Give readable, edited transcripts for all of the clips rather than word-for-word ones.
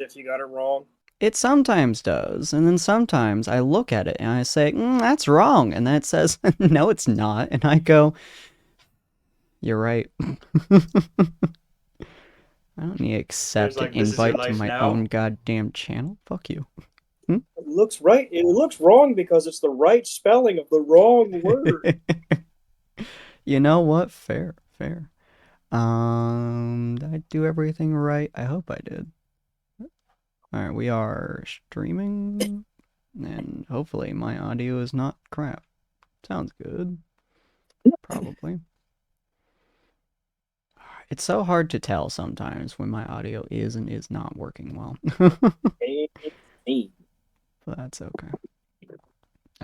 if you got it wrong. It sometimes does, and then sometimes I look at it and I say, that's wrong, and then it says, no, it's not, and I go, you're right. I don't need to There's accept an like, this is your invite to life my own now. goddamn channel. Fuck you. Hmm? It looks right. It looks wrong because it's the right spelling of the wrong word. You know what? Fair, fair. Did I do everything right? I hope I did. Alright, we are streaming, and hopefully my audio is not crap. Sounds good. Probably. It's so hard to tell sometimes when my audio is and is not working well. But that's okay.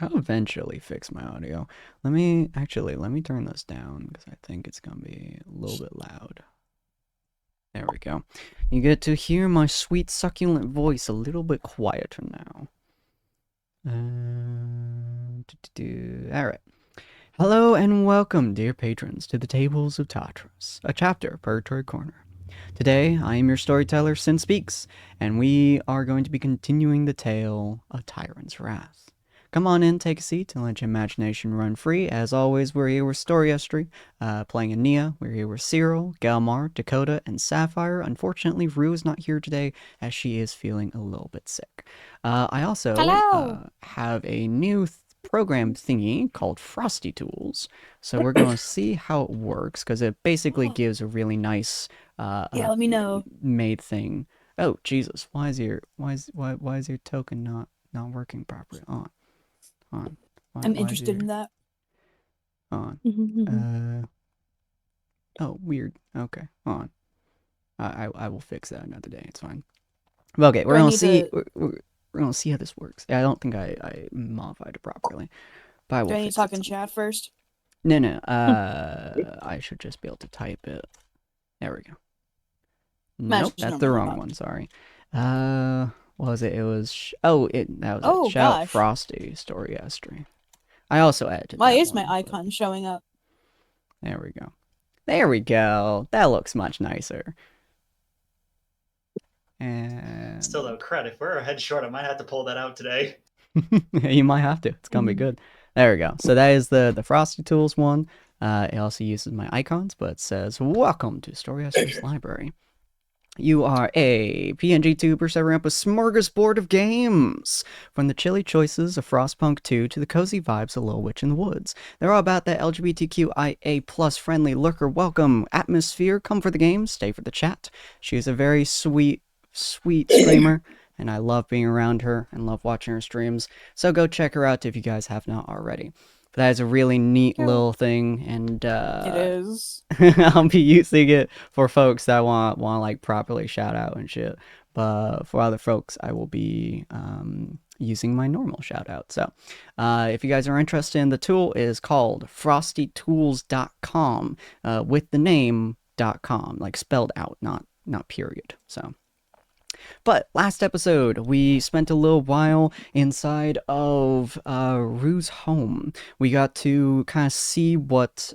I'll eventually fix my audio. Let me turn this down because I think it's gonna be a little bit loud. There we go. You get to hear my sweet succulent voice a little bit quieter now. Alright. Hello and welcome, dear patrons, to the Tables of Tartarus, a chapter of Purgatory Corner. Today, I am your storyteller, Sinspeaks, and we are going to be continuing the tale of Tyrant's Wrath. Come on in, take a seat, and let your imagination run free. As always, we're here with Storyestry, playing Ania. We're here with Cyril, Galmar, Dakota, and Sapphire. Unfortunately, Rue is not here today, as she is feeling a little bit sick. I also Hello. have a new program thingy called Frosty Tools. So we're going to see how it works, because it basically gives a really nice Yeah, let me know. made thing. Oh Jesus! Why is your token not working properly? On. I'm Why is interested your in that. on? Oh, weird. Okay, on. I will fix that another day. It's fine. But okay, Do we're I gonna need see. to We're gonna see how this works. I don't think I modified it properly, but I do will I need to fix talk it. in chat first? No. I should just be able to type it. There we go. Match Nope, is that's the normally wrong allowed. one. Sorry. What was it? It was that was it. Oh Shout gosh. Frosty Storyestry. I also edited Why that is my one, but icon showing up? there we go. There we go. That looks much nicer. Still And though, credit. If we're a head short, I might have to pull that out today. you might have to. It's gonna be good. There we go. So that is the Frosty Tools one. It also uses my icons, but it says, "Welcome to Storyestry's library. You are a PNG tuber set around a smorgasbord of games. From the chilly choices of Frostpunk 2 to the cozy vibes of Little Witch in the Woods. They're all about that LGBTQIA plus friendly lurker welcome atmosphere. Come for the games, stay for the chat. She is a very sweet streamer, and I love being around her and love watching her streams. So go check her out if you guys have not already. But that is a really neat little thing, and It is. I'll be using it for folks that want like properly shout out and shit. But for other folks, I will be using my normal shout out. So if you guys are interested in the tool, it is called frostytools.com with the name .com, like spelled out, not period. So but last episode, we spent a little while inside of Rue's home. We got to kind of see what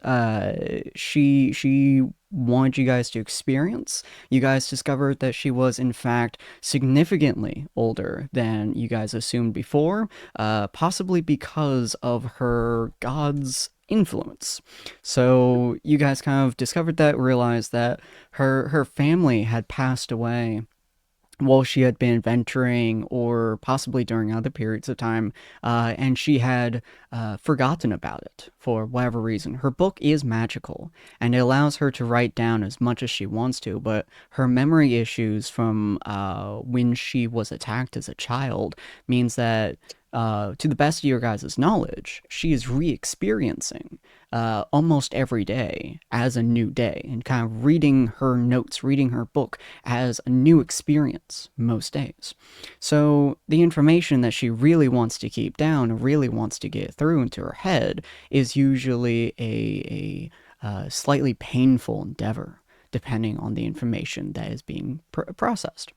she wanted you guys to experience. You guys discovered that she was, in fact, significantly older than you guys assumed before, possibly because of her god's influence. So you guys kind of discovered that, realized that her family had passed away while she had been venturing or possibly during other periods of time, and she had forgotten about it for whatever reason. Her book is magical, and it allows her to write down as much as she wants to, but her memory issues from when she was attacked as a child means that, to the best of your guys' knowledge, she is re experiencing almost every day as a new day and kind of reading her notes, reading her book as a new experience most days. So the information that she really wants to keep down, really wants to get through into her head, is usually a slightly painful endeavor, depending on the information that is being processed.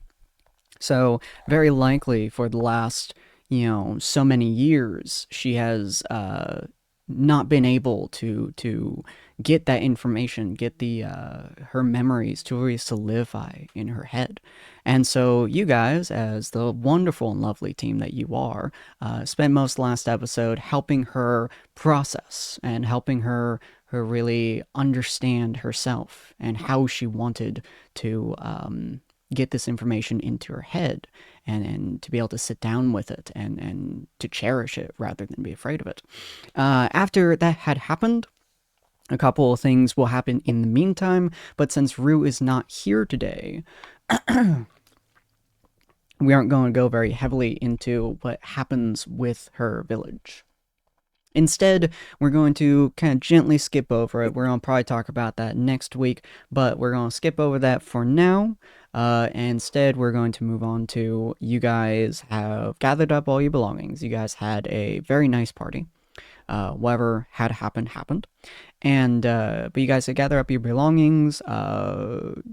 So very likely for the last so many years, she has not been able to get that information, get the her memories to really solidify in her head. And so you guys, as the wonderful and lovely team that you are, spent most of the last episode helping her process and helping her really understand herself and how she wanted to get this information into her head, and to be able to sit down with it and to cherish it rather than be afraid of it. After that had happened, a couple of things will happen in the meantime, but since Rue is not here today, we aren't going to go very heavily into what happens with her village. Instead, we're going to kind of gently skip over it. We're going to probably talk about that next week, but we're going to skip over that for now. Instead, we're going to move on to, you guys have gathered up all your belongings. You guys had a very nice party. Whatever had happened, happened. And, but you guys had gathered up your belongings. Ania,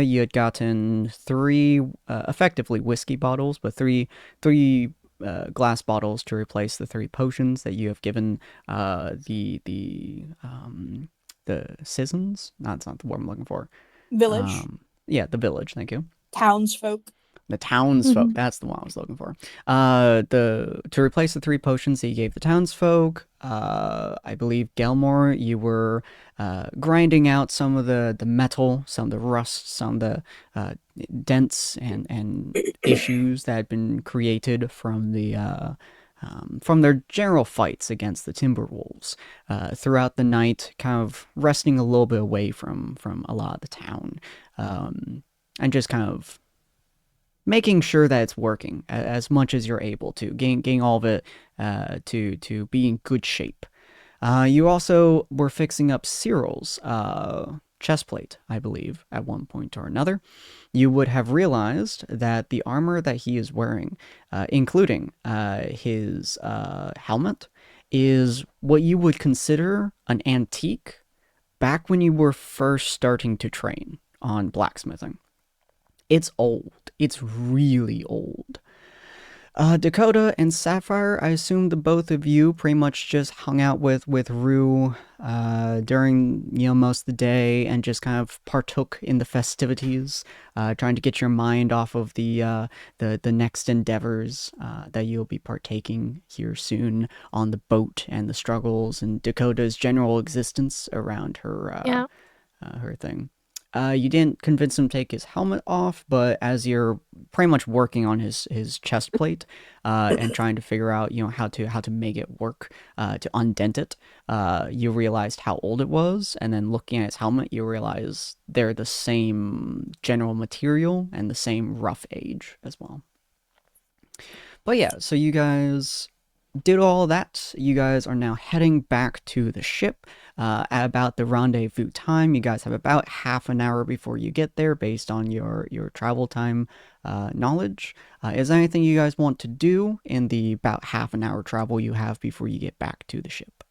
you had gotten 3, effectively whiskey bottles, but three glass bottles to replace the 3 potions that you have given the citizens. No, that's not the word I'm looking for. Village. Yeah, the village. Thank you. Townsfolk. The townsfolk. Mhm. That's the one I was looking for. To replace the 3 potions that you gave the townsfolk. I believe Gelmore, you were grinding out some of the metal, some of the rust, some of the dents and issues that had been created from from their general fights against the Timberwolves throughout the night, kind of resting a little bit away from a lot of the town, and just kind of making sure that it's working as much as you're able to, getting all of it to be in good shape. You also were fixing up Cyril's chestplate, I believe, at one point or another. You would have realized that the armor that he is wearing, including his helmet, is what you would consider an antique back when you were first starting to train on blacksmithing. It's old. It's really old. Dakota and Sapphire, I assume the both of you pretty much just hung out with Rue during, most of the day and just kind of partook in the festivities, trying to get your mind off of the next endeavors that you'll be partaking here soon on the boat, and the struggles and Dakota's general existence around her her thing. You didn't convince him to take his helmet off, but as you're pretty much working on his chest plate and trying to figure out, how to make it work, to undent it, you realized how old it was, and then looking at his helmet, you realize they're the same general material and the same rough age as well. But yeah, so you guys did all that. You guys are now heading back to the ship at about the rendezvous time. You guys have about half an hour before you get there based on your travel time knowledge. Is there anything you guys want to do in the about half an hour travel you have before you get back to the ship?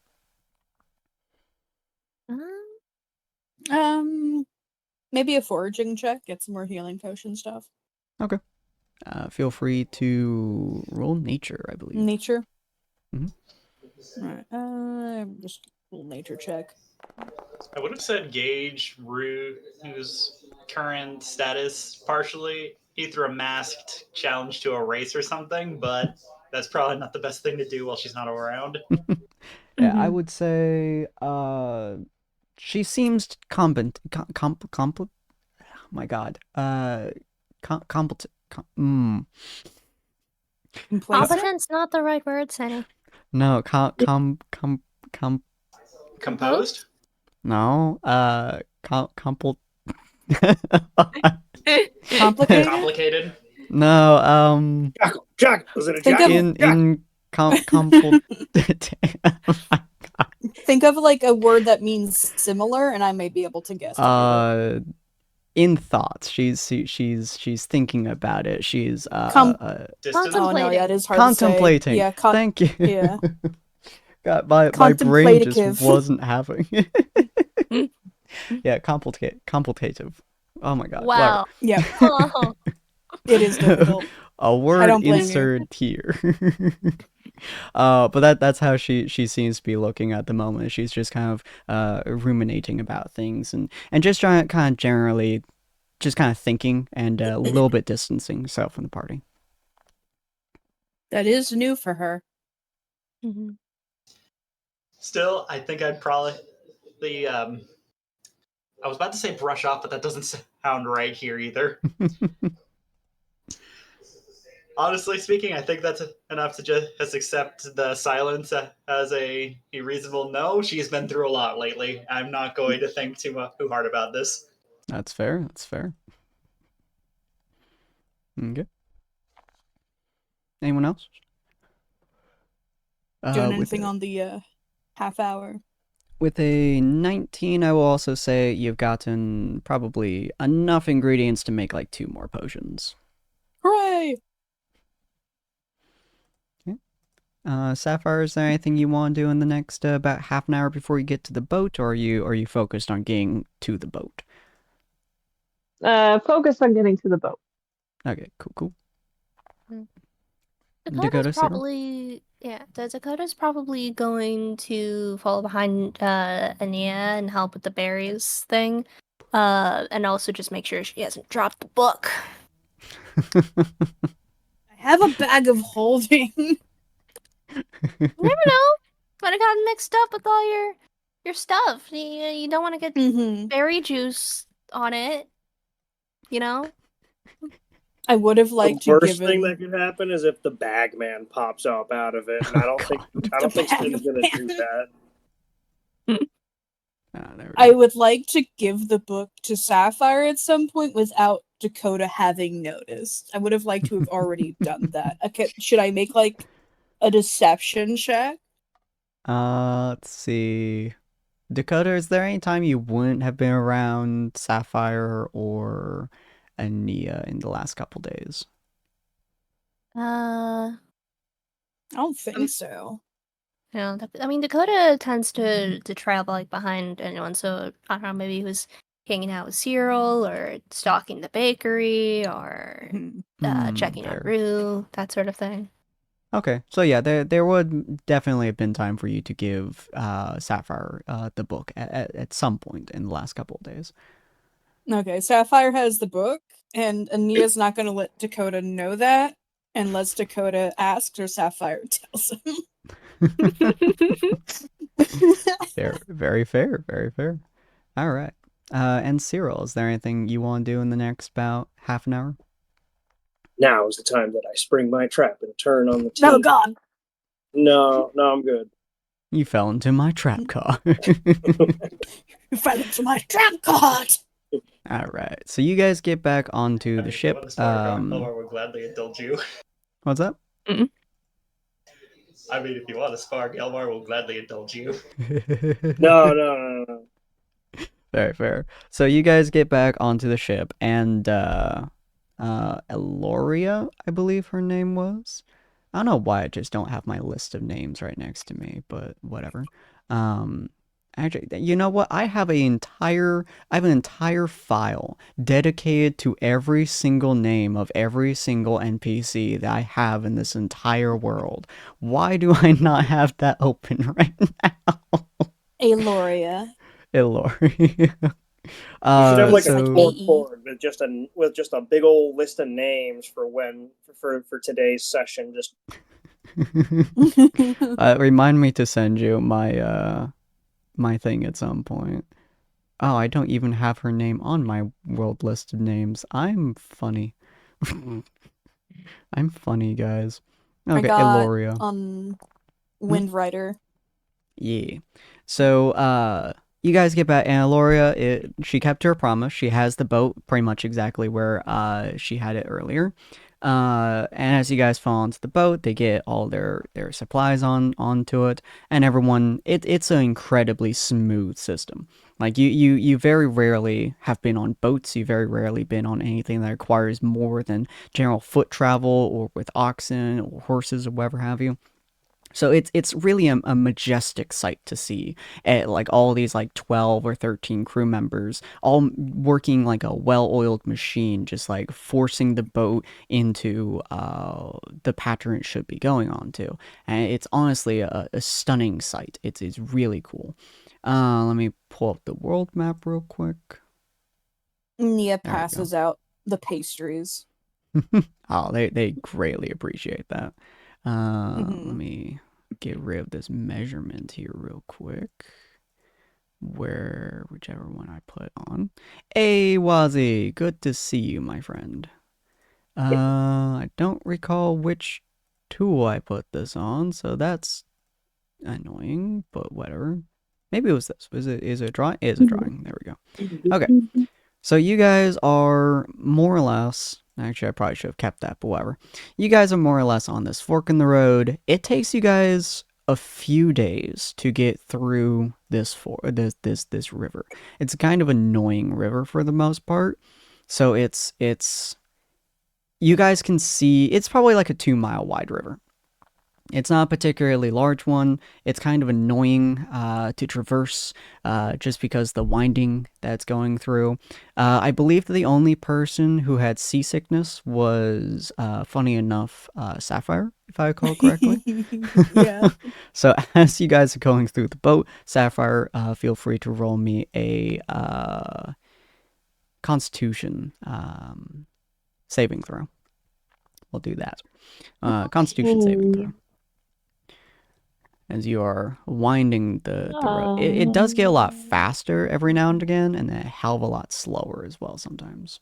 Maybe a foraging check, get some more healing potion stuff. Okay. Feel free to roll nature, I believe. Nature. Mhm. Alright, just a little nature check. I would have said gauge Rue's current status partially, either a masked challenge to a race or something, but that's probably not the best thing to do while she's not around. Yeah, I would say she seems competent. Oh my god. Competent. Complacent? Competent's not the right word, Sunny. No, Composed? No, Complicated? Complicated? No, Jack, was it a Think jack? Think of like a word that means similar, and I may be able to guess. In thoughts, she's thinking about it. She's Distant? Oh no, yeah, it is hard contemplating. to say. Yeah, Thank you. Yeah. God, my brain just Contemplative. wasn't having. Yeah, contemplative. Oh my god. Wow. Yeah, Oh, it is difficult. A word don't blame you. inserted here. But that's how she seems to be looking at the moment. She's just kind of ruminating about things and just trying to kind of generally just kind of thinking and a little bit distancing herself from the party. That is new for her. Mm-hmm. Still, I think I'd probably I was about to say brush off, but that doesn't sound right here either. Honestly speaking, I think that's enough to just accept the silence as a reasonable no. She's been through a lot lately. I'm not going to think too hard about this. That's fair. That's fair. Okay. Anyone else? Doing With anything on the half hour? with a 19, I will also say you've gotten probably enough ingredients to make like 2 more potions. Hooray! Sapphire, is there anything you want to do in the next about half an hour before you get to the boat, or are you focused on getting to the boat? Focus on getting to the boat. Okay, cool. Dakota's Sarah? probably Dakota's probably going to follow behind Ania and help with the berries thing. And also just make sure she hasn't dropped the book. I have a bag of holding. You never know. Might have gotten mixed up with all your stuff. You don't want to get Mhm. berry juice on it. You know? I would have liked The to worst give thing him that could happen is if the bag man pops up out of it, and I don't think The Sten's gonna bag do man. that. There we I go. would like to give the book to Sapphire at some point without Dakota having noticed. I would have liked to have already done that. Okay, should I make like a deception check? Let's see. Dakota, is there any time you wouldn't have been around Sapphire or Ania in the last couple days? I don't think so. You know, I mean, Dakota tends to travel like behind anyone, so I don't know, maybe he was hanging out with Cyril or stalking the bakery or checking on Fair. Rue, that sort of thing. Okay, so yeah, there would definitely have been time for you to give Sapphire the book at some point in the last couple of days. Okay, Sapphire has the book, and Ania's not going to let Dakota know that unless Dakota asks or Sapphire tells him. Fair, very fair, very fair. All right. And Cyril, is there anything you want to do in the next about half an hour? Now is the time that I spring my trap and turn on the team. Oh God! No, I'm good. You fell into my trap car. You fell into my trap card. All right. So you guys get back onto the ship. Elmar will gladly indulge you. What's up? I mean, if you want to spark, Elmar will gladly indulge you. No. Very fair. So you guys get back onto the ship, and Eloria, I believe her name was. I don't know why I just don't have my list of names right next to me, but whatever. Actually, you know what? I have an entire file dedicated to every single name of every single NPC that I have in this entire world. Why do I not have that open right now? Aloria. Eloria. You should have like so- a report board with just a big old list of names for today's session. Just remind me to send you my my thing at some point. Oh, I don't even have her name on my world list of names. I'm funny. I'm funny, guys. Okay, I got Eloria. Windrider. Yeah. So, you guys get back, and Eloria, she kept her promise. She has the boat pretty much exactly where she had it earlier. And as you guys fall onto the boat, they get all their supplies onto it, and everyone. It's an incredibly smooth system. Like you very rarely have been on boats. You very rarely been on anything that requires more than general foot travel or with oxen or horses or whatever have you. So it's really a majestic sight to see, like all these like 12 or 13 crew members all working like a well-oiled machine, just like forcing the boat into the pattern it should be going on to. And it's honestly a stunning sight. It's really cool. Let me pull up the world map real quick. Nia There we go. passes out the pastries. Oh, they greatly appreciate that. Let Mhm. me get rid of this measurement here real quick. Whichever one I put on. Hey, Wazzy, good to see you, my friend. I don't recall which tool I put this on, so that's annoying, but whatever. Maybe it was this. Is it drawing? It is a drawing. There we go. Okay. So you guys are more or less, actually I probably should have kept that, but whatever. You guys are more or less on this fork in the road. It takes you guys a few days to get through this river. It's a kind of annoying river for the most part. So it's you guys can see it's probably like a 2-mile wide river. It's not a particularly large one. It's kind of annoying to traverse just because the winding that's going through. I believe that the only person who had seasickness was, funny enough, Sapphire, if I recall correctly. Yeah. So as you guys are going through the boat, Sapphire, feel free to roll me a Constitution saving throw. We'll do that. Constitution saving throw. As you are winding the road. It does get a lot faster every now and again, and a hell of a lot slower as well sometimes.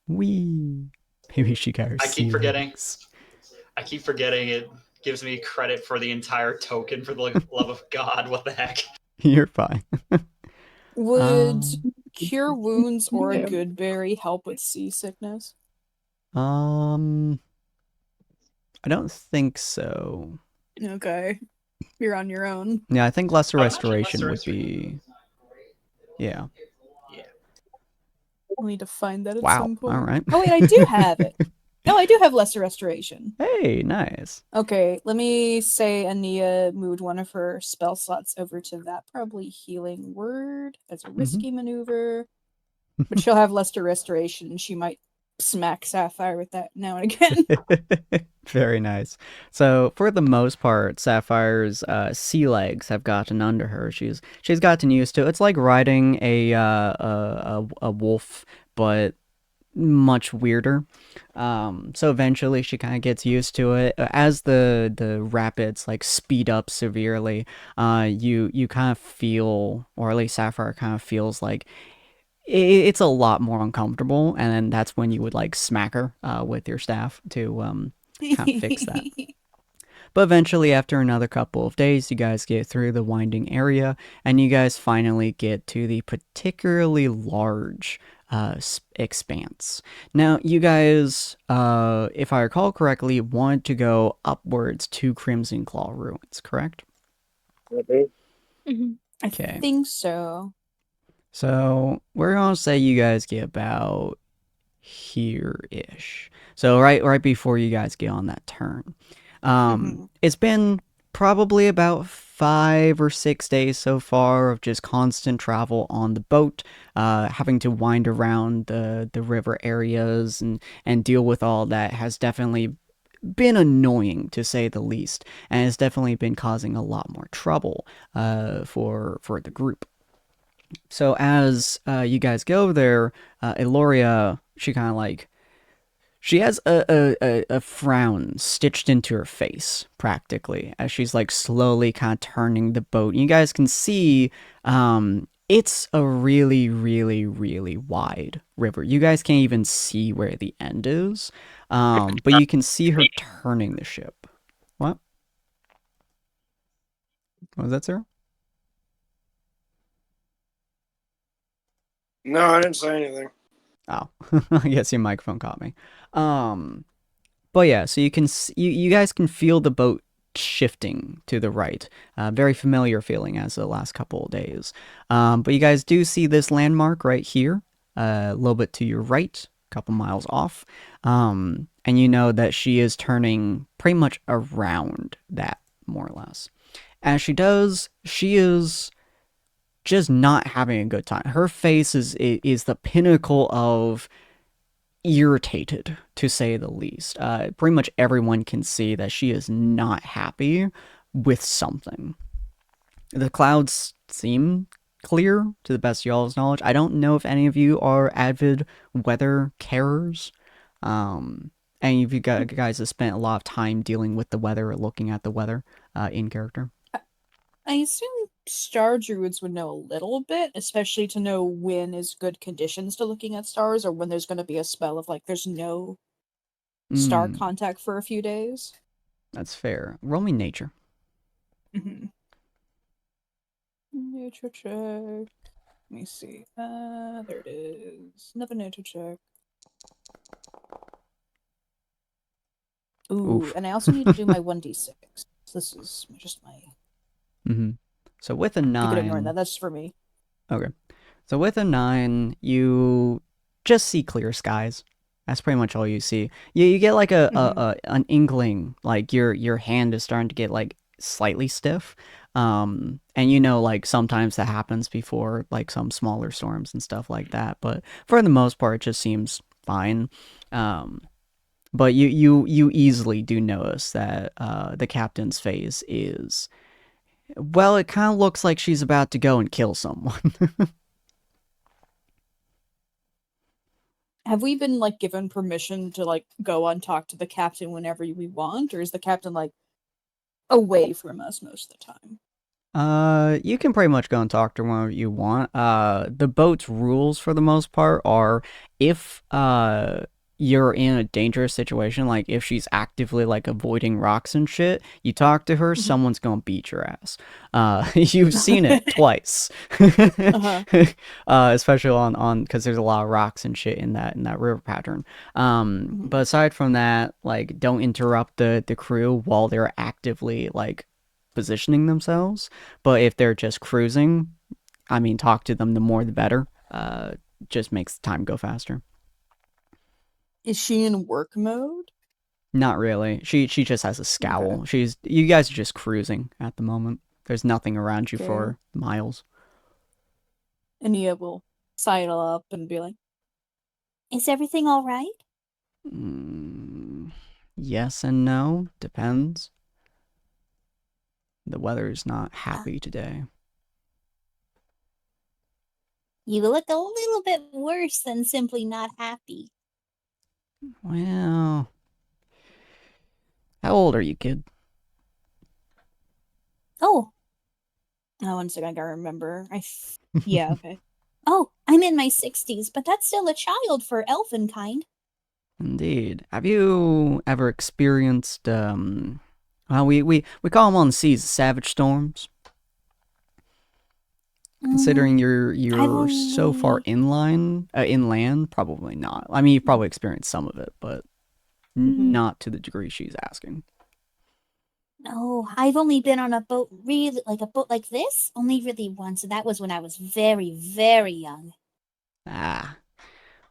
Wee. Maybe she got her I keep forgetting. legs. I keep forgetting it gives me credit for the entire token, for the love of God. What the heck? You're fine. Would cure wounds or a good berry help with seasickness? I don't think so. Okay. You're on your own. Yeah, I think lesser I imagine restoration lesser would be. Yeah. Yeah. I'll need to find that at Wow. some point. All right. Oh wait, I do have it. No, I do have lesser restoration. Hey, nice. Okay, let me say Ania moved one of her spell slots over to that probably healing word as a risky maneuver. But she'll have lesser restoration and she might smack Sapphire with that now and again. Very nice. So for the most part, Sapphire's sea legs have gotten under her. She's gotten used to it. It's like riding a wolf, but much weirder. So eventually she kind of gets used to it. As the rapids like speed up severely, you kind of feel, or at least Sapphire kind of feels like it's a lot more uncomfortable, and then that's when you would like smack her with your staff to kind of fix that. But eventually, after another couple of days, you guys get through the winding area, and you guys finally get to the particularly large expanse. Now, you guys, if I recall correctly, wanted to go upwards to Crimson Claw Ruins, correct? Mm-hmm. I Okay. think so. So we're gonna say you guys get about here-ish. So right before you guys get on that turn. It's been probably about 5 or 6 days so far of just constant travel on the boat, having to wind around the river areas and deal with all that has definitely been annoying, to say the least, and has definitely been causing a lot more trouble for the group. So as you guys go there, Eloria, she kind of like, she has a frown stitched into her face, practically, as she's like slowly kind of turning the boat. You guys can see it's a really, really, really wide river. You guys can't even see where the end is, but you can see her turning the ship. What? What was that, Sarah? No, I didn't say anything. Oh, I guess your microphone caught me. But yeah, so you can you guys can feel the boat shifting to the right. Very familiar feeling as the last couple of days. But you guys do see this landmark right here, a little bit to your right, a couple miles off. And you know that she is turning pretty much around that more or less. As she does, she is just not having a good time. Her face is the pinnacle of irritated, to say the least. Pretty much everyone can see that she is not happy with something. The clouds seem clear to the best of y'all's knowledge. I don't know if any of you are avid weather carers. Any of you guys have spent a lot of time dealing with the weather or looking at the weather in character? I assume star druids would know a little bit, especially to know when is good conditions to looking at stars, or when there's going to be a spell of like there's no star contact for a few days. That's fair. Roll me nature. Mm-hmm. Nature check. Let me see. There it is. Another nature check. Ooh, Oof. and I also need to do my 1d6. This is just my... So with a You 9... could ignore that, that's for me. Okay. So with a 9, you just see clear skies. That's pretty much all you see. You get like an inkling, like your hand is starting to get like slightly stiff. And you know, like sometimes that happens before like some smaller storms and stuff like that. But for the most part, it just seems fine. But you easily do notice that the captain's face is, well, it kind of looks like she's about to go and kill someone. Have we been like given permission to like go and talk to the captain whenever we want, or is the captain like away from us most of the time? You can pretty much go and talk to her whenever you want. The boat's rules for the most part are if you're in a dangerous situation, like if she's actively like avoiding rocks and shit, you talk to her, someone's gonna beat your ass. You've seen it twice. Especially on because there's a lot of rocks and shit in that river pattern. But aside from that, like don't interrupt the crew while they're actively like positioning themselves. But if they're just cruising, I mean, talk to them, the more the better. Just makes the time go faster. Is she in work mode? Not really. She just has a scowl. Okay. You guys are just cruising at the moment. There's nothing around you for miles. Ania will sidle up and be like, "Is everything all right?" Yes and no. Depends. The weather's not happy today. You look a little bit worse than simply not happy. Well, how old are you, kid? Oh, 1 second, I gotta remember. Yeah, okay. Oh, I'm in my 60s, but that's still a child for elfin kind. Indeed. Have you ever experienced, well, we call them on the seas savage storms? Considering you're so far inland, probably not. I mean, you've probably experienced some of it, but not to the degree she's asking. No, I've only been on a boat like this, only really once, and that was when I was very, very young. Ah,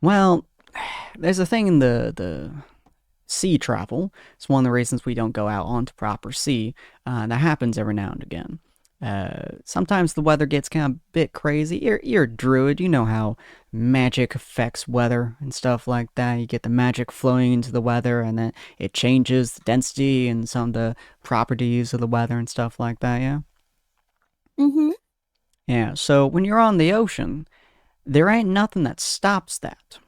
well, there's a thing in the sea travel. It's one of the reasons we don't go out onto proper sea. That happens every now and again. Sometimes the weather gets kind of a bit crazy. You're a druid, you know how magic affects weather and stuff like that. You get the magic flowing into the weather, and then it changes the density and some of the properties of the weather and stuff like that, yeah? Yeah, so when you're on the ocean, there ain't nothing that stops that.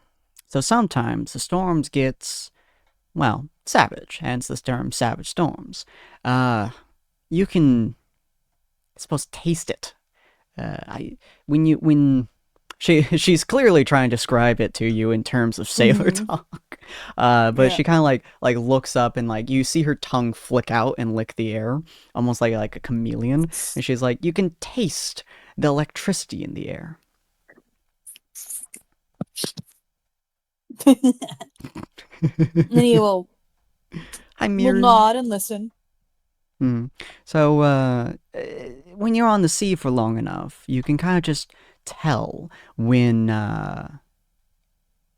So sometimes the storms gets, well, savage, hence the term savage storms. You can... I'm supposed to taste it. She's clearly trying to describe it to you in terms of sailor talk. But she kind of like looks up and like you see her tongue flick out and lick the air, almost like a chameleon. And she's like, you can taste the electricity in the air. Then he will nod and listen. So, when you're on the sea for long enough, you can kind of just tell when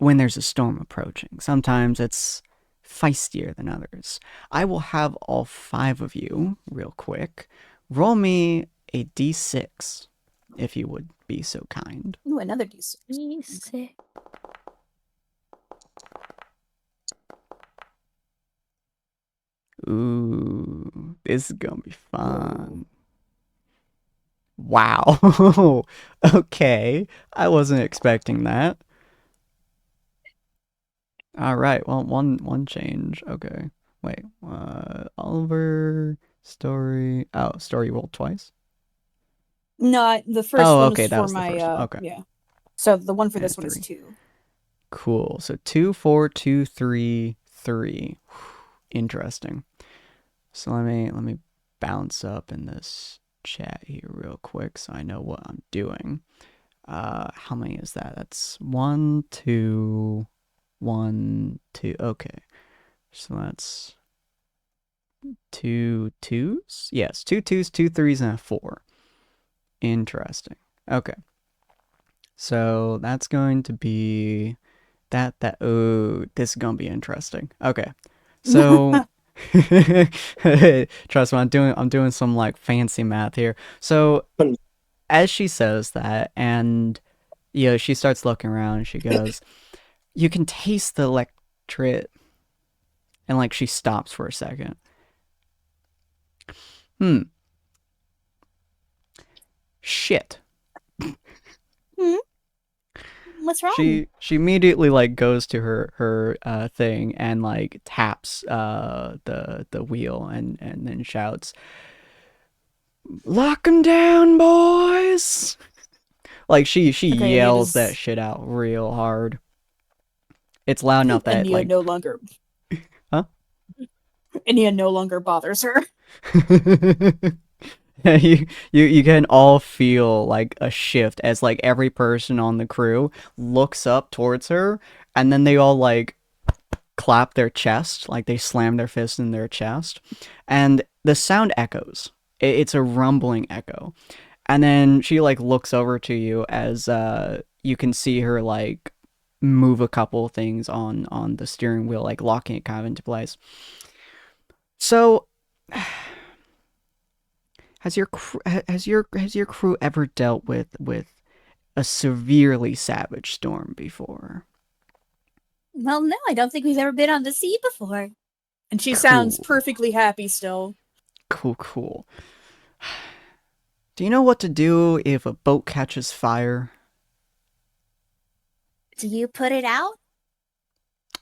there's a storm approaching. Sometimes it's feistier than others. I will have all 5 of you, real quick, roll me a d6, if you would be so kind. Ooh, another d6. D6. Ooh, this is gonna be fun. Wow. Okay, I wasn't expecting that. All right, well, one change. Okay, wait. Oliver, Story. Oh, Story rolled twice. No, the first Oh, one okay, was that for was the my first one. Okay. yeah. So the one for And this one is 3. 2. Cool. So 2, 4, 2, 3, 3. Interesting. So let me bounce up in this chat here real quick so I know what I'm doing. How many is that? That's 1, 2, 1, 2. Okay. So that's 2 twos? Yes, 2 twos, 2 threes, and a 4. Interesting. Okay. So that's going to be oh, this is gonna be interesting. Okay. So trust me, I'm doing some like fancy math here. So as she says that, and she starts looking around and she goes, you can taste the electric, and like she stops for a second. Shit. What's wrong? She immediately like goes to her thing and like taps the wheel and then shouts, "Lock 'em down, boys!" Like she Okay, yells that shit out real hard. It's loud enough that Nia like no longer huh? Nia no longer bothers her. You can all feel like a shift as like every person on the crew looks up towards her, and then they all like clap their chest, like they slam their fist in their chest, and the sound echoes. It's a rumbling echo, and then she like looks over to you as you can see her like move a couple things on the steering wheel, like locking it kind of into place. So has your crew ever dealt with a severely savage storm before? Well, no, I don't think we've ever been on the sea before. And she sounds Cool. perfectly happy still. Cool. Do you know what to do if a boat catches fire? Do you put it out?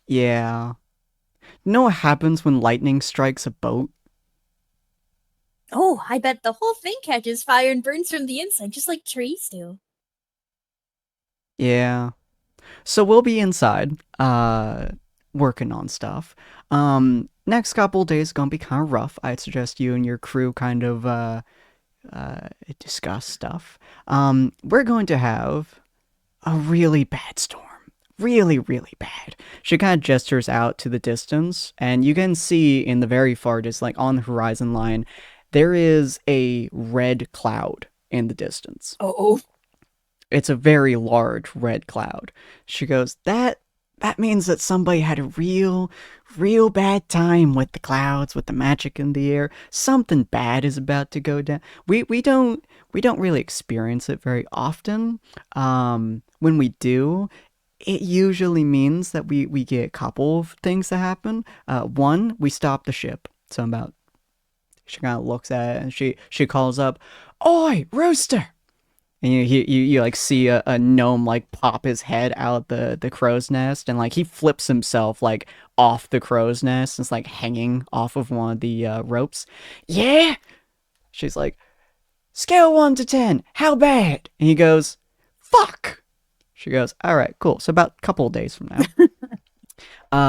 Yeah. You know what happens when lightning strikes a boat? Oh, I bet the whole thing catches fire and burns from the inside, just like trees do. Yeah. So we'll be inside, working on stuff. Next couple days gonna be kind of rough. I'd suggest you and your crew kind of discuss stuff. We're going to have a really bad storm. Really, really bad. She kind of gestures out to the distance, and you can see in the very far distance, like on the horizon line, there is a red cloud in the distance. Oh. It's a very large red cloud. She goes, that means that somebody had a real bad time with the clouds, with the magic in the air. Something bad is about to go down. We don't really experience it very often. When we do, it usually means that we get a couple of things that happen. One, we stop the ship. So she kind of looks at it and she calls up, "Oi, Rooster!" And you like see a gnome like pop his head out the crow's nest, and like he flips himself like off the crow's nest. It's like hanging off of one of the ropes. Yeah? She's like, "Scale 1 to 10, how bad?" And he goes, "Fuck!" She goes, "All right, cool. So about a couple of days from now,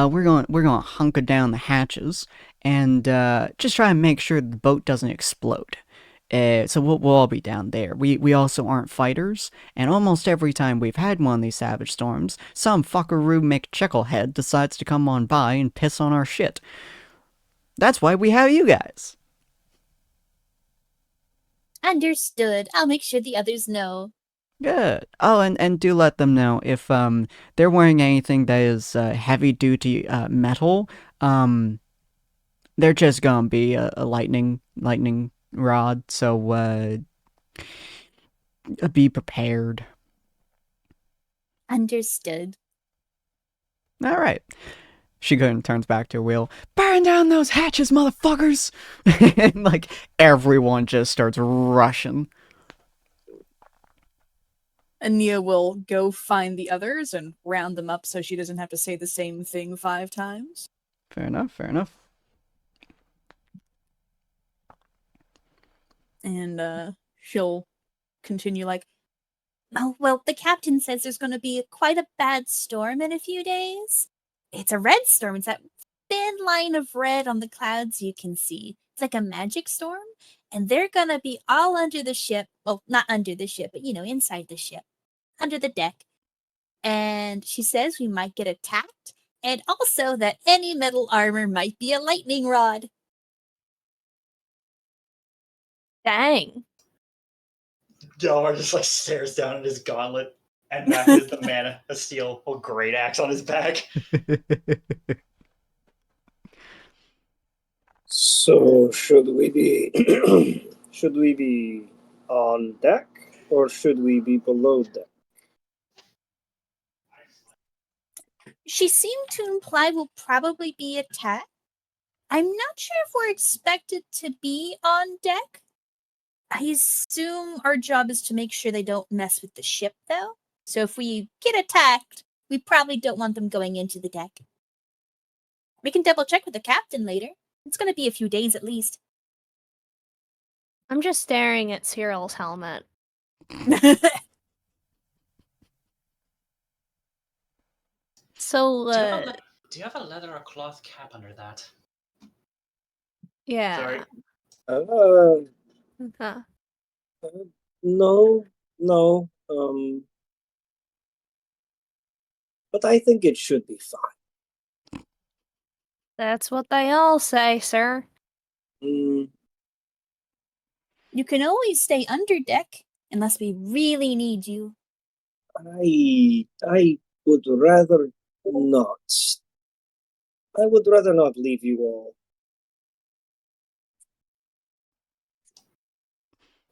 we're going to hunker down the hatches and just try and make sure the boat doesn't explode. So we'll all be down there. We also aren't fighters, and almost every time we've had one of these savage storms, some fuckaroo McChicklehead decides to come on by and piss on our shit. That's why we have you guys." Understood. I'll make sure the others know. Good. Oh, and do let them know if they're wearing anything that is heavy duty metal. They're just gonna be a lightning rod. So be prepared. Understood. All right. She goes and turns back to her wheel. Burn down those hatches, motherfuckers! And like everyone just starts rushing. Ania will go find the others and round them up so she doesn't have to say the same thing 5 times. Fair enough. Fair enough. And she'll continue like, Oh, well, the captain says there's going to be quite a bad storm in a few days. It's a red storm. It's that thin line of red on the clouds you can see. It's like a magic storm. And they're going to be all under the ship. Well, not under the ship, but, inside the ship. Under the deck. And she says we might get attacked. And also that any metal armor might be a lightning rod. Dang. Delmar just like stares down at his gauntlet, and back is the man of steel, a great axe on his back. So should we be should we be on deck or should we be below deck? She seemed to imply we'll probably be attacked. I'm not sure if we're expected to be on deck. I assume our job is to make sure they don't mess with the ship, though. So if we get attacked, we probably don't want them going into the deck. We can double check with the captain later. It's going to be a few days at least. I'm just staring at Cyril's helmet. So, Do you have a leather or cloth cap under that? yeah. Sorry. Huh. No. But I think it should be fine. That's what they all say, sir. Mm, You can always stay under deck, unless we really need you. I would rather not. I would rather not leave you all.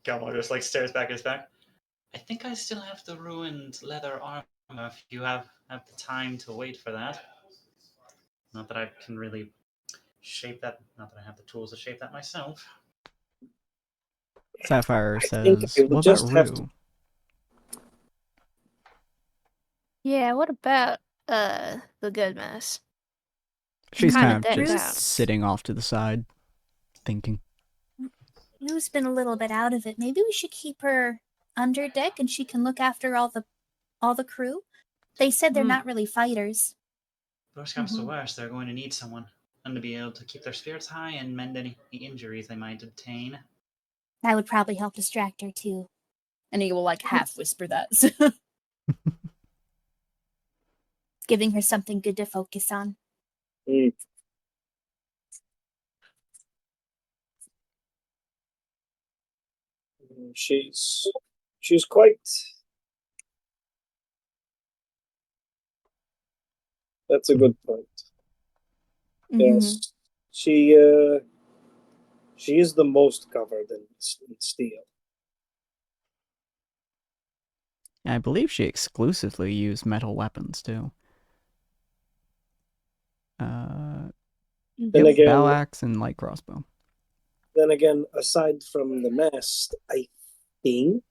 Delmar just like stares back at his back. I think I still have the ruined leather armor if you have the time to wait for that. Not that I can really shape that, not that I have the tools to shape that myself. Sapphire I think says, I will "What about just have Rue?" Yeah, what about, the good mess? She's kinda kind of decked just out. sitting off to the side, thinking. Rue's been a little bit out of it. Maybe we should keep her under deck and she can look after all the crew. They said they're not really fighters. Worst comes to worst, they're going to need someone. And to be able to keep their spirits high and mend any injuries they might obtain. That would probably help distract her too. Ania will like half whisper that. Giving her something good to focus on. Mm. She's quite. That's a good point. Yes, she is the most covered in steel. I believe she exclusively used metal weapons too. Then Yep, again, bow axe and light crossbow. Then again, aside from the mast, I think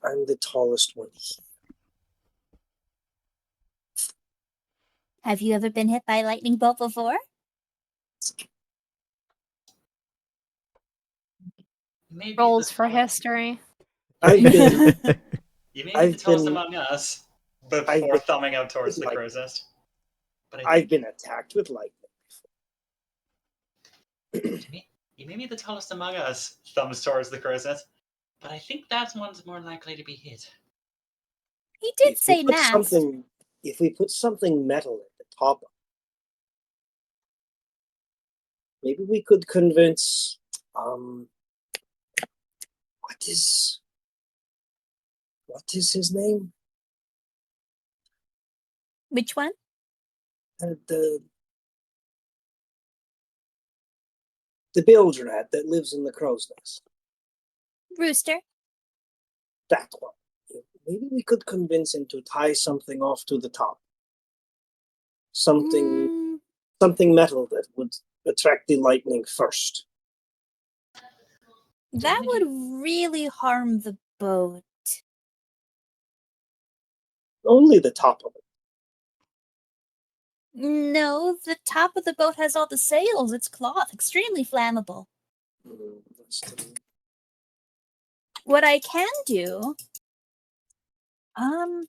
I'm the tallest one here. Have you ever been hit by a lightning bolt before? Maybe Rolls for history. I've been You may be I've the tallest been- among us I've before been- thumbing out towards the like- crow's nest. But I've been attacked with lightning you may be the tallest among us, thumbs towards the crow's nest. But I think that one's more likely to be hit. He did If say we put mast. if we put something metal at the top, maybe we could convince what is What is his name? Which one? The bilge rat that lives in the crow's nest. Rooster. That one. Maybe we could convince him to tie something off to the top. Something metal that would attract the lightning first. That would really harm the boat. Only the top of it. No, the top of the boat has all the sails. It's cloth, extremely flammable. What I can do, 1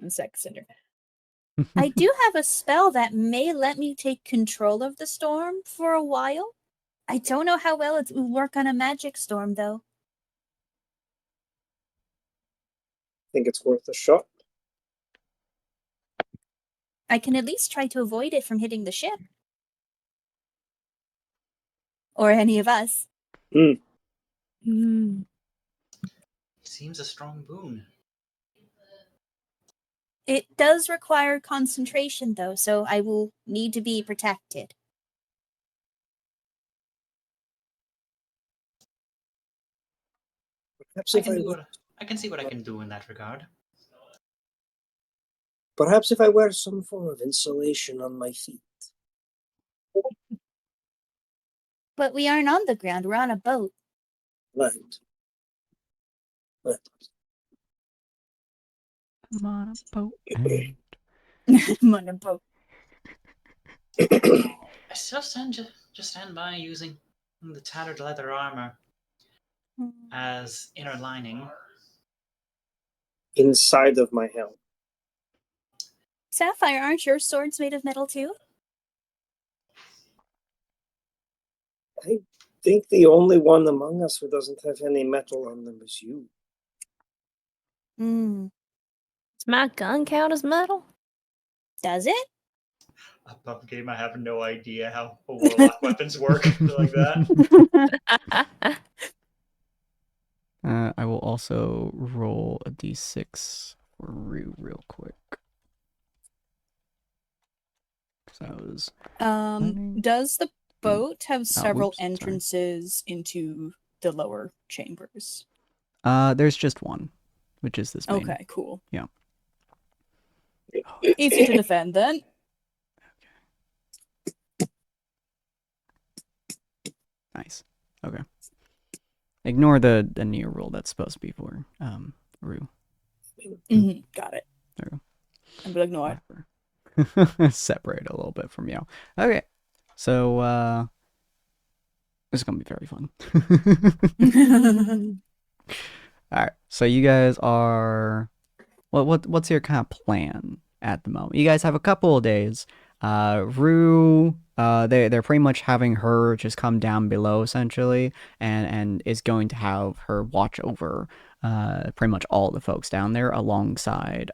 sec, Cinder. I do have a spell that may let me take control of the storm for a while. I don't know how well it will work on a magic storm, though. Think it's worth a shot. I can at least try to avoid it from hitting the ship. Or any of us. Seems a strong boon. It does require concentration, though, so I will need to be protected. Perhaps I if can see what I can do in that regard. Perhaps if I wear some form of insulation on my feet. But we aren't on the ground, we're on a boat. Right. I'm on a boat. And... I'm on a boat. I still stand by using the tattered leather armor as inner lining. Inside of my helm. Sapphire, aren't your swords made of metal too? I think the only one among us who doesn't have any metal on them is you. Does my gun count as metal? Does it? Above game, I have no idea how warlock weapons work like that. I will also roll a d6 for Rue real quick. So that was Does the boat have several sorry. entrances into the lower chambers? There's just one, which is this main. Okay, cool. Yeah. Easy to defend then. Nice. Okay. Ignore the near roll that's supposed to be for Rue. Got it. There we go. I'm gonna ignore it. Separate a little bit from you. Okay. So this is gonna be very fun. Alright. So you guys are what's your kind of plan at the moment? You guys have a couple of days. Rue, they're pretty much having her just come down below essentially, and is going to have her watch over pretty much all the folks down there alongside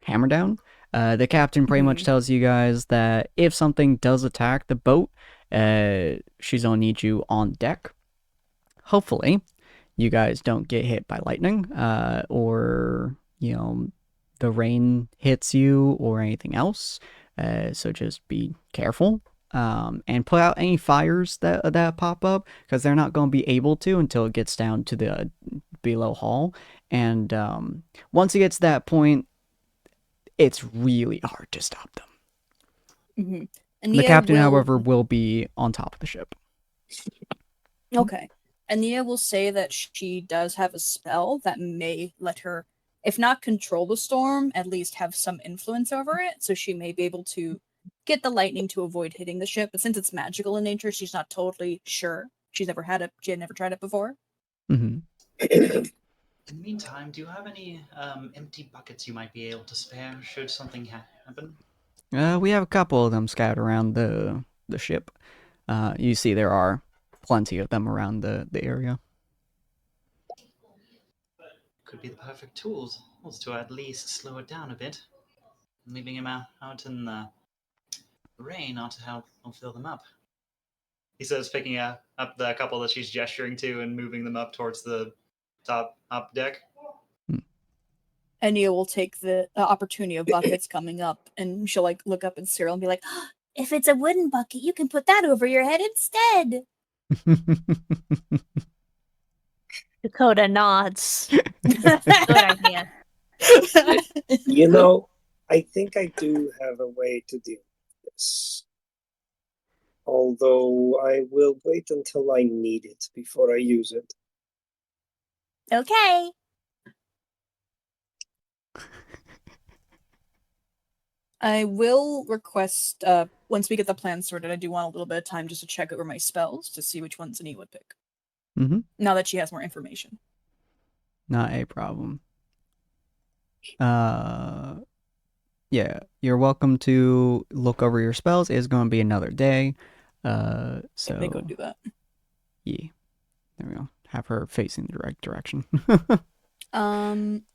Hammerdown. The captain pretty much tells you guys that if something does attack the boat, she's gonna need you on deck. Hopefully, you guys don't get hit by lightning, or the rain hits you or anything else. So just be careful. And put out any fires that pop up, because they're not going to be able to until it gets down to the below hall. And once it gets to that point, it's really hard to stop them. The captain, however, will be on top of the ship. Okay. Ania will say that she does have a spell that may let her, if not control the storm, at least have some influence over it. So she may be able to get the lightning to avoid hitting the ship. But since it's magical in nature, she's not totally sure. She had never tried it before. In the meantime, do you have any empty buckets you might be able to spare should something happen? We have a couple of them scattered around the ship. You see there are plenty of them around the area. Could be the perfect tools to at least slow it down a bit. Leaving him out in the rain ought to help fill them up. He says, picking up the couple that she's gesturing to and moving them up towards the top deck. Enya will take the opportunity of buckets coming up, and she'll like look up at Cyril and be like, If it's a wooden bucket, you can put that over your head instead. Dakota nods. Good idea. You know, I think I do have a way to deal with this. Although I will wait until I need it before I use it. Okay. I will request, once we get the plan sorted, I do want a little bit of time just to check over my spells to see which ones Anya would pick. Mm-hmm. Now that she has more information. Not a problem. Yeah, you're welcome to look over your spells. It's going to be another day. So Let me go do that. Yeah, there we go. Have her facing the right direction.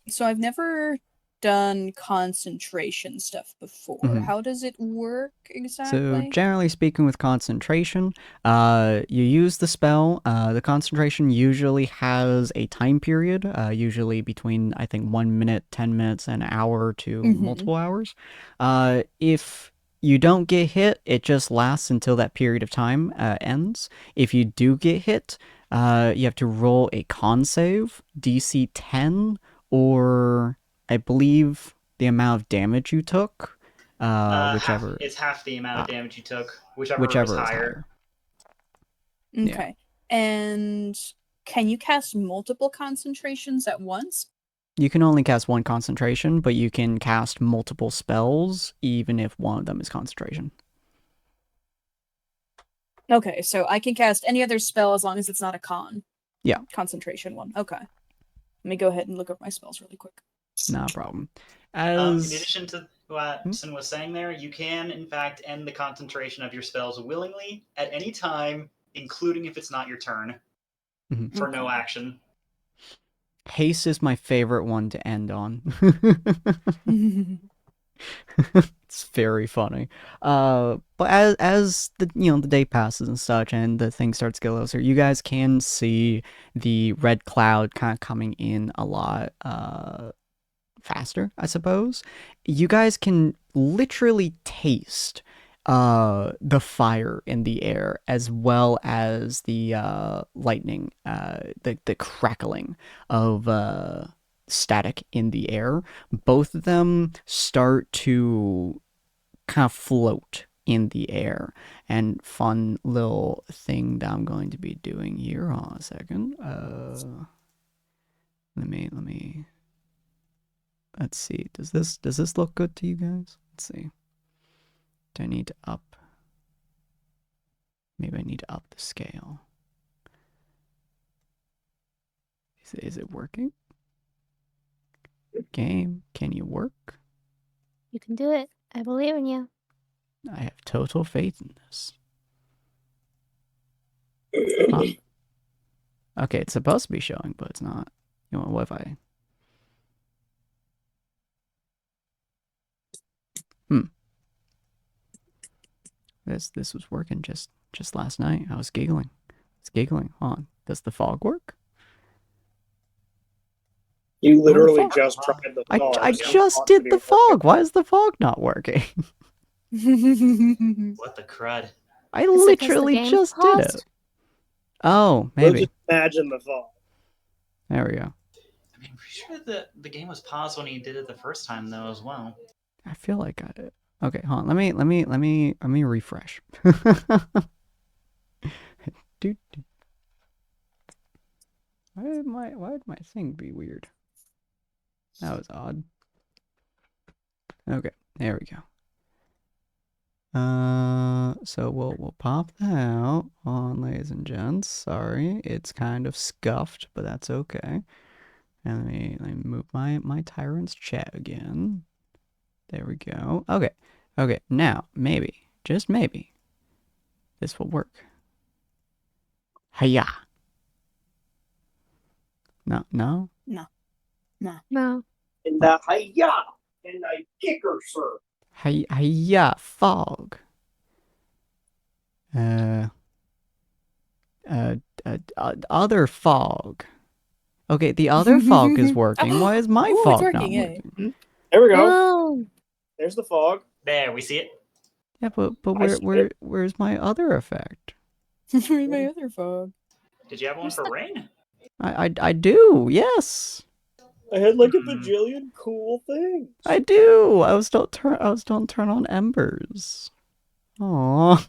So I've never done concentration stuff before. Mhm. How does it work So exactly? generally speaking, with concentration, you use the spell. The concentration usually has a time period, usually between, I think, 1 minute, 10 minutes, an hour to multiple hours. If you don't get hit, it just lasts until that period of time ends. If you do get hit, you have to roll a con save, DC 10, or I believe the amount of damage you took. Whichever It's half the amount of damage you took, whichever is is higher. Okay. And can you cast multiple concentrations at once? You can only cast one concentration, but you can cast multiple spells, even if one of them is concentration. Okay, so I can cast any other spell as long as it's not a con. Yeah. Concentration one. Okay. Let me go ahead and look up my spells really quick. Not a problem. In addition to what Sin was saying there, you can, in fact, end the concentration of your spells willingly at any time, including if it's not your turn, for no action. Haste is my favorite one to end on. It's very funny. But as the the day passes and such, and the thing starts to get closer, you guys can see the red cloud kind of coming in a lot faster, I suppose. You guys can literally taste the fire in the air, as well as the lightning, the crackling of static in the air. Both of them start to kind of float in the air. And fun little thing that I'm going to be doing here. Hold on a second. Let's see. Does this look good to you guys? Let's see. Do I need to up? Maybe I need to up the scale. Is it working? Game, can you work? You can do it. I believe in you. I have total faith in this. Huh. Okay, it's supposed to be showing, but it's not. You know what if I... This was working just last night. I was giggling. Hold on. Does the fog work? You literally fog. just tried the fog. I just did the fog. Why is the fog not working? What the crud? I Is it 'cause the literally game's just did paused? it. Oh, We'll maybe. just imagine the fog. There we go. I mean, I'm pretty sure that the game was paused when he did it the first time, though, as well. I feel like I did. Okay, hold on. Let me refresh. Dude. Why did my thing be weird? That was odd. Okay, there we go. So we'll pop that out on, ladies and gents. Sorry, it's kind of scuffed, but that's okay. And let me move my Tyrant's chat again. There we go. Okay. Now maybe, just maybe, this will work. Hiya. No. No. And the hiya! And I kick her, sir. Hiya, fog. Other fog. Okay, the other fog is working. Why is my Ooh, it's fog not working, eh? working? There we go. Oh, There's the fog. There, we see it. Yeah, but I see it. where's my other effect? Where's my other fog? Did you have one for rain? I do, yes. I had like a bajillion cool things. I do. I was don't turn on embers. Aw.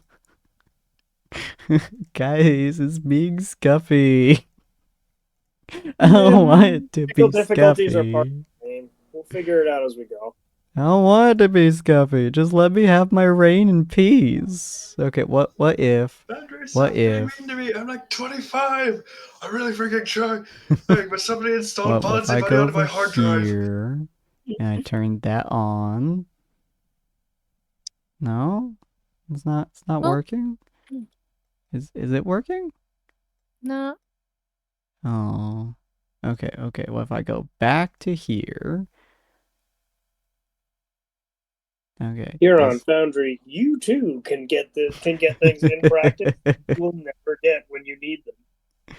Guys, it's being scuffy. I don't want it to be Technical difficulties are part scuffy. of the game. We'll figure it out as we go. I don't want it to be scuffy. Just let me have my rain in peace. Okay, what if? Andre, What stop being if? mean to me. I'm like 25. I'm really freaking trying. Like, but somebody installed What if Bonzi I Buddy go onto my over hard drive. here and I turn that on? No, it's not. It's not Well- working. Is it working? no. Oh, okay. Well, if I go back to here, okay. Here on Foundry, you too can get things in practice you'll never get when you need them.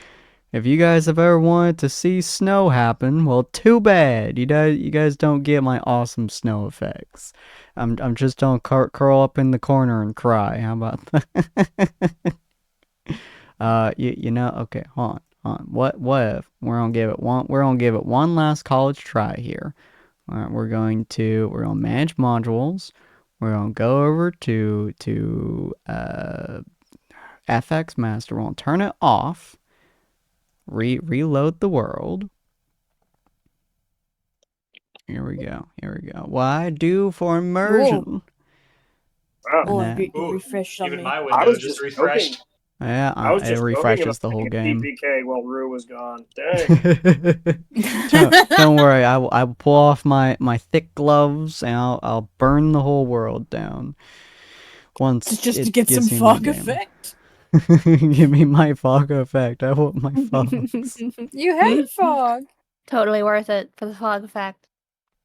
If you guys have ever wanted to see snow happen, well, too bad. You guys don't get my awesome snow effects. I'm just don't curl up in the corner and cry. How about that? You know, okay, hold on. What if we're gonna give it one last college try here. All right, we're gonna manage modules. We're gonna go over to FX Master. We're gonna turn it off. Reload the world. Here we go. What I do for immersion. Wow. Oh, And it Ooh, refreshed on Even me. my I window was just just refreshed. Yeah, I was it just refreshes the whole game. DPK while Rue was gone. Dang. Don't worry, I will pull off my thick gloves and I'll burn the whole world down. Once Just to it get some gives me my fog game. effect. Give me my fog effect. I want my fogs. You had fog. Totally worth it for the fog effect.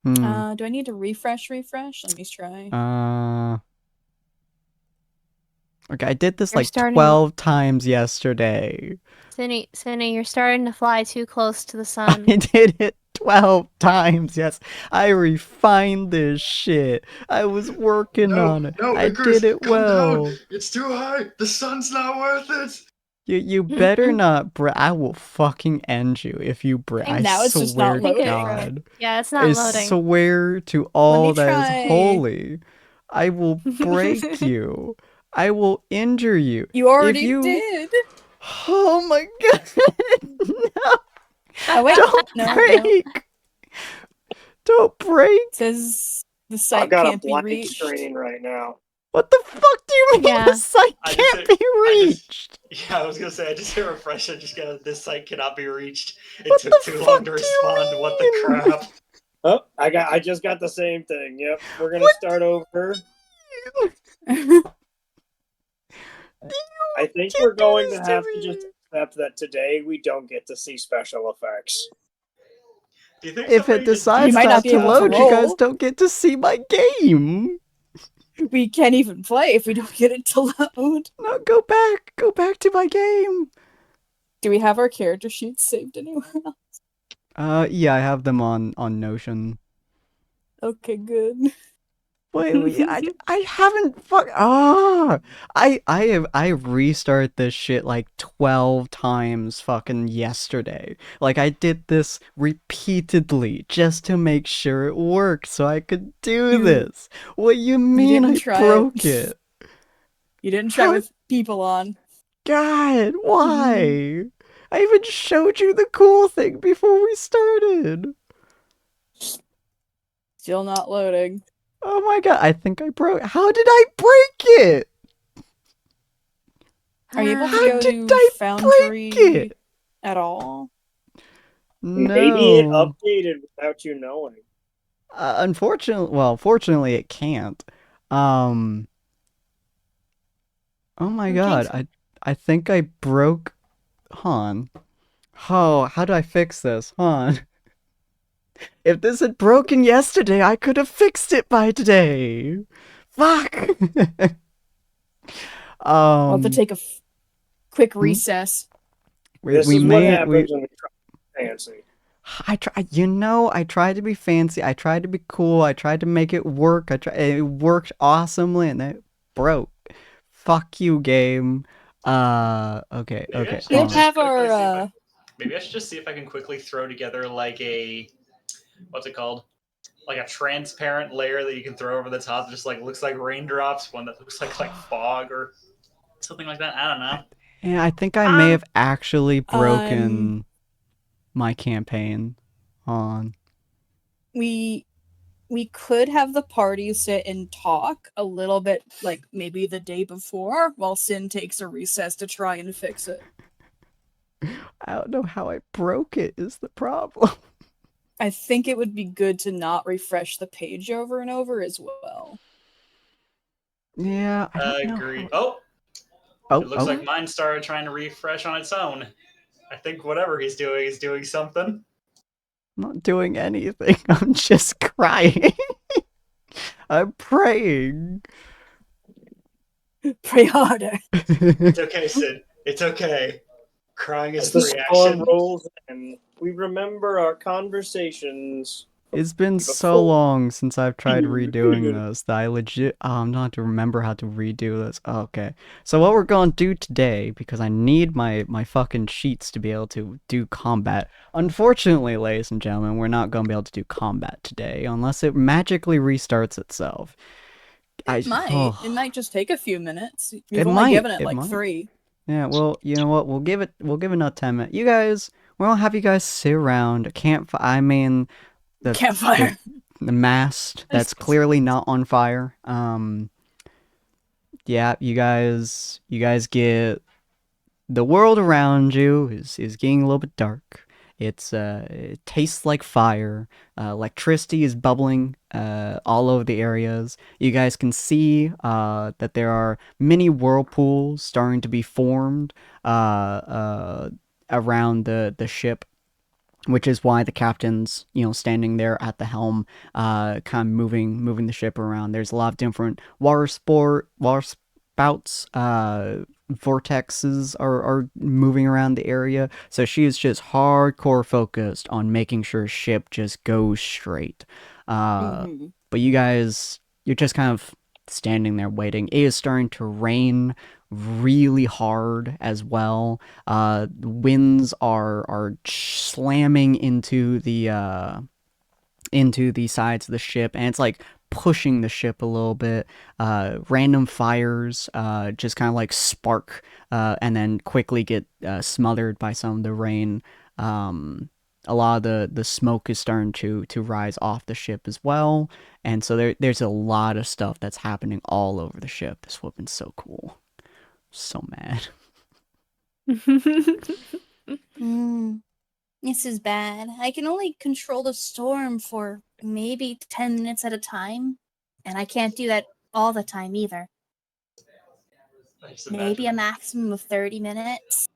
Hmm. Do I need to refresh? Let me try. Okay, I did this You're like starting- 12 times yesterday. Cindy, you're starting to fly too close to the I sun. did it 12 times. Yes, I refined this shit. I was working on it. No, I Icarus, did it come well. down. It's too high. The sun's not worth it. You better not I will fucking end you if you I now it's just swear not to loading. God. Yeah, it's I not loading. swear to all that try. is holy. I will break you. I will injure you. You already if you... did. Oh my God. No. Oh wait, Don't no. break. Don't break. It says the I've site got a can't be blank reached. screen right now. What the fuck do you mean Yeah. the site I just can't said- be I just- reached? Yeah, I was gonna say I just hit refresh. I just got this site cannot be reached. It What took the too fuck long to do you respond. What the mean? crap? Oh, I just got the same thing. Yep. We're gonna What start over. I think Can't we're do going to this have me. to just accept that today we don't get to see special effects. Do you think If somebody it just decides You might not not be to able to load, you guys roll. don't get to see my game. We can't even play if we don't get it to load. No, go back. Go back to my game. Do we have our character sheets saved anywhere else? Yeah, I have them on Notion. Okay, good. Wait, I haven't I restart this shit like 12 times fucking yesterday. Like I did this repeatedly just to make sure it worked so I could do this. What you mean didn't I try broke it. it? You didn't try How- with people on. God, why? I even showed you the cool thing before we started. Still not loading. Oh my God, I think I broke. How did I break it? Are you able to How go did to I Foundry break it? at all? Maybe it No. updated without you knowing. Fortunately it can't. Oh my Okay, God, so- I think I broke Han. Oh, how do I fix this? Han. If this had broken yesterday, I could have fixed it by today. Fuck. We'll have to take a quick recess. This is what happens when we try fancy. I tried to be fancy. I tried to be cool. I tried to make it work. It worked awesomely, and it broke. Fuck you, game. Okay, Maybe I okay. should We'll just have quickly see if our maybe I should just see if I can quickly throw together like a what's it called? Like a transparent layer that you can throw over the top, that just like looks like raindrops, one that looks like fog or something like that. I don't know. Yeah, I think I may Um, have actually um broken my campaign on. we could have the party sit and talk a little bit, like maybe the day before, while Sin takes a recess to try and fix it. I don't know how I broke it is the problem. I think it would be good to not refresh the page over and over as well. Yeah, I don't know agreed. how. Oh, it looks Oh, like mine started trying to refresh on its own. I think whatever he's doing is doing something. I'm not doing anything. I'm just crying. I'm praying. Pray harder. It's okay, Sid. It's okay. Crying As is the a storm reaction. rolls in, we remember our conversations. It's been so Before. long since I've tried redoing this that I legit I'm not to remember how to redo this. Okay. So what we're gonna do today, because I need my fucking sheets to be able to do combat. Unfortunately, ladies and gentlemen, we're not gonna be able to do combat today unless it magically restarts itself. It might just take a few minutes. You've It only might. given it It like might. 3. Yeah, well, you know what? We'll give it another 10 minutes. You guys, we'll have you guys sit around a campfire. I mean, the Campfire. the mast that's clearly not on fire. Yeah, you guys get the world around you is getting a little bit dark. It tastes like fire. Electricity is bubbling all over the areas. You guys can see that there are many whirlpools starting to be formed around the ship, which is why the captain's, standing there at the helm, kind of moving the ship around. There's a lot of different water spouts, vortexes are moving around the area. So she is just hardcore focused on making sure ship just goes straight. But you guys, you're just kind of standing there waiting. It is starting to rain really hard as well. Winds are slamming into the sides of the ship, and it's like pushing the ship a little bit. Random fires just kind of like spark and then quickly get smothered by some of the rain. A lot of the smoke is starting to rise off the ship as well, and so there's a lot of stuff that's happening all over the ship. This would have been so cool. So mad. This is bad. I can only control the storm for maybe 10 minutes at a time, and I can't do that all the time either. Maybe a maximum of 30 minutes.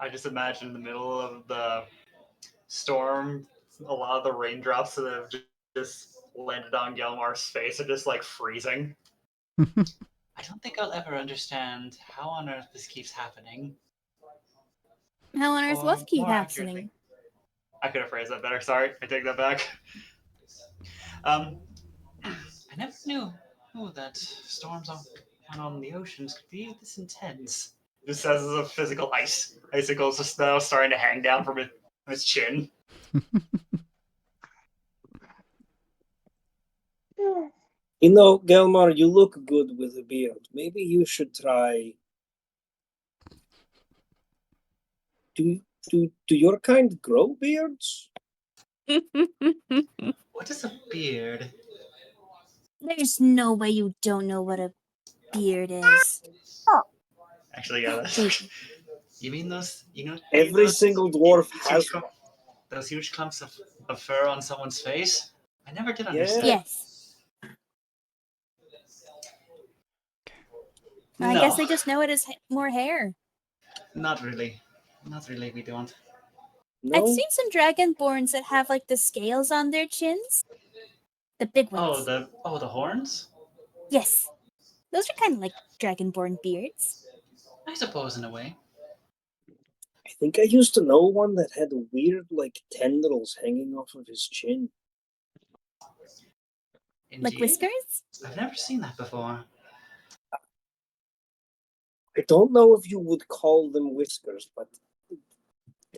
I just imagine in the middle of the storm, a lot of the raindrops that have just landed on Gelmar's face are just like freezing. I don't think I'll ever understand how on earth this keeps happening. How on earth what keep happening? I could have phrased that better. Sorry, I take that back. I never knew that storms on the oceans could be this intense. Just as a physical icicles of snow starting to hang down from his chin. You know, Gelmar, you look good with a beard. Maybe you should try. Do your kind grow beards? What is a beard? There's no way you don't know what a beard is. Actually, yeah. That's, you mean those? Every single dwarf has huge, those huge clumps of fur on someone's face? I never did understand. Yes. I No. guess they just know it as more hair. Not really. Not really, we don't. No? I've seen some dragonborns that have like the scales on their chins. The big ones. Oh, the horns? Yes. Those are kind of like dragonborn beards. I suppose in a way. I think I used to know one that had weird, like, tendrils hanging off of his chin. Like Indeed. whiskers? I've never seen that before. I don't know if you would call them whiskers, but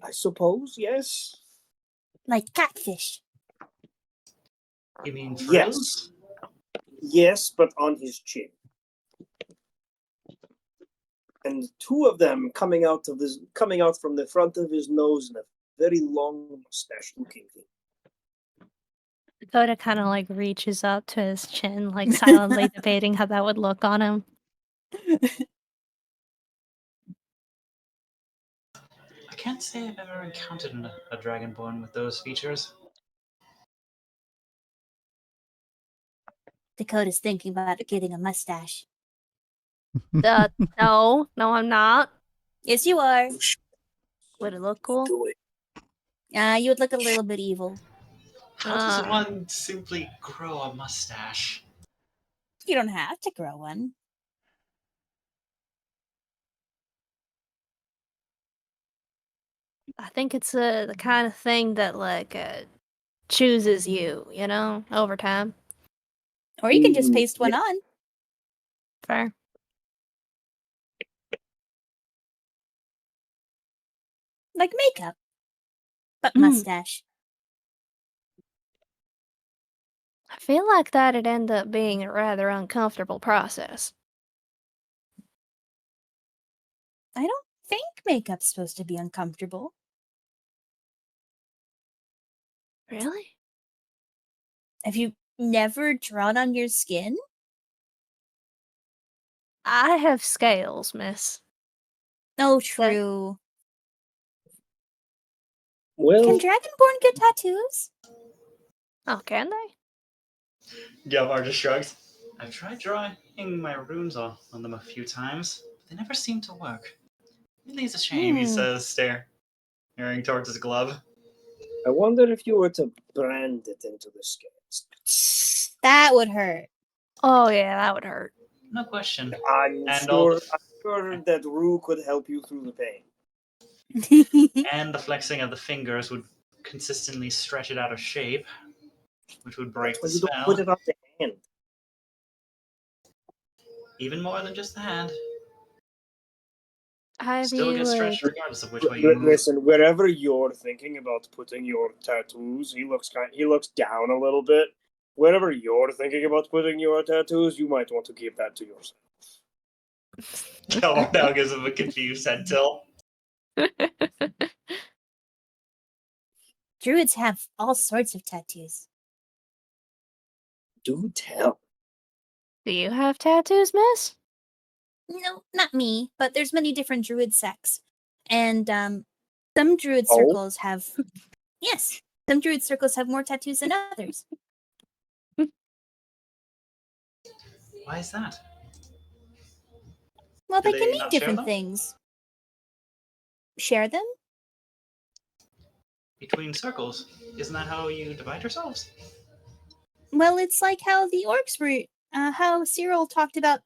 I suppose, yes. Like catfish. You mean Yes. frills? Yes, but on his chin. And two of them coming out from the front of his nose and a very long mustache-looking thing. Dakota kind of like reaches up to his chin, like silently debating how that would look on him. I can't say I've ever encountered a dragonborn with those features. Dakota's thinking about getting a mustache. No, I'm not. Yes, you are. Would it look cool? Do it. You would look a little bit evil. How does one simply grow a mustache? You don't have to grow one. I think it's the kind of thing that like chooses you, you know, over time. Or you can just Mm, paste one on. Fair. Like makeup. But mustache. I feel like that'd end up being a rather uncomfortable process. I don't think makeup's supposed to be uncomfortable. Really? Have you never drawn on your skin? I have scales, miss. Oh, true. Well, Can Dragonborn get tattoos? Oh, can they? Galvar just shrugs. I've tried drawing my runes on them a few times, but they never seem to work. Really is a shame, he says, staring towards his glove. I wonder if you were to brand it into the scales. That would hurt. Oh yeah, that would hurt. No question. I'm And all sure that Rue could help you through the pain. And the flexing of the fingers would consistently stretch it out of shape, which would break the That's why you don't spell. put it on the hand. Even more than just the hand. Have Still you gets like stretched regardless of which way you move. Listen, wherever you're thinking about putting your tattoos, he looks down a little bit. Wherever you're thinking about putting your tattoos, you might want to keep that to yourself. Galvar now gives him a confused head tilt. Druids have all sorts of tattoos. Do tell. Do you have tattoos, miss? No, not me, but there's many different druid sects. And some druid Oh? circles have yes, some druid circles have more tattoos than others. Why is that? Well, Do they can they mean not share different them? things. Share them? Between circles. Isn't that how you divide yourselves? Well, it's like how the orcs were how Cyril talked about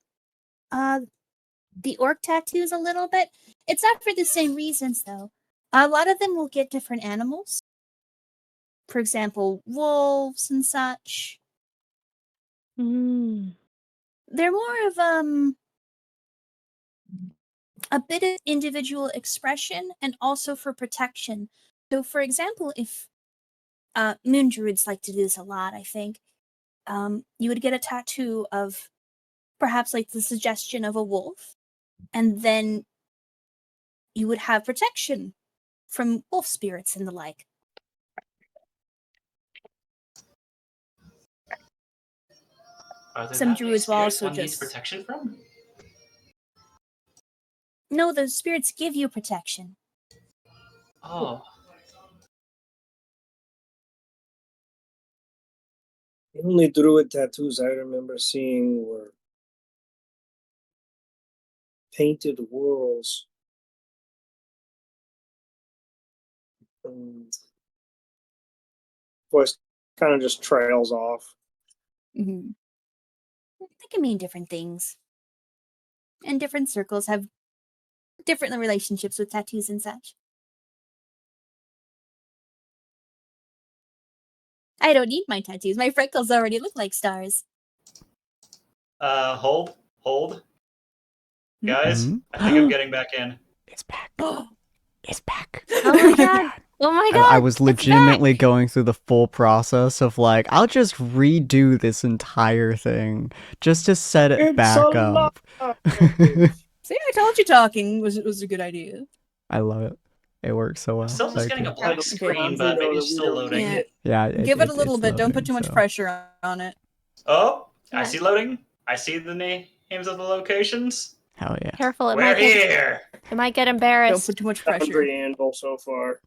the orc tattoos a little bit. It's not for the same reasons though. A lot of them will get different animals. For example, wolves and such. Hmm. They're more of a bit of individual expression and also for protection. So for example, if moon druids like to do this a lot, I think, you would get a tattoo of perhaps like the suggestion of a wolf, and then you would have protection from wolf spirits and the like. Are there Some that many druids will spirits also one needs just protection from? no, the spirits give you protection. Oh, The only druid tattoos I remember seeing were painted whorls. And voice kind of just trails off. Mm-hmm. They can mean different things, and different circles have different relationships with tattoos and such. I don't need my tattoos. My freckles already look like stars. Hold. Hmm? Guys, I think I'm getting back in. It's back. It's back. Oh my god. Oh my god. I was it's legitimately back! going through the full process of like, I'll just redo this entire thing just to set it It's back alive! up. See, I told you talking was a good idea. I love it. It works so well. Still just Thank getting you. a black screen, but maybe it's still loading. Yeah. Yeah, Give it a little it's bit. Don't put loading, too much so. pressure on it. Oh, I Yeah. see loading. I see the names of the locations. Hell yeah. Careful, it We're might get here. Don't embarrassed. put too much pressure. Boundary anvil so far.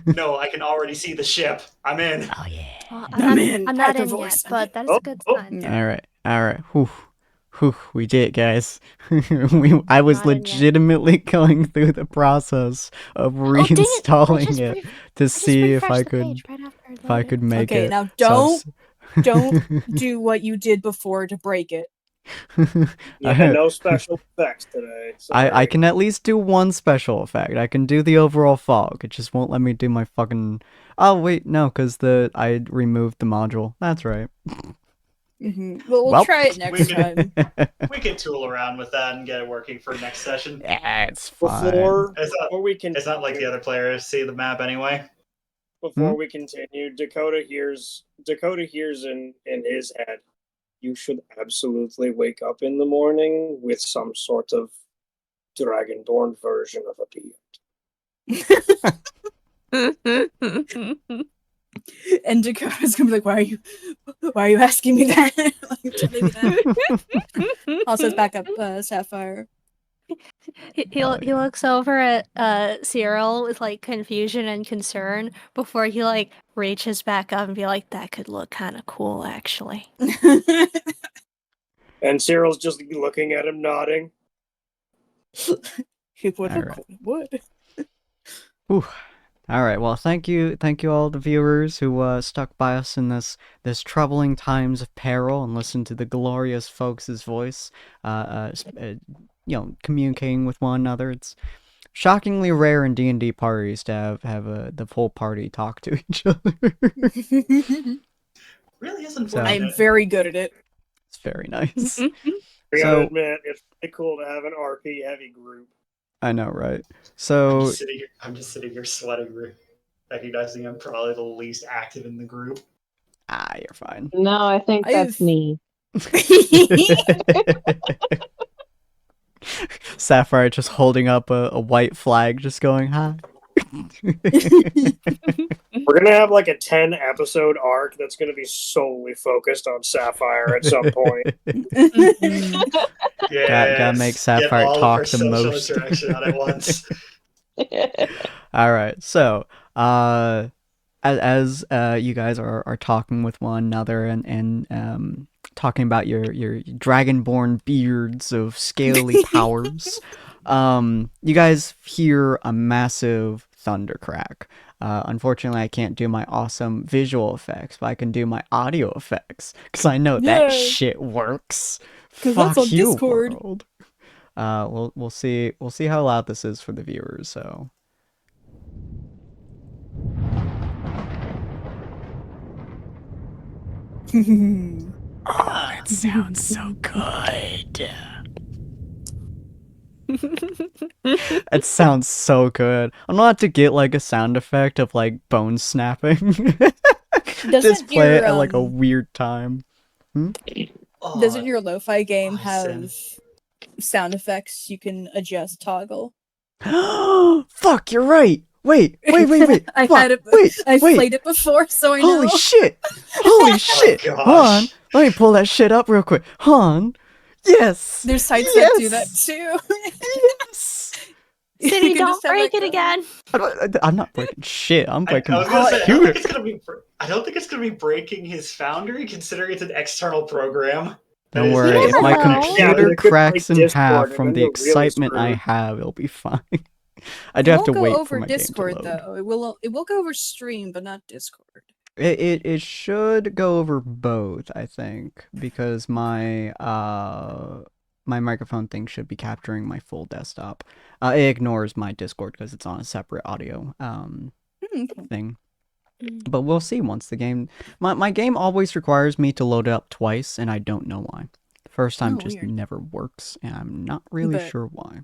No, I can already see the ship. I'm in. Oh yeah. Well, I'm in. I'm not Hyper in voice. yet, but that is a good sign. Yeah. All right. Whew, we did it, guys. I was Not in yet. legitimately going through the process of Oh, dang it! reinstalling it to see if I could make Okay, it. now So don't do what you did before to break it. Yeah, no special effects today. I Sorry. can at least do one special effect. I can do the overall fog. It just won't let me do my fucking. Oh wait, no, because I removed the module. That's right. Well, we'll try it next time. We can tool around with that and get it working for next session. Yeah, it's fine. Before we can, It's not like the other players see the map anyway. Before we continue, Dakota hears in his head, you should absolutely wake up in the morning with some sort of dragonborn version of a beard. And Dakota's gonna be like, why are you asking me that? Why are you telling me that? Also, it's back up Sapphire. He looks over at Cyril with like confusion and concern before he like reaches back up and be like, that could look kind of cool actually. And Cyril's just looking at him, nodding. It would All look right. cool. It would. Whew. All right. Well, thank you all the viewers who stuck by us in this troubling times of peril and listened to the glorious folks' voice, communicating with one another. It's shockingly rare in D&D parties to have the full party talk to each other. Really is unfortunate. I'm very good at it. It's very nice. I gotta admit, it's pretty cool to have an RP heavy group. I know, right? So I'm just sitting here sweating, recognizing I'm probably the least active in the group. you're fine. No, I think that's me. Sapphire just holding up a white flag, just going, hi. We're gonna have like a 10-episode arc that's gonna be solely focused on Sapphire at some point. Yeah, gotta make Sapphire talk the most. Interaction out at once. All right, so as you guys are talking with one another and talking about your dragonborn beards of scaly powers, you guys hear a massive thunder crack. Unfortunately, I can't do my awesome visual effects, but I can do my audio effects because I know that shit works. Fuck that's on you, Discord. world. We'll see how loud this is for the viewers. So. Oh, it sounds so good. It sounds so good. I'm gonna have to get like a sound effect of like bone snapping. Just play it at like a weird time. Doesn't your lo-fi game Awesome. have sound effects you can adjust toggle? Fuck, you're right. Wait. I've Fuck, had it. I've played it before, so I know. Holy shit! Holy shit! gosh. Hold on. Let me pull that shit up real quick. Hold on. Yes. There's sites that do that too. Yes. City, You can don't just have, break like, it again. I'm not breaking shit. I'm I breaking was my gonna say, I don't computer. think it's gonna be breaking his Foundry, considering it's an external program. Don't That is- worry. If never my know. Yeah, but computer it could cracks break in Discord, half and from then the you're really excitement I screwed. have, it'll be fine. I It do have won't to go wait over for my Discord game to load. though. It will go over stream, but not Discord. It should go over both, I think, because my my microphone thing should be capturing my full desktop. It ignores my Discord because it's on a separate audio Okay. thing. But we'll see once the game... My game always requires me to load it up twice, and I don't know why. The first time just weird. never works, and I'm not really But sure why.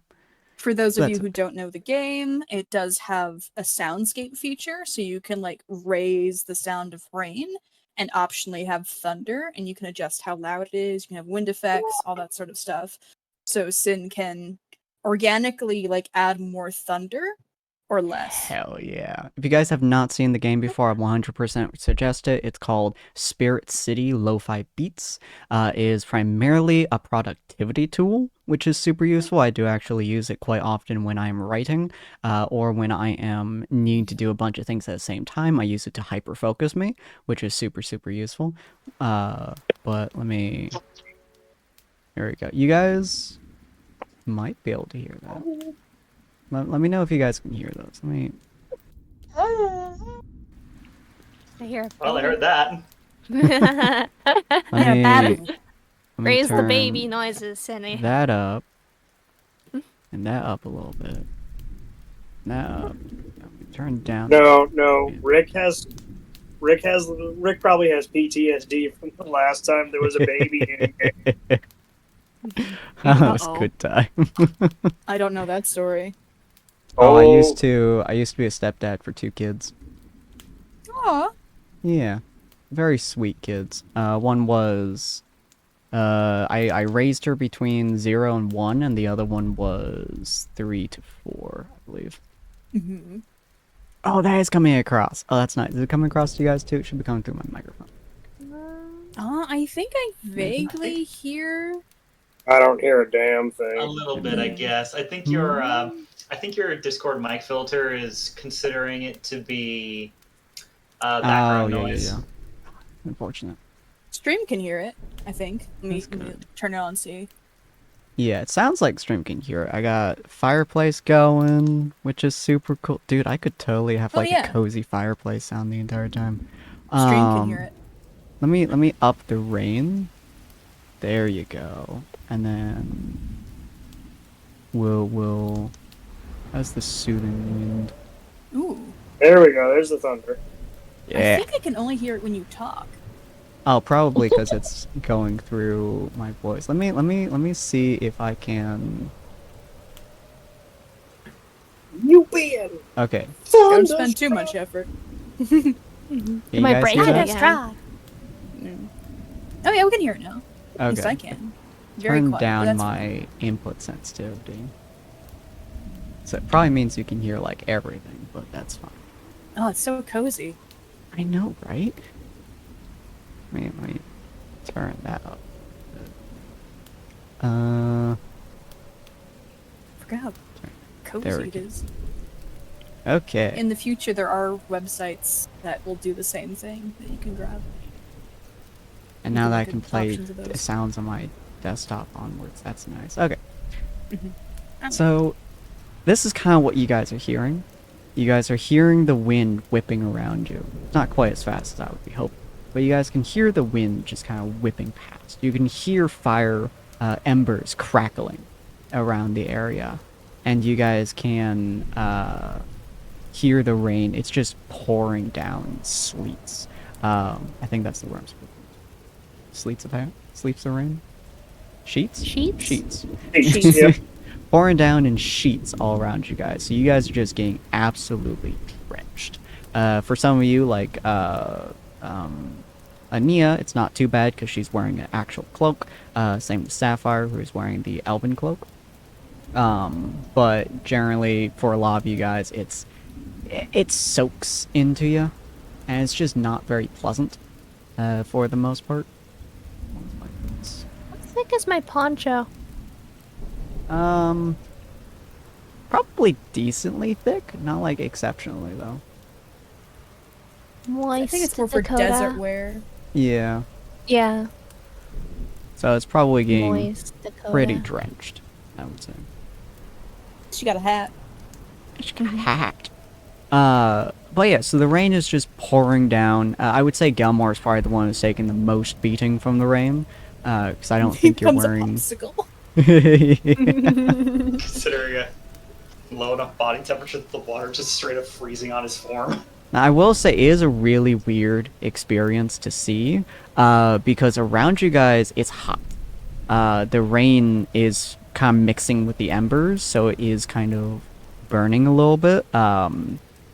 for those of That's you who don't know the game, it does have a soundscape feature, so you can like raise the sound of rain and optionally have thunder, and you can adjust how loud it is. You can have wind effects, all that sort of stuff. So Sin can organically like add more thunder or less. Hell yeah. If you guys have not seen the game before, I 100% suggest it. It's called Spirit City Lo-Fi Beats. It is primarily a productivity tool, which is super useful. I do actually use it quite often when I'm writing, or when I am needing to do a bunch of things at the same time. I use it to hyper-focus me, which is super, super useful. But let me... Here we go. You guys might be able to hear that. Let me know if you guys can hear those. Let me... I hear a Well, I baby. heard that. Let me Raise the turn baby noises, Cindy. that up. And that up a little bit. That up. Turn down. No. Rick probably has PTSD from the last time there was a baby in it. That was a Uh-oh. good time. I don't know that story. Oh, I used to be a stepdad for 2 kids. Aw. Yeah. Very sweet kids. One was I raised her between 0 and 1, and the other one was 3 to 4, I believe. Mm-hmm. Oh, that is coming across. Oh, that's nice. Is it coming across to you guys too? It should be coming through my microphone. I think I vaguely hear. I don't hear a damn thing. A little bit, I guess. I think your Discord mic filter is considering it to be background noise. Yeah. Unfortunate. Stream can hear it, I think. Let me good. turn it on and see. Yeah, it sounds like stream can hear it. I got fireplace going, which is super cool. Dude, I could totally have like a cozy fireplace sound the entire time. Stream can hear it. Let me up the rain. There you go. And then we'll how's the soothing wind? Ooh. There we go. There's the thunder. Yeah. I think I can only hear it when you talk. Oh, probably because it's going through my voice. Let me see if I can. You win. Okay. Don't spend too much effort. You My guys brain hear that? is dry. Oh yeah, we can hear it now. At least Okay. I can. Very Turn quiet, but down that's my fine. input sensitivity. So it probably means you can hear like everything, but that's fine. Oh, it's so cozy. I know, right? Let me turn that up. Forgot how There cozy we it go. is. Okay. In the future, there are websites that will do the same thing that you can grab. And now that I look can at play options of the those. sounds on my desktop onwards, that's nice. Okay. Mhm. So, this is kind of what you guys are hearing. You guys are hearing the wind whipping around you. It's not quite as fast as I would be hoping, but you guys can hear the wind just kind of whipping past. You can hear fire embers crackling around the area, and you guys can hear the rain. It's just pouring down in sleets. I think that's the word I'm supposed to use. Sleets of hair? Sleets of rain? Sheets? Sheets? Sheets. Yep. Pouring down in sheets all around you guys. So you guys are just getting absolutely drenched. For some of you, like Ania, it's not too bad because she's wearing an actual cloak. Same with Sapphire, who's wearing the elven cloak. But generally, for a lot of you guys, it soaks into you, and it's just not very pleasant for the most part. How thick is my poncho? Probably decently thick, not like exceptionally though. Moist I think it's more for Dakota. desert wear. Yeah, Yeah, so it's probably getting moist Dakota. pretty drenched, I would say. She got a hat. She got a hat. But yeah, so the rain is just pouring down. I would say Gelmar is probably the one who's taking the most beating from the rain, because I don't think you're Becomes wearing. a popsicle. Considering a low enough body temperature that the water just straight up freezing on his form. Now, I will say it is a really weird experience to see, because around you guys, it's hot. The rain is kind of mixing with the embers, so it is kind of burning a little bit. But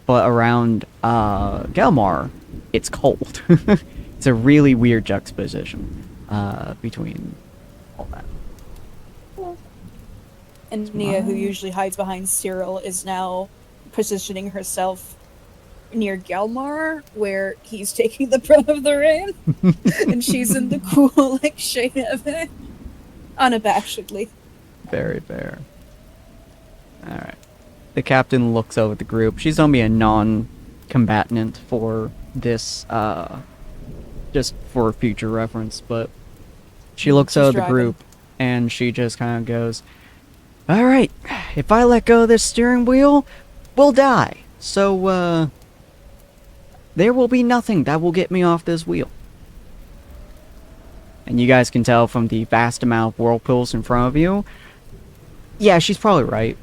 around Gelmar, it's cold. It's a really weird juxtaposition between all that. And Nia, who usually hides behind Cyril, is now positioning herself near Gelmar, where he's taking the brunt of the rain, and she's in the cool, like, shade of it, unabashedly. Very fair. Alright. The captain looks over at the group. She's gonna be a non-combatant for this, just for future reference, but she looks over at the group, and she just kind of goes, alright, if I let go of this steering wheel, we'll die. So, there will be nothing that will get me off this wheel. And you guys can tell from the vast amount of whirlpools in front of you, yeah, she's probably right.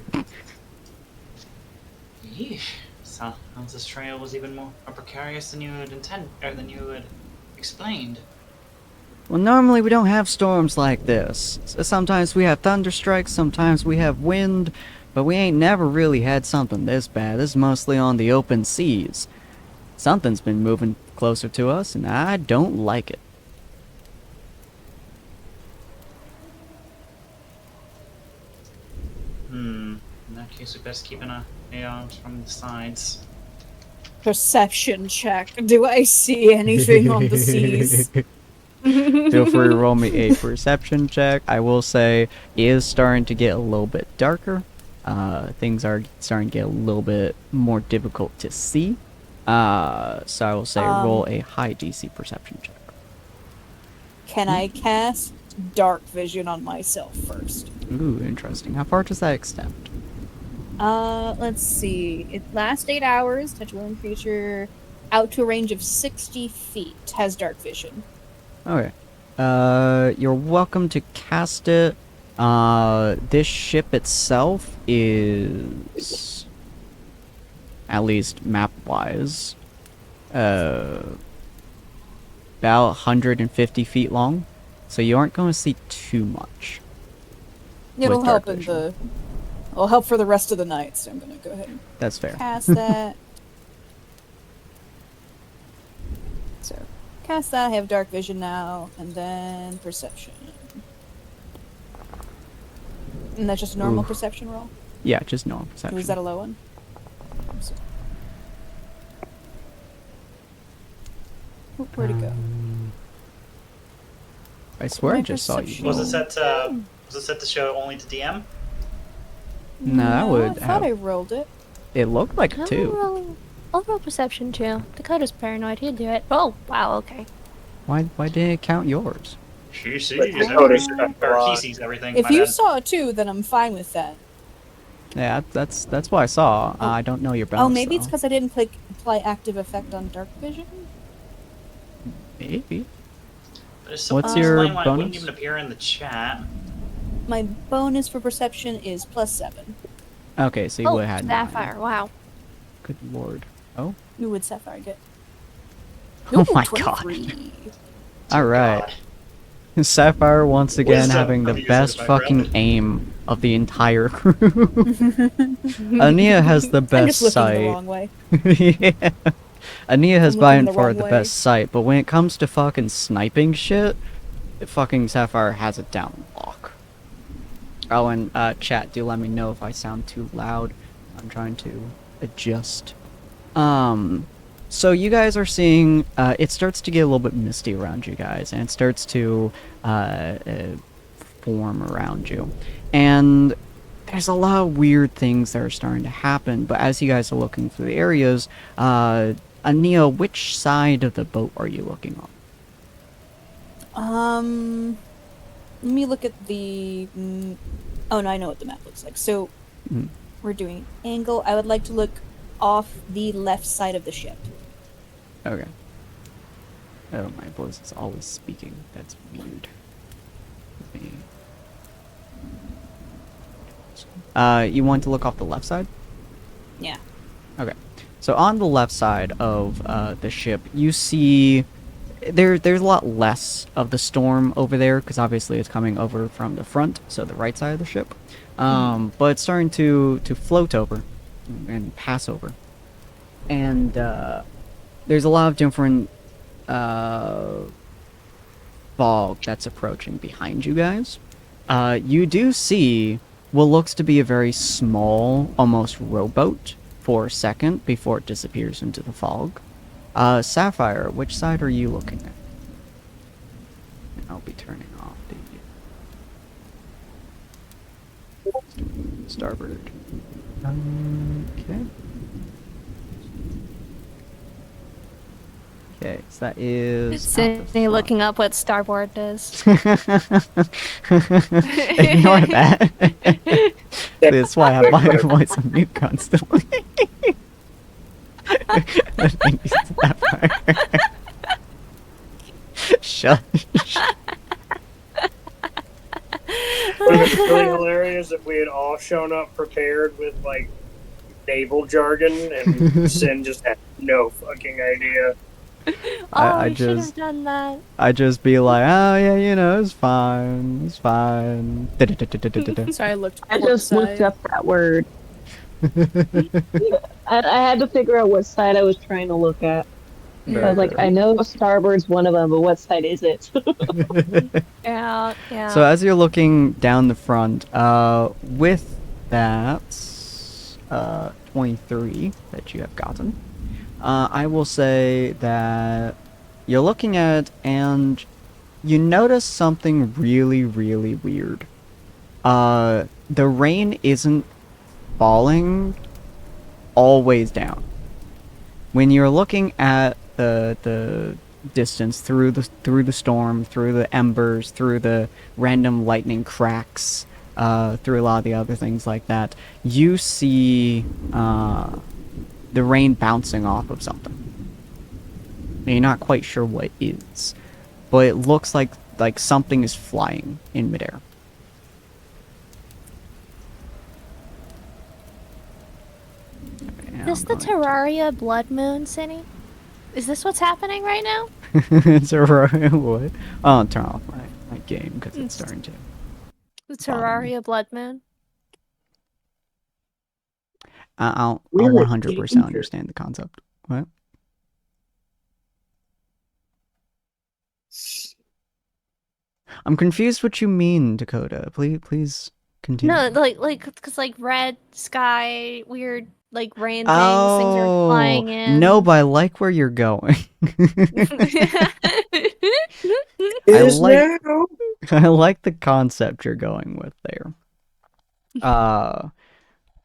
Yeesh. Sounds this trail was even more precarious than you had explained. Well, normally we don't have storms like this. Sometimes we have thunderstrikes, sometimes we have wind, but we ain't never really had something this bad. This is mostly on the open seas. Something's been moving closer to us, and I don't like it. In that case, we best keep an eye out from the sides. Perception check. Do I see anything on the seas? Feel free to roll me a perception check. I will say it is starting to get a little bit darker. Things are starting to get a little bit more difficult to see. So I will say roll a high DC perception check. Can I cast dark vision on myself first? Ooh, interesting. How far does that extend? Let's see. It lasts 8 hours. Touch a willing creature out to a range of 60 feet has dark vision. Okay. You're welcome to cast it. This ship itself is, at least map-wise, about 150 feet long. So you aren't going to see too much. It'll help it'll help for the rest of the night, so I'm gonna go ahead and That's fair. cast that. So, cast that, I have dark vision now, and then perception. And that's just a normal perception roll? Yeah, just normal perception. Or is that a low one? Where'd it go? I swear I just saw you. Was it set to show only to DM? No, that would I thought I rolled it. It looked like it too. I'll roll perception too. Dakota's paranoid. He'd do it. Oh, wow, okay. Why didn't it count yours? She sees everything. or he sees everything. If my you bad. saw it too, then I'm fine with that. Yeah, that's what I saw. I don't know your bonus. Oh, maybe it's though. because I didn't apply active effect on dark vision? Maybe. But if What's someone your explained why it bonus? wouldn't even appear in the chat. My bonus for perception is +7. Okay, so you would have had 9. Sapphire, wow. Good lord. Oh. Who would Sapphire get? Oh Ooh, my 23. All right. Sapphire once again Wisdom having the of using best my fucking friend. aim of the entire crew. Ania has the I'm best just looking sight. the wrong way. Yeah. Ania has I'm by looking and the far wrong the way. best sight, but when it comes to fucking sniping shit, fucking Sapphire has it down lock. Oh, and chat, do let me know if I sound too loud. I'm trying to adjust. So you guys are seeing, it starts to get a little bit misty around you guys, and it starts to form around you. And there's a lot of weird things that are starting to happen, but as you guys are looking through the areas, Ania, which side of the boat are you looking on? Let me look at the... oh, no, I know what the map looks like. So, we're doing angle. I would like to look off the left side of the ship. Okay. Oh, my voice is always speaking. That's weird. You want to look off the left side? Yeah. Okay. So on the left side of the ship, you see there's a lot less of the storm over there because obviously it's coming over from the front, so the right side of the ship. But it's starting to float over and pass over, and there's a lot of different fog that's approaching behind you guys. You do see what looks to be a very small, almost rowboat for a second before it disappears into the fog. Sapphire, which side are you looking at? I'll be turning off the starboard. Okay. Okay, so that is. Sydney looking up what starboard does. Ignore that. That's why I have my voice on mute constantly. Thank you, Sapphire. Shut. Would have been really hilarious if we had all shown up prepared with like naval jargon, and Sin just had no fucking idea. I should have done that. I just be like, oh yeah, you know, it's fine, it's fine. So I looked. I just looked up that word. I had to figure out what side I was trying to look at. I was like, I know starboard's one of them, but what side is it? Yeah. So as you're looking down the front, with that 23 that you have gotten, I will say that you're looking at and you notice something really, really weird. The rain isn't falling always down. When you're looking at the distance through the storm, through the embers, through the random lightning cracks, through a lot of the other things like that, you see the rain bouncing off of something. And you're not quite sure what it is, but it looks like something is flying in midair. Is this the Terraria Blood Moon, Cindy? Is this what's happening right now? Terraria what? I'll turn off my game because it's starting to. The Terraria Blood Moon? I'll 100% understand the concept. What? I'm confused what you mean, Dakota. Please continue. No, cause red sky, weird rain things are flying in. No, but I like where you're going. I like the concept you're going with there.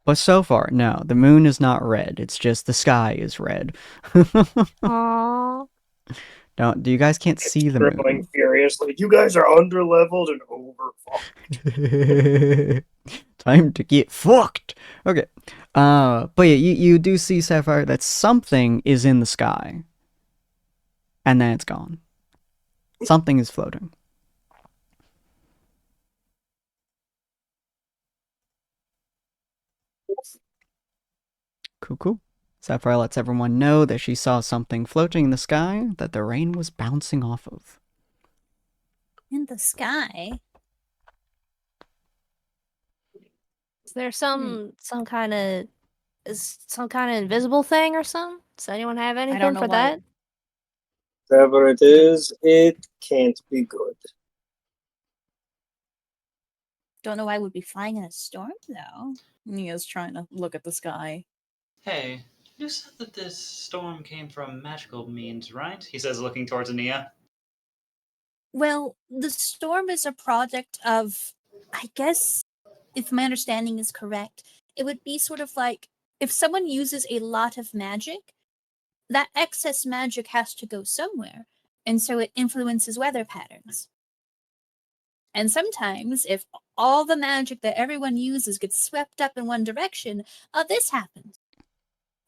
But so far, no, the moon is not red. It's just the sky is red. Aww. You guys can't see the moon. Furiously, you guys are underleveled and overfucked. Time to get fucked. Okay. But yeah, you do see, Sapphire, that something is in the sky. And then it's gone. Something is floating. Cool. Sapphire lets everyone know that she saw something floating in the sky that the rain was bouncing off of. In the sky? Is there some kind of invisible thing or something? Does anyone have anything for that? Whatever it is, it can't be good. Don't know why we'd be flying in a storm, though. Nia's trying to look at the sky. Hey, you said that this storm came from magical means, right? He says, looking towards Nia. Well, the storm is a product of, I guess, if my understanding is correct, it would be sort of like if someone uses a lot of magic, that excess magic has to go somewhere, and so it influences weather patterns. And sometimes, if all the magic that everyone uses gets swept up in one direction, this happens.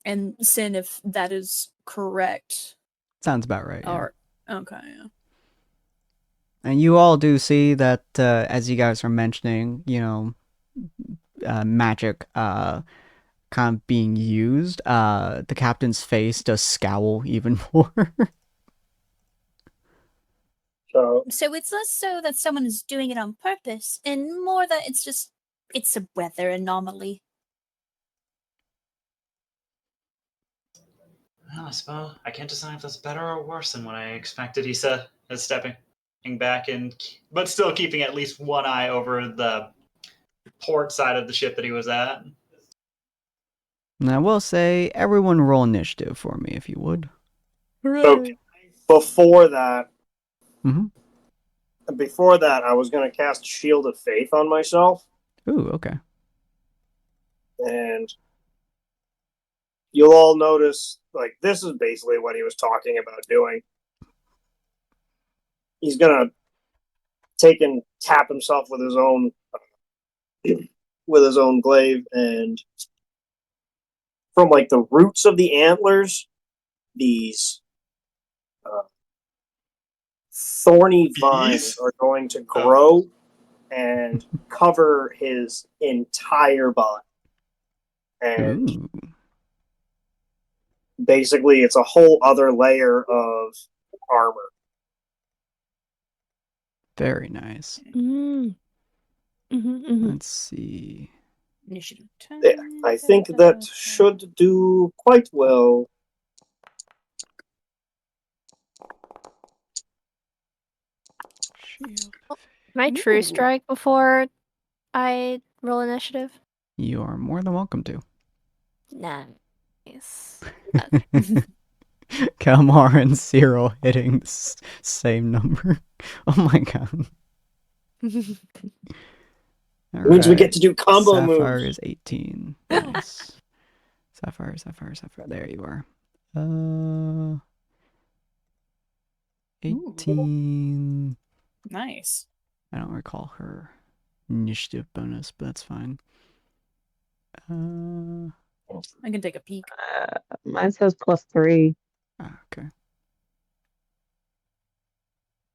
And Sin, if that is correct. Sounds about right. Yeah. Okay, yeah. And you all do see that, as you guys are mentioning, magic kind of being used, the captain's face does scowl even more. So it's less so that someone is doing it on purpose, and more that it's a weather anomaly. Well, I suppose I can't decide if that's better or worse than what I expected, he said, as stepping back but still keeping at least one eye over the port side of the ship that he was at. And I will say, everyone roll initiative for me, if you would. okay. Before that, Mm-hmm. before that, I was going to cast Shield of Faith on myself, Ooh, okay. and you'll all notice, like, this is basically what he was talking about doing. He's going to take and tap himself with his own glaive, and from like the roots of the antlers, these thorny vines are going to grow and cover his entire body. And Ooh, basically, it's a whole other layer of armor. very nice. Let's see. Initiative 10. Yeah, I think that should do quite well. Shield. Can I true Ooh. strike before I roll initiative? You are more than welcome to. Nice. Kalmar and Cyril hitting the same number. Oh my god. Means we get to do combo Sapphire moves. is 18. Nice. Sapphire. There you are. 18. Nice. I don't recall her initiative bonus, but that's fine. I can take a peek. Mine says +3. Okay.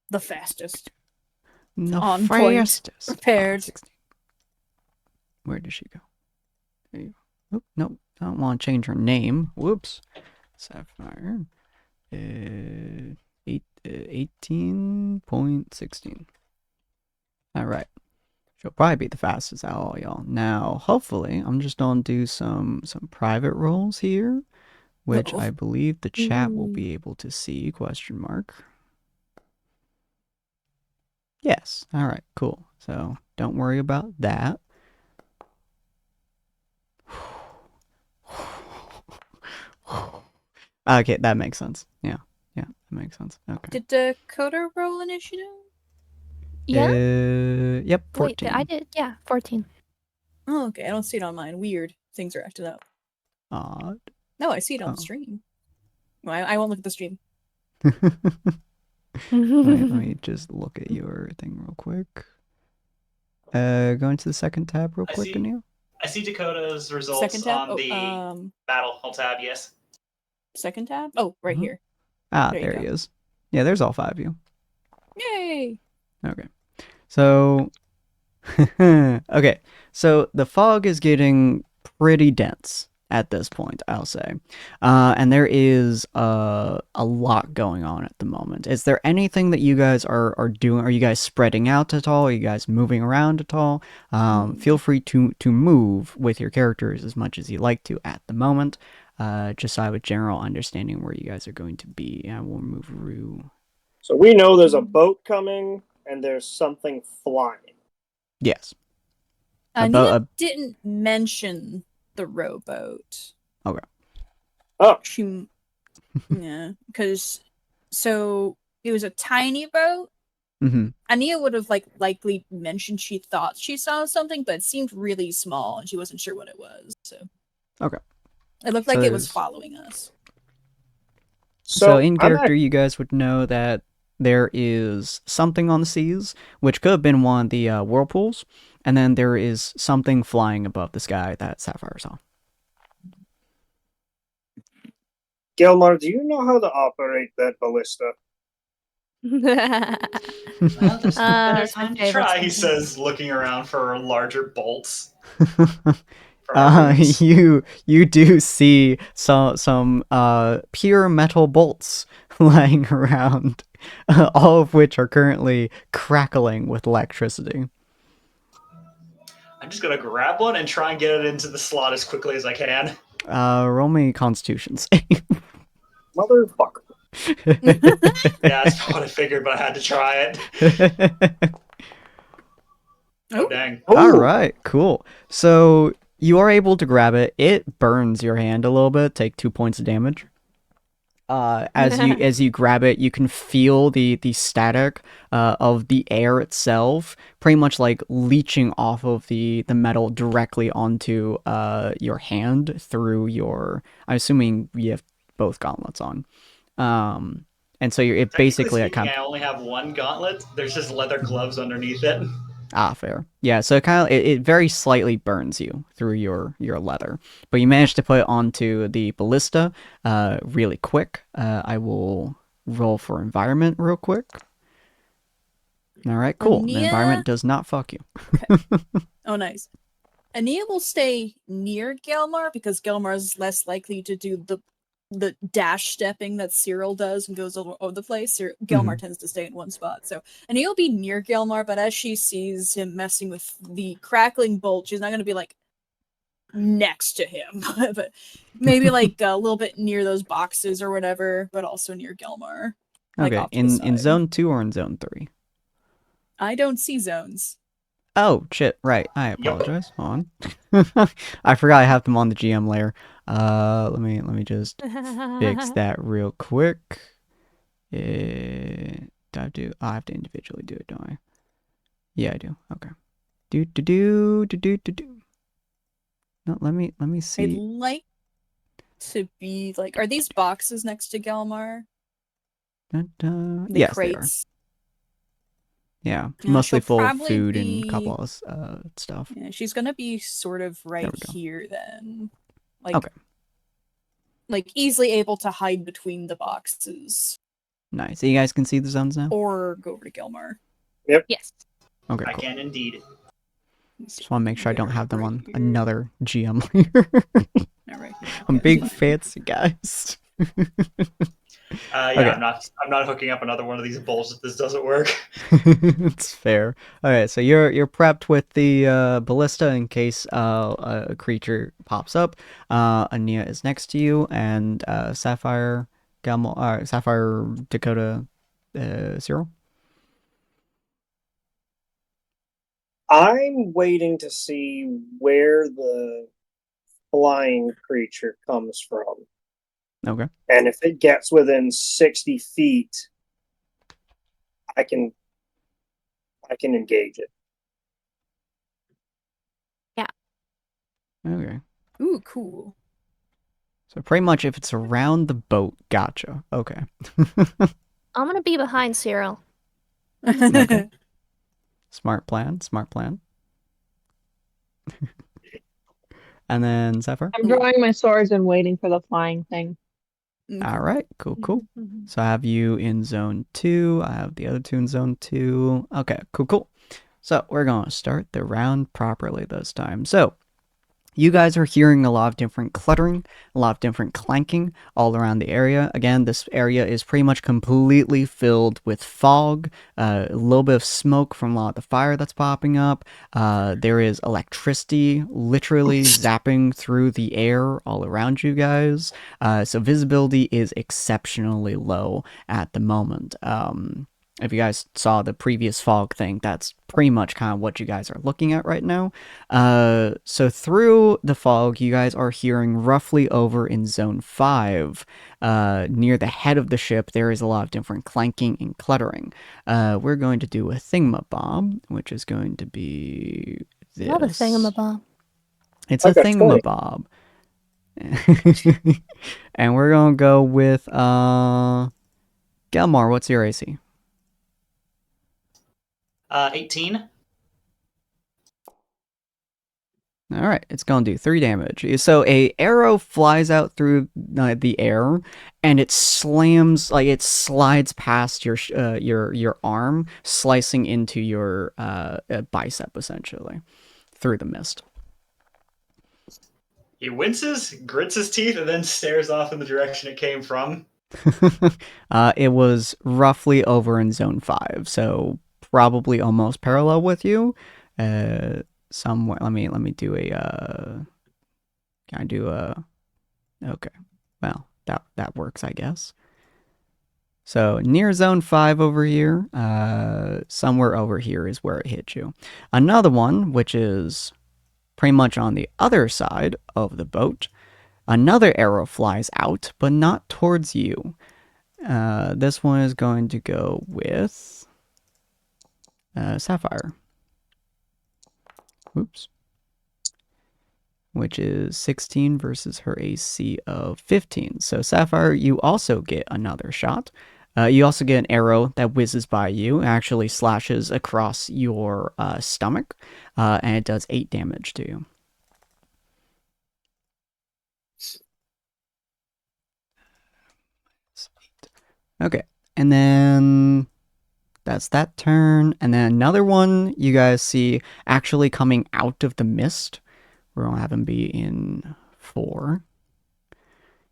The fastest. The On point. fastest. Prepared. 16. Where did she go? There you go. Oh, nope. I don't want to change her name. Whoops. Sapphire. 18.16. Alright. She'll probably be the fastest out of all y'all. Now, hopefully, I'm just gonna do some private rolls here, which I believe the chat will be able to see, question mark. Yes. Alright, cool. So, don't worry about that. Okay, that makes sense. Yeah, that makes sense. Okay. Did Dakota roll initiative? Yeah? Yep, 14. Wait, I did. Yeah, 14. Oh, okay. I don't see it on mine. Weird. Things are acting up. Odd. No, I see it on the stream. Well, I won't look at the stream. Let me just look at your thing real quick. Go into the second tab real quick, Anil. I see Dakota's results Second tab? on the battle tab, yes. Second tab? Oh, right here. Ah, There you there he go. is. Yeah, there's all 5 of you. Yay! Okay. So, okay. So the fog is getting pretty dense at this point, I'll say. And there is a lot going on at the moment. Is there anything that you guys are doing? Are you guys spreading out at all? Are you guys moving around at all? Feel free to move with your characters as much as you like to at the moment. Just so I have a general understanding where you guys are going to be. I will move Rue. So we know there's a boat coming and there's something flying. Yes. Ania didn't mention the rowboat. Okay. Oh. She, yeah, because so it was a tiny boat. Mm-hmm. Ania would have likely mentioned she thought she saw something, but it seemed really small and she wasn't sure what it was. So okay. It looked like it was following us. So in character, you guys would know that there is something on the seas, which could have been one of the whirlpools, and then there is something flying above the sky that Sapphire saw. Gilmar, do you know how to operate that ballista? Well, there's no better time to try, he says, looking around for larger bolts. from our boots. you do see some pure metal bolts lying around, all of which are currently crackling with electricity. I'm just gonna grab one and try and get it into the slot as quickly as I can. Roll me Constitution save. Motherfucker. Yeah, that's what I figured, but I had to try it. Oh, dang. All right, cool. So you are able to grab it. It burns your hand a little bit. Take 2 points of damage. As you grab it, you can feel the static of the air itself, pretty much like leeching off of the metal directly onto your hand through your. I'm assuming you have both gauntlets on. And so you're basically speaking, I only have one gauntlet. There's just leather gloves underneath it. Fair. Yeah, so it very slightly burns you through your leather, but you managed to put it onto the ballista really quick. I will roll for environment real quick. All right, cool. The environment does not fuck you. Okay. Oh, nice. Ania will stay near Gelmar because Gelmar is less likely to do the dash stepping that Cyril does and goes all over the place. Gelmar tends to stay in one spot. So Ania will be near Gelmar, but as she sees him messing with the crackling bolt, she's not going to be like next to him, but maybe like a little bit near those boxes or whatever, but also near Gelmar. Like Okay, in zone 2 or in zone 3? I don't see zones. Oh, shit, right. I apologize. Hold on. I forgot I have them on the GM layer. Let me just fix that real quick. I have to individually do it, don't I? Yeah, I do. Okay. Do. No, let me see. I'd like to be like, are these boxes next to Gelmar? The yes, crates. they are. Yeah, mostly full of food be... and a couple of stuff. Yeah, she's gonna be sort of right here then. Like, okay. Like easily able to hide between the boxes. Nice. So you guys can see the zones now? Or go over to Gelmar. Yep. Yes. Okay, cool. I can indeed. Just want to make sure I don't have them on another GM layer. All right. I'm big fancy guys. Yeah, okay. I'm not hooking up another one of these bolts if this doesn't work. It's fair. Okay, so you're prepped with the ballista in case a creature pops up. Ania is next to you, and Sapphire, Dakota, Cyril. I'm waiting to see where the flying creature comes from. Okay. And if it gets within 60 feet, I can engage it. Yeah. Okay. Ooh, cool. So pretty much if it's around the boat, gotcha. Okay. I'm gonna be behind Cyril. Okay. Smart plan. And then Sapphire? I'm drawing my swords and waiting for the flying thing. All right, cool. So I have you in zone 2. I have the other two in zone 2. Okay, cool. So we're going to start the round properly this time. So you guys are hearing a lot of different cluttering, a lot of different clanking all around the area. Again, this area is pretty much completely filled with fog, a little bit of smoke from a lot of the fire that's popping up. There is electricity literally zapping through the air all around you guys. So visibility is exceptionally low at the moment. If you guys saw the previous fog thing, that's pretty much kind of what you guys are looking at right now. So through the fog, you guys are hearing roughly over in zone 5, near the head of the ship, there is a lot of different clanking and cluttering. We're going to do a thingamabob, which is going to be this. Love a thingamabob. It's a thingamabob. And we're going to go with, Gelmar, what's your AC? 18. All right, it's gonna do 3 damage. So a arrow flies out through the air, and it slams, like it slides past your arm, slicing into your bicep essentially through the mist. He winces, grits his teeth, and then stares off in the direction it came from. It was roughly over in zone 5, so probably almost parallel with you. Somewhere. Let me do a. Can I do a? Okay. Well, that works, I guess. So near zone 5 over here, somewhere over here is where it hit you. Another one, which is pretty much on the other side of the boat, another arrow flies out, but not towards you. This one is going to go with Sapphire. Oops. Which is 16 versus her AC of 15. So Sapphire, you also get another shot. You also get an arrow that whizzes by you, actually slashes across your stomach, and it does 8 damage to you. Okay, and then that's that turn. And then another one you guys see actually coming out of the mist. We're going to have him be in 4.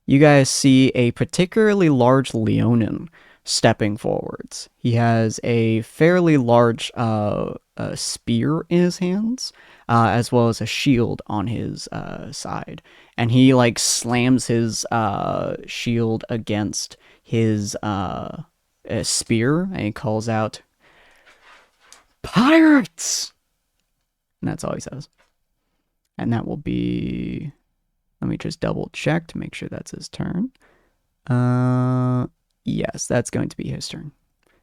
You guys see a particularly large Leonin stepping forwards. He has a fairly large spear in his hands, as well as a shield on his side. And he like slams his shield against his spear, and he calls out, "Pirates!" And that's all he says. And that will be... Let me just double check to make sure that's his turn. Yes, that's going to be his turn.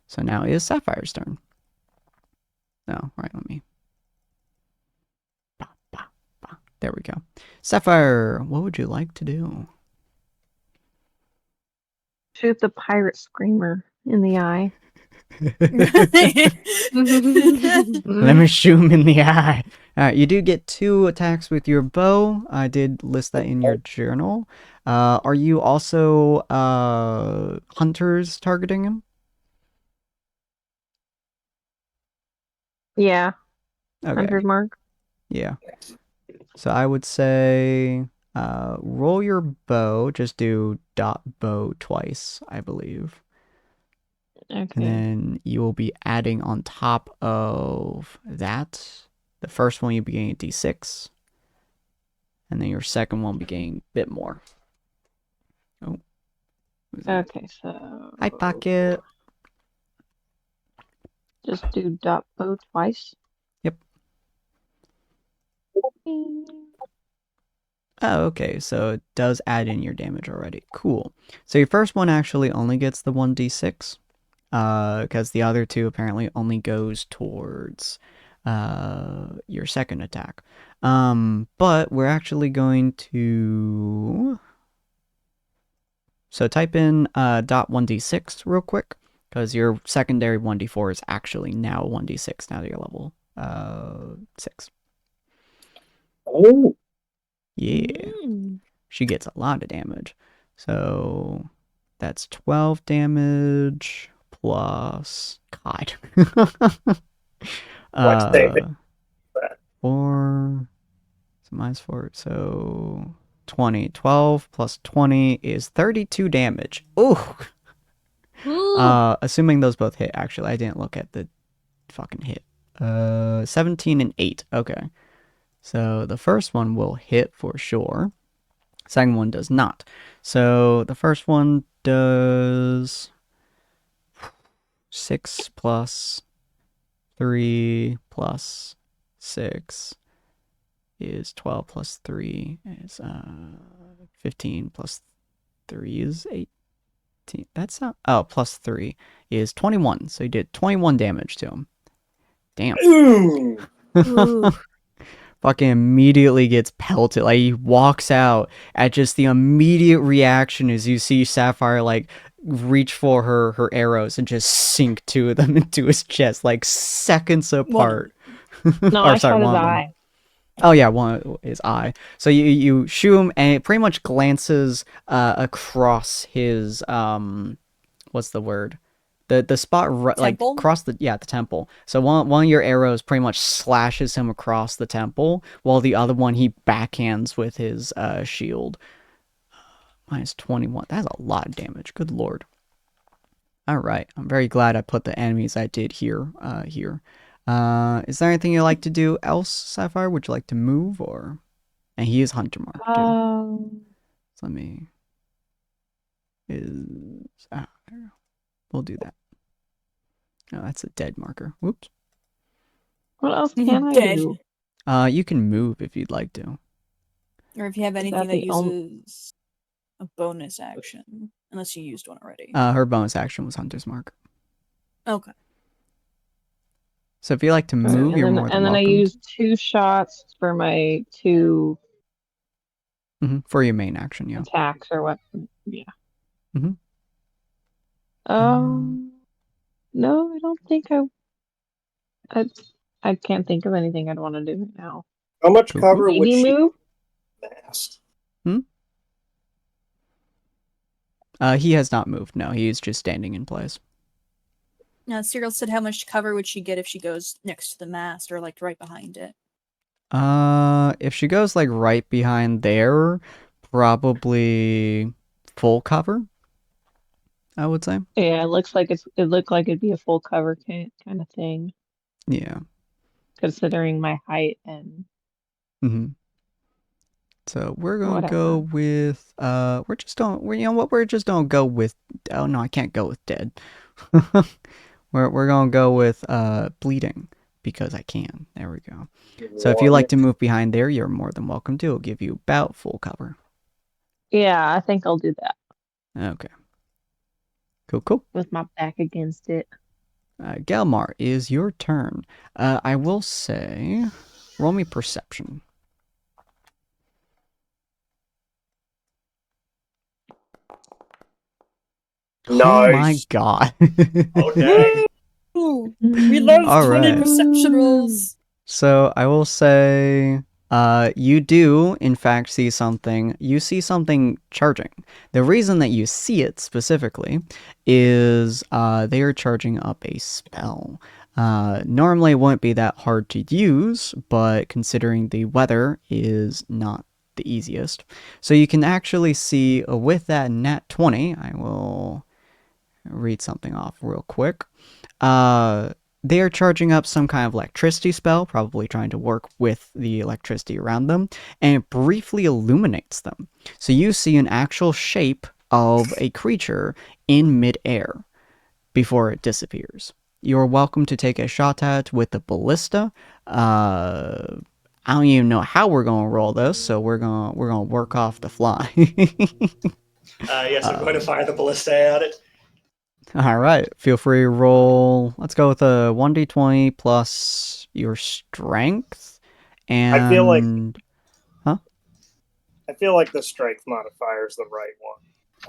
So now it is Sapphire's turn. No, right, let me... There we go. Sapphire, what would you like to do? Shoot the pirate screamer in the eye. Let me shoot him in the eye. Alright, you do get 2 attacks with your bow. I did list that in your journal. Are you also hunters targeting him? Yeah. Okay. Hunter's mark. Yeah. So I would say roll your bow. Just do dot bow twice, I believe. Okay. And then you will be adding on top of that. The first one you'll be getting a d6. And then your second one will be getting a bit more. Oh. Okay, so... Hi, Pocket. Just do dot bow twice. Yep. Oh, okay, so it does add in your damage already. Cool. So your first one actually only gets the 1d6. Because the other 2 apparently only goes towards your second attack. But we're actually going to... So type in dot 1d6 real quick, because your secondary 1d4 is actually now 1d6 now that you're level 6. Oh. Yeah. She gets a lot of damage. So that's 12 damage plus... God. Save it. 4... So minus 4, so... 20. 12 plus 20 is 32 damage. Ooh! Assuming those both hit, actually. I didn't look at the fucking hit. 17 and 8. Okay. So the first one will hit for sure. Second one does not. So the first one does 6 plus 3 plus 6 is 12 plus 3 is 15 plus 3 is 18. That's not... Oh, plus 3 is 21. So you did 21 damage to him. Damn. Ooh. Fucking immediately gets pelted. Like, he walks out at just the immediate reaction as you see Sapphire, like, reach for her arrows and just sink 2 of them into his chest, like, seconds apart. No, I shot his eye. Oh yeah, one is eye. So you shoot him, and it pretty much glances across his what's the word? The spot like Temple? across the temple. So one of your arrows pretty much slashes him across the temple, while the other one he backhands with his shield. Minus 21. That's a lot of damage. Good lord. All right. I'm very glad I put the enemies I did here. Is there anything you'd like to do else, Sapphire? Would you like to move or? And he is Hunter Mark too. So let me. We'll do that. No, that's a dead marker. Whoops. What else can I Dead. do? You can move if you'd like to. Or if you have anything that the uses a bonus action, unless you used one already. Her bonus action was Hunter's Mark. Okay. So if you like to move, you're more than and then welcome. I used 2 shots for my 2 for your main action, yeah. attacks or what? Yeah. No, I don't think I can't think of anything I'd want to do now. How much cover would Maybe she move? masked? He has not moved. No, he is just standing in place. Now, Cyril said how much cover would she get if she goes next to the mast or like right behind it? If she goes like right behind there, probably full cover, I would say. Yeah, it looked like it'd be a full cover kind of thing. Yeah. Considering my height and So we're gonna go with we're just gonna go with oh no, I can't go with dead. we're gonna go with bleeding because I can. There we go. So if you like to move behind there, you're more than welcome to. It'll give you about full cover. Yeah, I think I'll do that. Okay. Cool. With my back against it. Galmar, is your turn. I will say, roll me perception. Nice. Oh my god. Okay. We love All 20 right. perception rolls. So I will say, you do in fact see something. You see something charging. The reason that you see it specifically is they are charging up a spell. Normally it wouldn't be that hard to use, but considering the weather is not the easiest. So you can actually see with that nat 20, I will read something off real quick. They are charging up some kind of electricity spell, probably trying to work with the electricity around them, and it briefly illuminates them. So you see an actual shape of a creature in midair before it disappears. You're welcome to take a shot at it with the ballista. I don't even know how we're gonna roll this, so we're gonna work off the fly. Yes, I'm going to fire the ballista at it. All right, feel free to roll. Let's go with a 1d20 plus your strength, and I feel like the strength modifier is the right one.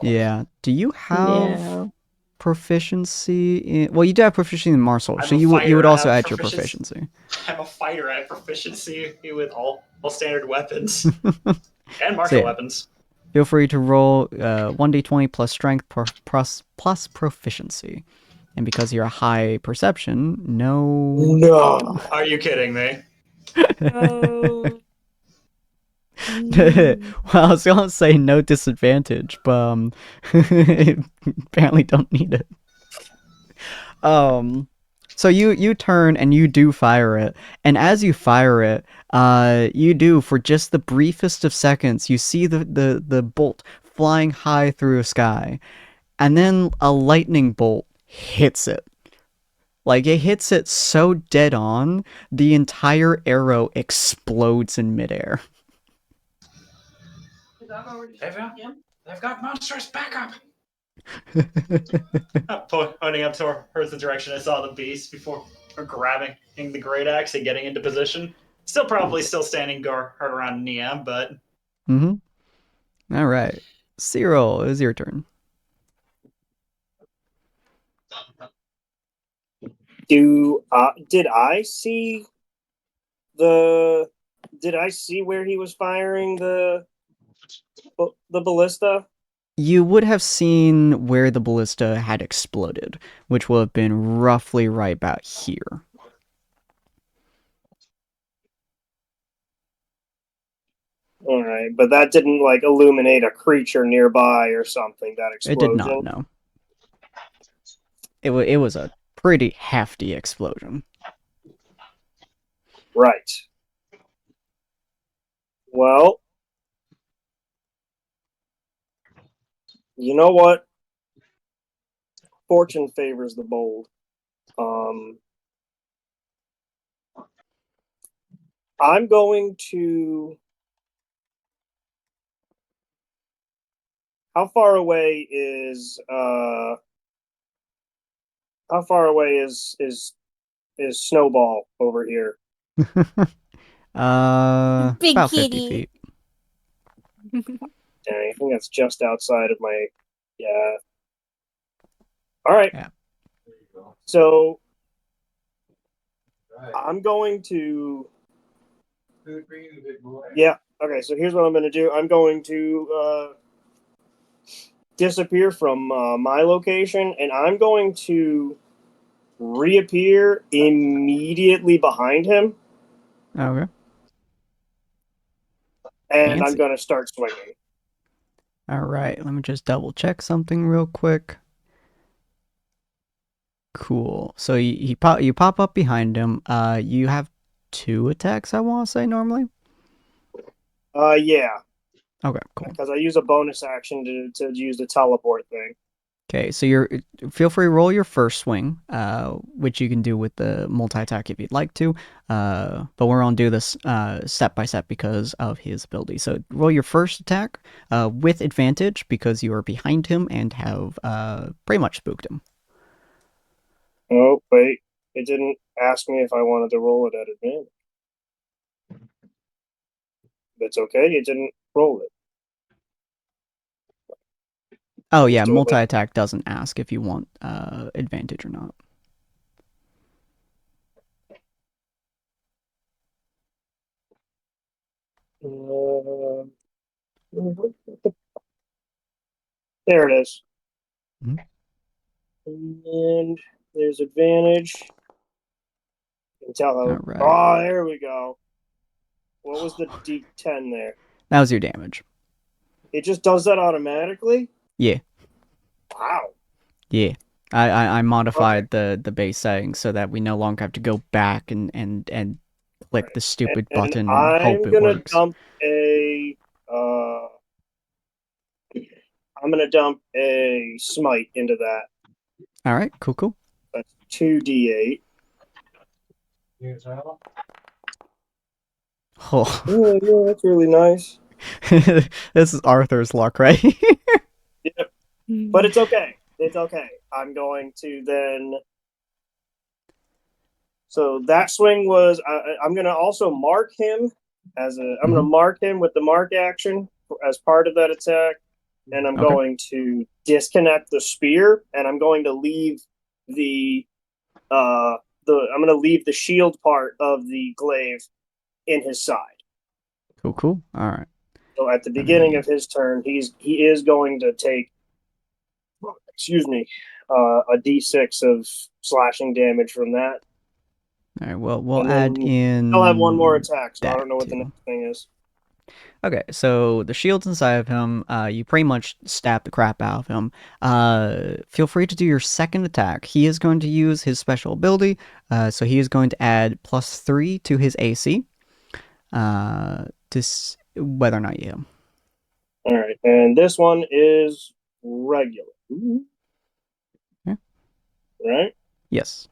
Yeah. Do you have proficiency in? Well, you do have proficiency in martial, so you would also add your proficiency. I'm a fighter at proficiency with all standard weapons and martial weapons. Feel free to roll 1d20 plus strength plus proficiency. And because you're a high perception, no. Are you kidding me? Well, I was going to say no disadvantage, but apparently don't need it. So you turn and you do fire it, and as you fire it, you do, for just the briefest of seconds, you see the bolt flying high through the sky, and then a lightning bolt hits it. Like, it hits it so dead on, the entire arrow explodes in midair. They've got monstrous backup. Pointing up towards the direction I saw the beast before grabbing the great axe and getting into position. Still standing guard around Nia, but... All right. Cyril, it is your turn. Did I see where he was firing the ballista? You would have seen where the ballista had exploded, which would have been roughly right about here. All right, but that didn't like illuminate a creature nearby or something. That It explosion. did not, no. It was a pretty hefty explosion. Right. Well, you know what? Fortune favors the bold. I'm going to. How far away is Snowball over here? Big About 50 kitty. feet. I think that's just outside of my. Yeah. All right. Yeah. So I'm going to. Yeah. Okay. So here's what I'm going to do. I'm going to disappear from my location, and I'm going to reappear immediately behind him, Okay. and I'm Fancy. going to start swinging. All right, let me just double check something real quick. Cool. So you pop up behind him. You have 2 attacks, I want to say, normally? Yeah. Okay, cool. Because I use a bonus action to use the teleport thing. Okay, so feel free to roll your first swing, which you can do with the multi-attack if you'd like to, but we're going to do this step by step because of his ability. So roll your first attack with advantage because you are behind him and have pretty much spooked him. Oh, wait. It didn't ask me if I wanted to roll it at advantage. That's okay. It didn't roll it. Oh yeah, Do it. multi-attack doesn't ask if you want advantage or not. There it is. Mhm. And there's advantage. You can tell how. All right. Oh, there we go. What was the D10 there? That was your damage. It just does that automatically? Yeah. Wow. Yeah. I modified the base settings so that we no longer have to go back and click the stupid button and hope it works. I'm gonna dump a smite into that. All right, cool. That's 2d8. Oh. Yeah, that's really nice. This is Arthur's luck, right? Yep. But it's okay. It's okay. I'm going to then. So that swing was. I'm going to also mark him as a. I'm going to mark him with the mark action as part of that attack, and I'm going to disconnect the spear, and I'm going to leave the. I'm going to leave the shield part of the glaive in his side. Cool. All right. So at the beginning of his turn, he is going to take. Excuse me, a d6 of slashing damage from that. All right. Well, we'll add in. I'll have one more attack, so I don't know what too. the next thing is. Okay, so the shield's inside of him. You pretty much stab the crap out of him. Feel free to do your second attack. He is going to use his special ability, so he is going to add +3 to his AC. Whether or not you hit him. All right, and this one is regular. Yeah. Right? Yes.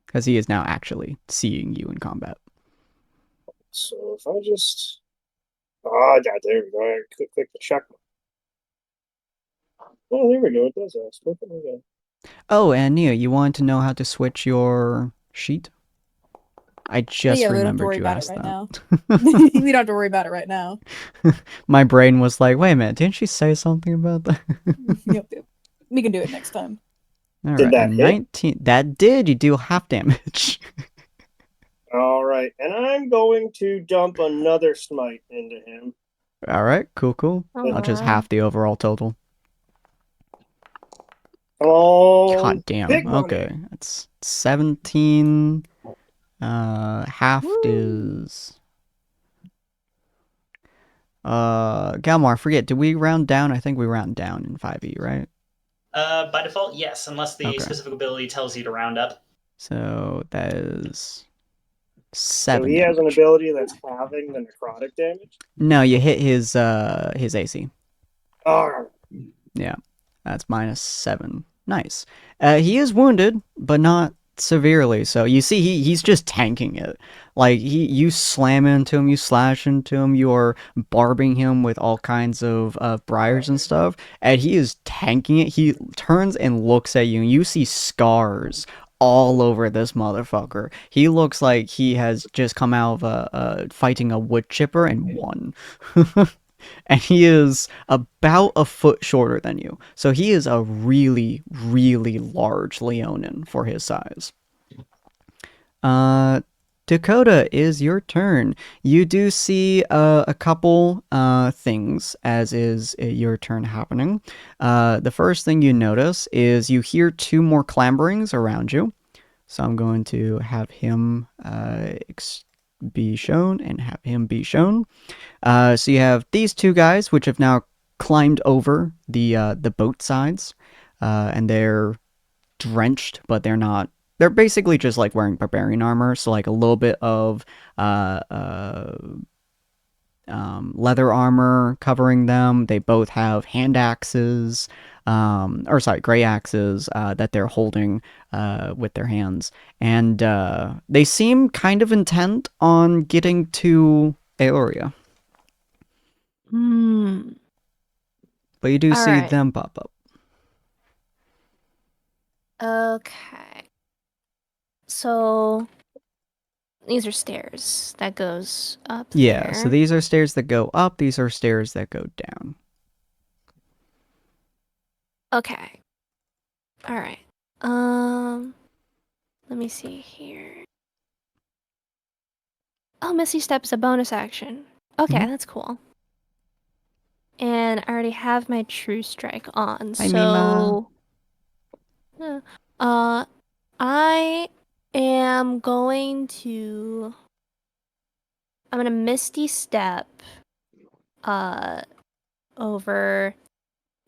Because he is now actually seeing you in combat. So if I just... Oh, God, there we go. I click the check. Oh, there we go. It does ask. Oh, and Nia, you wanted to know how to switch your sheet? I just remembered you asked that. Now. We don't have to worry about it right now. My brain was like, wait a minute, didn't she say something about that? Yep. We can do it next time. All did right, that hit? 19. That did. You do half damage. All right, and I'm going to dump another smite into him. All right, cool. Oh, I'll just wow. half the overall total. Oh, God damn. big money. Okay, that's 17. Half is. Galmar, forget. Did we round down? I think we round down in 5e, right? By default, yes, unless the Okay. specific ability tells you to round up. So that is So 7 he has an damage. ability that's halving the necrotic damage? No, you hit his AC. Oh, Yeah, that's -7. Nice. He is wounded, but not severely. So you see, he's just tanking it. Like you slam into him, you slash into him, you are barbing him with all kinds of briars and stuff, and he is tanking it. He turns and looks at you, and you see scars all over this motherfucker. He looks like he has just come out of fighting a wood chipper and won. And he is about a foot shorter than you. So he is a really, really large Leonin for his size. Dakota, is your turn. You do see a couple things as is your turn happening. The first thing you notice is you hear 2 more clamberings around you. So I'm going to have him be shown and have him be shown. So you have these 2 guys, which have now climbed over the boat sides, and they're drenched, but they're not. They're basically just like wearing barbarian armor, so like a little bit of leather armor covering them. They both have hand axes, gray axes that they're holding with their hands, and they seem kind of intent on getting to Aoria. But you do see them pop up. Okay. So these are stairs that goes up Yeah, there. so these are stairs that go up, these are stairs that go down. Okay. All right. Let me see here. Oh, Misty Step's a bonus action. Okay, that's cool. And I already have my True Strike on, Hi, so I am going to Misty Step over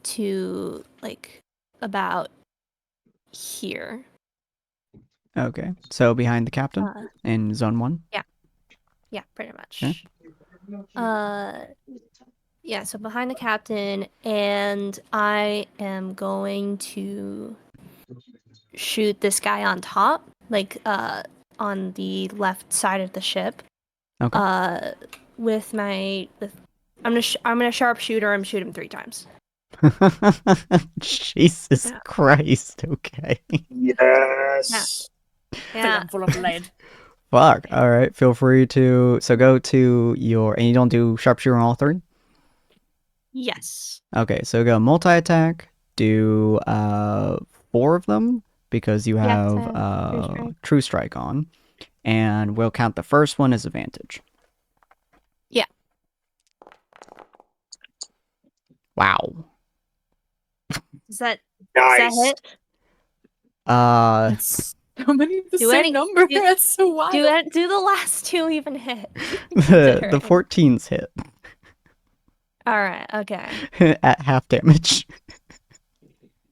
to like about here. Okay, so behind the captain in zone 1? Yeah, pretty much. Okay. Yeah, so behind the captain, and I am going to shoot this guy on top, like on the left side of the ship. Okay. I'm gonna sharpshooter him, shoot him 3 times. Jesus Christ, okay. yes. Yeah. I'm full of lead. Fuck, alright, feel free to... So go to your... And you don't do sharpshooter on all 3? Yes. Okay, so go multi-attack, do 4 of them, because you have True Strike on, and we'll count the first one as advantage. Yeah. Wow. Is that Nice. hit? That's so many of the same number. That's so wild. Do the last 2 even hit? the 14's hit. Alright, okay. At half damage.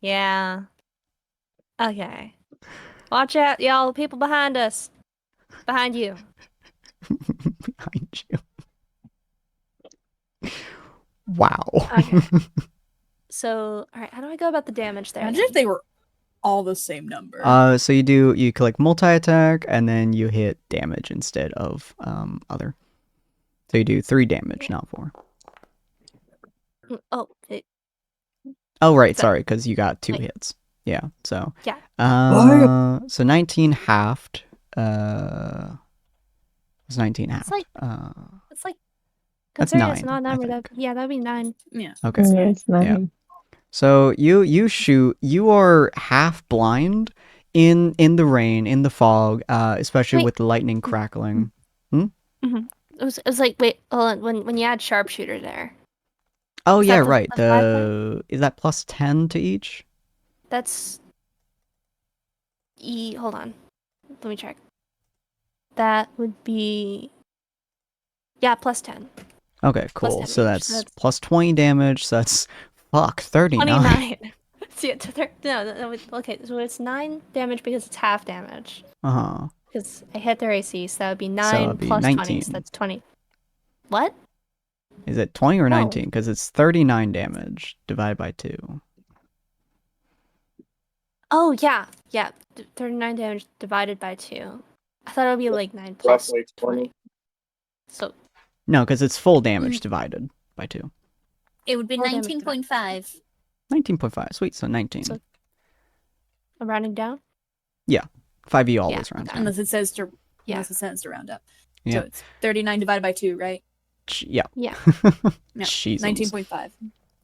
Yeah. Okay. Watch out, y'all. People behind us. Behind you. Behind you. Wow. Okay. So, alright, how do I go about the damage there? Imagine if they were all the same number. So you click multi-attack, and then you hit damage instead of other. So you do 3 damage, not 4. Oh, right, sorry, because you got 2 hits. Yeah, so... Yeah. So 19 halved. It's 19 halved. It's like... That's considering 9, it's not a number, I think. that'd be 9. Yeah. Okay. Yeah, it's 9. Yeah. So you shoot. You are half blind in the rain, in the fog, especially with the lightning crackling. It was like, wait, hold on. When you add sharpshooter there, Oh is yeah, that the right. 5 point? Is that plus 10 to each? That's hold on. Let me check. That would be plus 10. Okay, Plus cool. 10 So each. that's plus 20 damage. So that's 39. 29. See, okay, so it's 9 damage because it's half damage. Uh-huh. Because I hit their AC, so that would be 9 So it'd be plus 20, 19. so that's 20. What? Is it 20 or No. 19? Because it's 39 damage divided by 2. Oh, yeah. 39 damage divided by 2. I thought it would be like 9 plus Roughly 20. So, No, because it's full damage divided by 2. It would be Full damage 19.5. 19.5. Sweet, so 19. So- I'm rounding down? Yeah. 5e always rounds okay. down. Unless it says to round up. So it's 39 divided by 2, right? Yeah. Yeah. No, Jeezums. 19.5.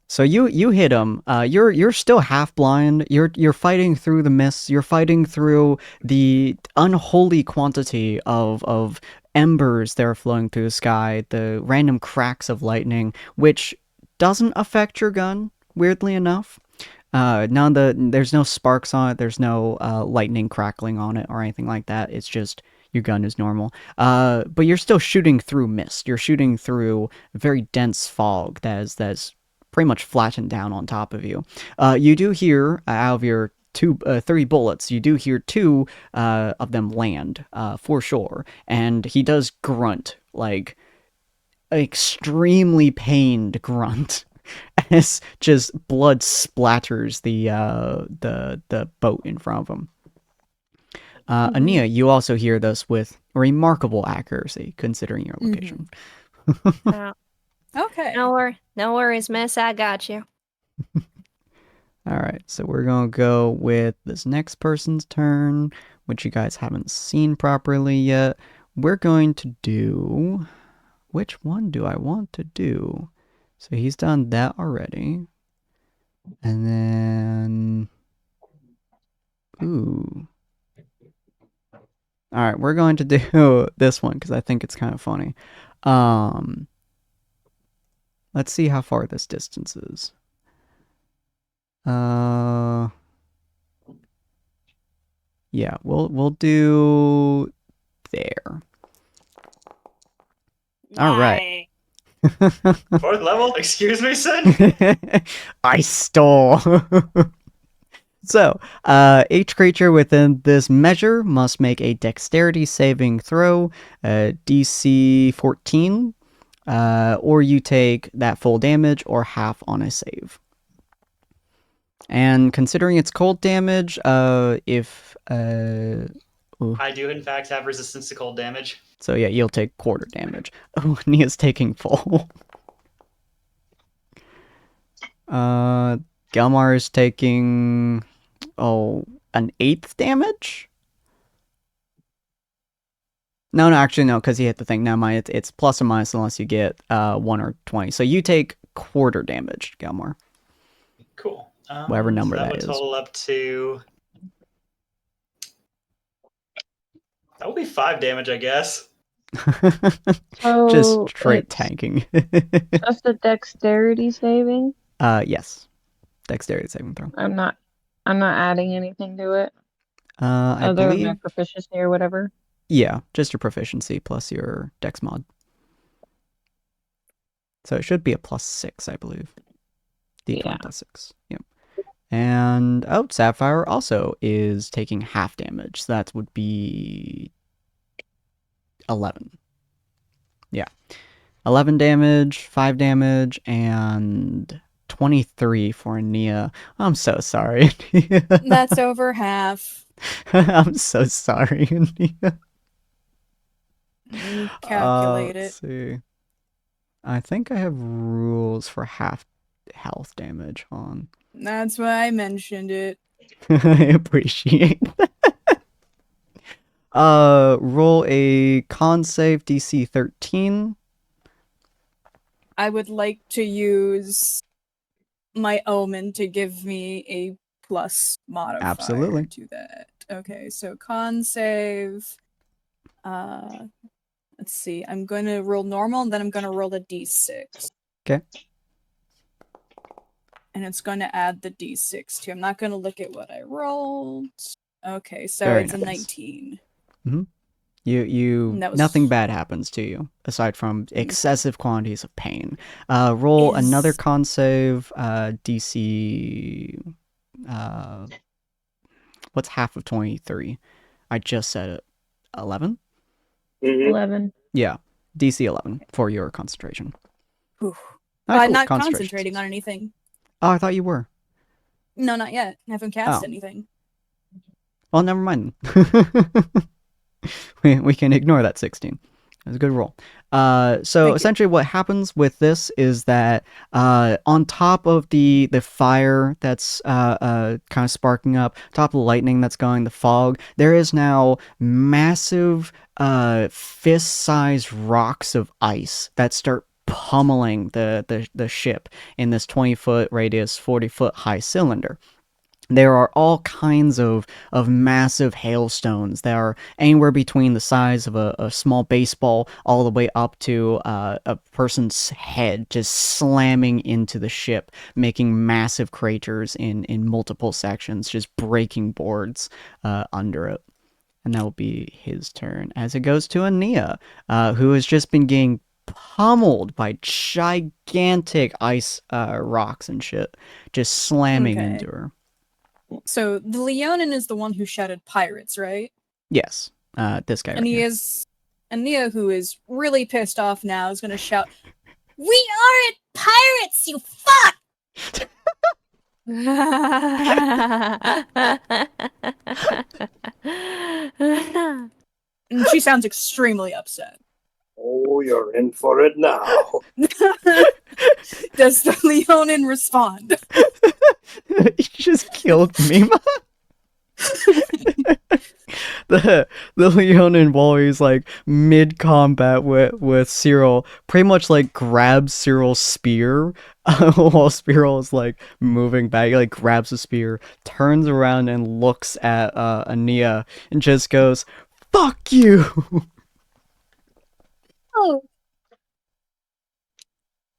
So you hit him. You're still half blind. You're fighting through the mists. You're fighting through the unholy quantity of embers that are flowing through the sky, the random cracks of lightning, which doesn't affect your gun, weirdly enough. There's no sparks on it. There's no lightning crackling on it or anything like that. It's just your gun is normal. But you're still shooting through mist. You're shooting through very dense fog that's pretty much flattened down on top of you. You do hear out of your 30 bullets, you do hear 2 of them land for sure, and he does grunt, like extremely pained grunt as just blood splatters the boat in front of him. Ania, you also hear this with remarkable accuracy considering your location. Okay. No worries, miss. I got you. All right, so we're going to go with this next person's turn, which you guys haven't seen properly yet. We're going to do... Which one do I want to do? So he's done that already. And then... Ooh. All right, we're going to do this one because I think it's kind of funny. Let's see how far this distance is. Yeah, we'll do there. All right. 4th level? Excuse me, Sin? I stole. So, each creature within this measure must make a dexterity saving throw, DC 14, or you take that full damage or half on a save. And considering it's cold damage, if... I do, in fact, have resistance to cold damage. So yeah, you'll take quarter damage. Oh, Nia's taking full. Gelmar is taking... an 8th damage? No, actually, no, because he hit the thing. Never mind, it's plus or minus unless you get 1 or 20. So you take quarter damage, Gelmar. Cool. Whatever number so that would is. total up to... That would be 5 damage, I guess. Just So straight it's tanking. just a dexterity saving. Yes. Dexterity saving throw. I'm not adding anything to it I other than my believe... proficiency or whatever. Yeah, just your proficiency plus your dex mod. So it should be a +6, I believe. D20 Yeah. +6. Yep. And Sapphire also is taking half damage. So that would be 11. Yeah. 11 damage, 5 damage, and 23 for Nia. I'm so sorry. That's over half. I'm so sorry, Nia. Calculate it. Let's see. I think I have rules for half health damage on. That's why I mentioned it. I appreciate that. Roll a con save DC 13. I would like to use my omen to give me a plus modifier Absolutely. to that. Okay, so con save. Let's let's see. I'm going to roll normal, and then I'm going to roll a d6. Okay. And it's going to add the d6 too. I'm not going to look at what I rolled. Okay, so Very it's a nice. 19. Nothing bad happens to you aside from excessive quantities of pain. Roll another con save. DC. What's half of 23? I just said it. 11. 11. Yeah, DC 11 for your concentration. Ooh. Ah, I'm cool. not Concentration concentrating success. on anything. Oh, I thought you were. No, not yet. I haven't cast Oh. anything. Well, never mind. we can ignore that 16. It was a good roll. So essentially what happens with this is that on top of the fire that's kind of sparking up, top of the lightning that's going, the fog, there is now massive fist-sized rocks of ice that start pummeling the ship in this 20-foot radius, 40-foot high cylinder. There are all kinds of massive hailstones that are anywhere between the size of a small baseball all the way up to a person's head, just slamming into the ship, making massive craters in multiple sections, just breaking boards under it. And that will be his turn as it goes to Ania, who has just been getting pummeled by gigantic ice rocks and shit, just slamming into her. So the Leonin is the one who shouted pirates, right? Yes, this guy. And right he here. is, and Nia, who is really pissed off now, is going to shout, "We aren't pirates, you fuck!" And she sounds extremely upset. Oh, you're in for it now. Does the Leonin respond? He just killed Mima. the Leonin, while he's like mid combat with Cyril, pretty much like grabs Cyril's spear while Cyril is like moving back. He like grabs the spear, turns around and looks at Ania and just goes, "Fuck you." Oh.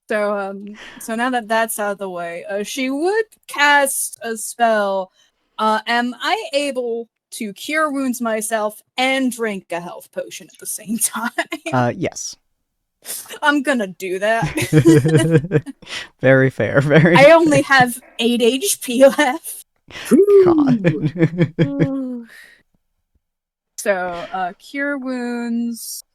So now that that's out of the way, she would cast a spell. Am I able to cure wounds myself and drink a health potion at the same time? Yes. I'm gonna do that. Very fair. Very. I only have 8 HP left. God. So, cure wounds.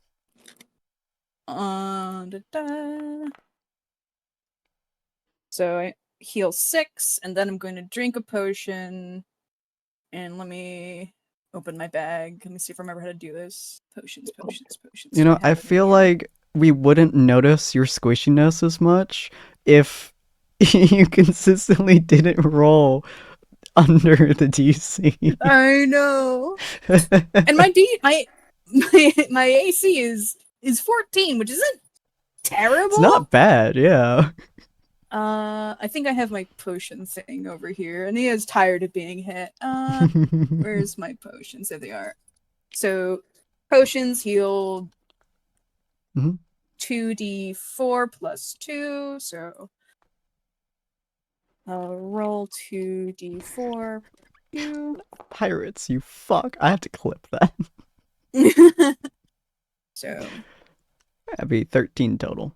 So I heal 6, and then I'm going to drink a potion. And let me open my bag. Let me see if I remember how to do this. Potions. You know, I feel like we wouldn't notice your squishiness as much if you consistently didn't roll under the DC. I know. And my AC is 14, which isn't terrible. It's not bad, yeah. I think I have my potion thing over here. And he is tired of being hit. Where's my potions? There they are. So potions heal 2d4 plus 2. So I'll roll 2d4 plus 2. Pirates, you fuck. I have to clip that. So That'd be 13 total.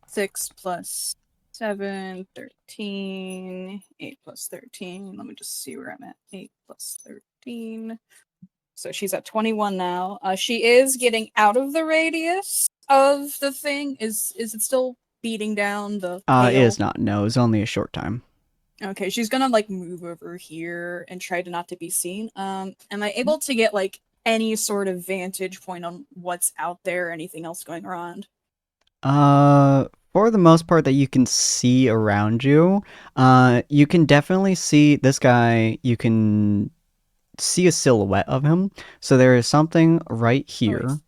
6 plus 7, 13. 8 plus 13. Let me just see where I'm at. 8 plus 13. So she's at 21 now. She is getting out of the radius of the thing. Is it still beating down the It is not. No, it's only a short time. Okay, she's gonna like move over here and try to not to be seen. Am I able to get like any sort of vantage point on what's out there or anything else going around? For the most part that you can see around you, you can definitely see this guy. You can see a silhouette of him. So there is something right here.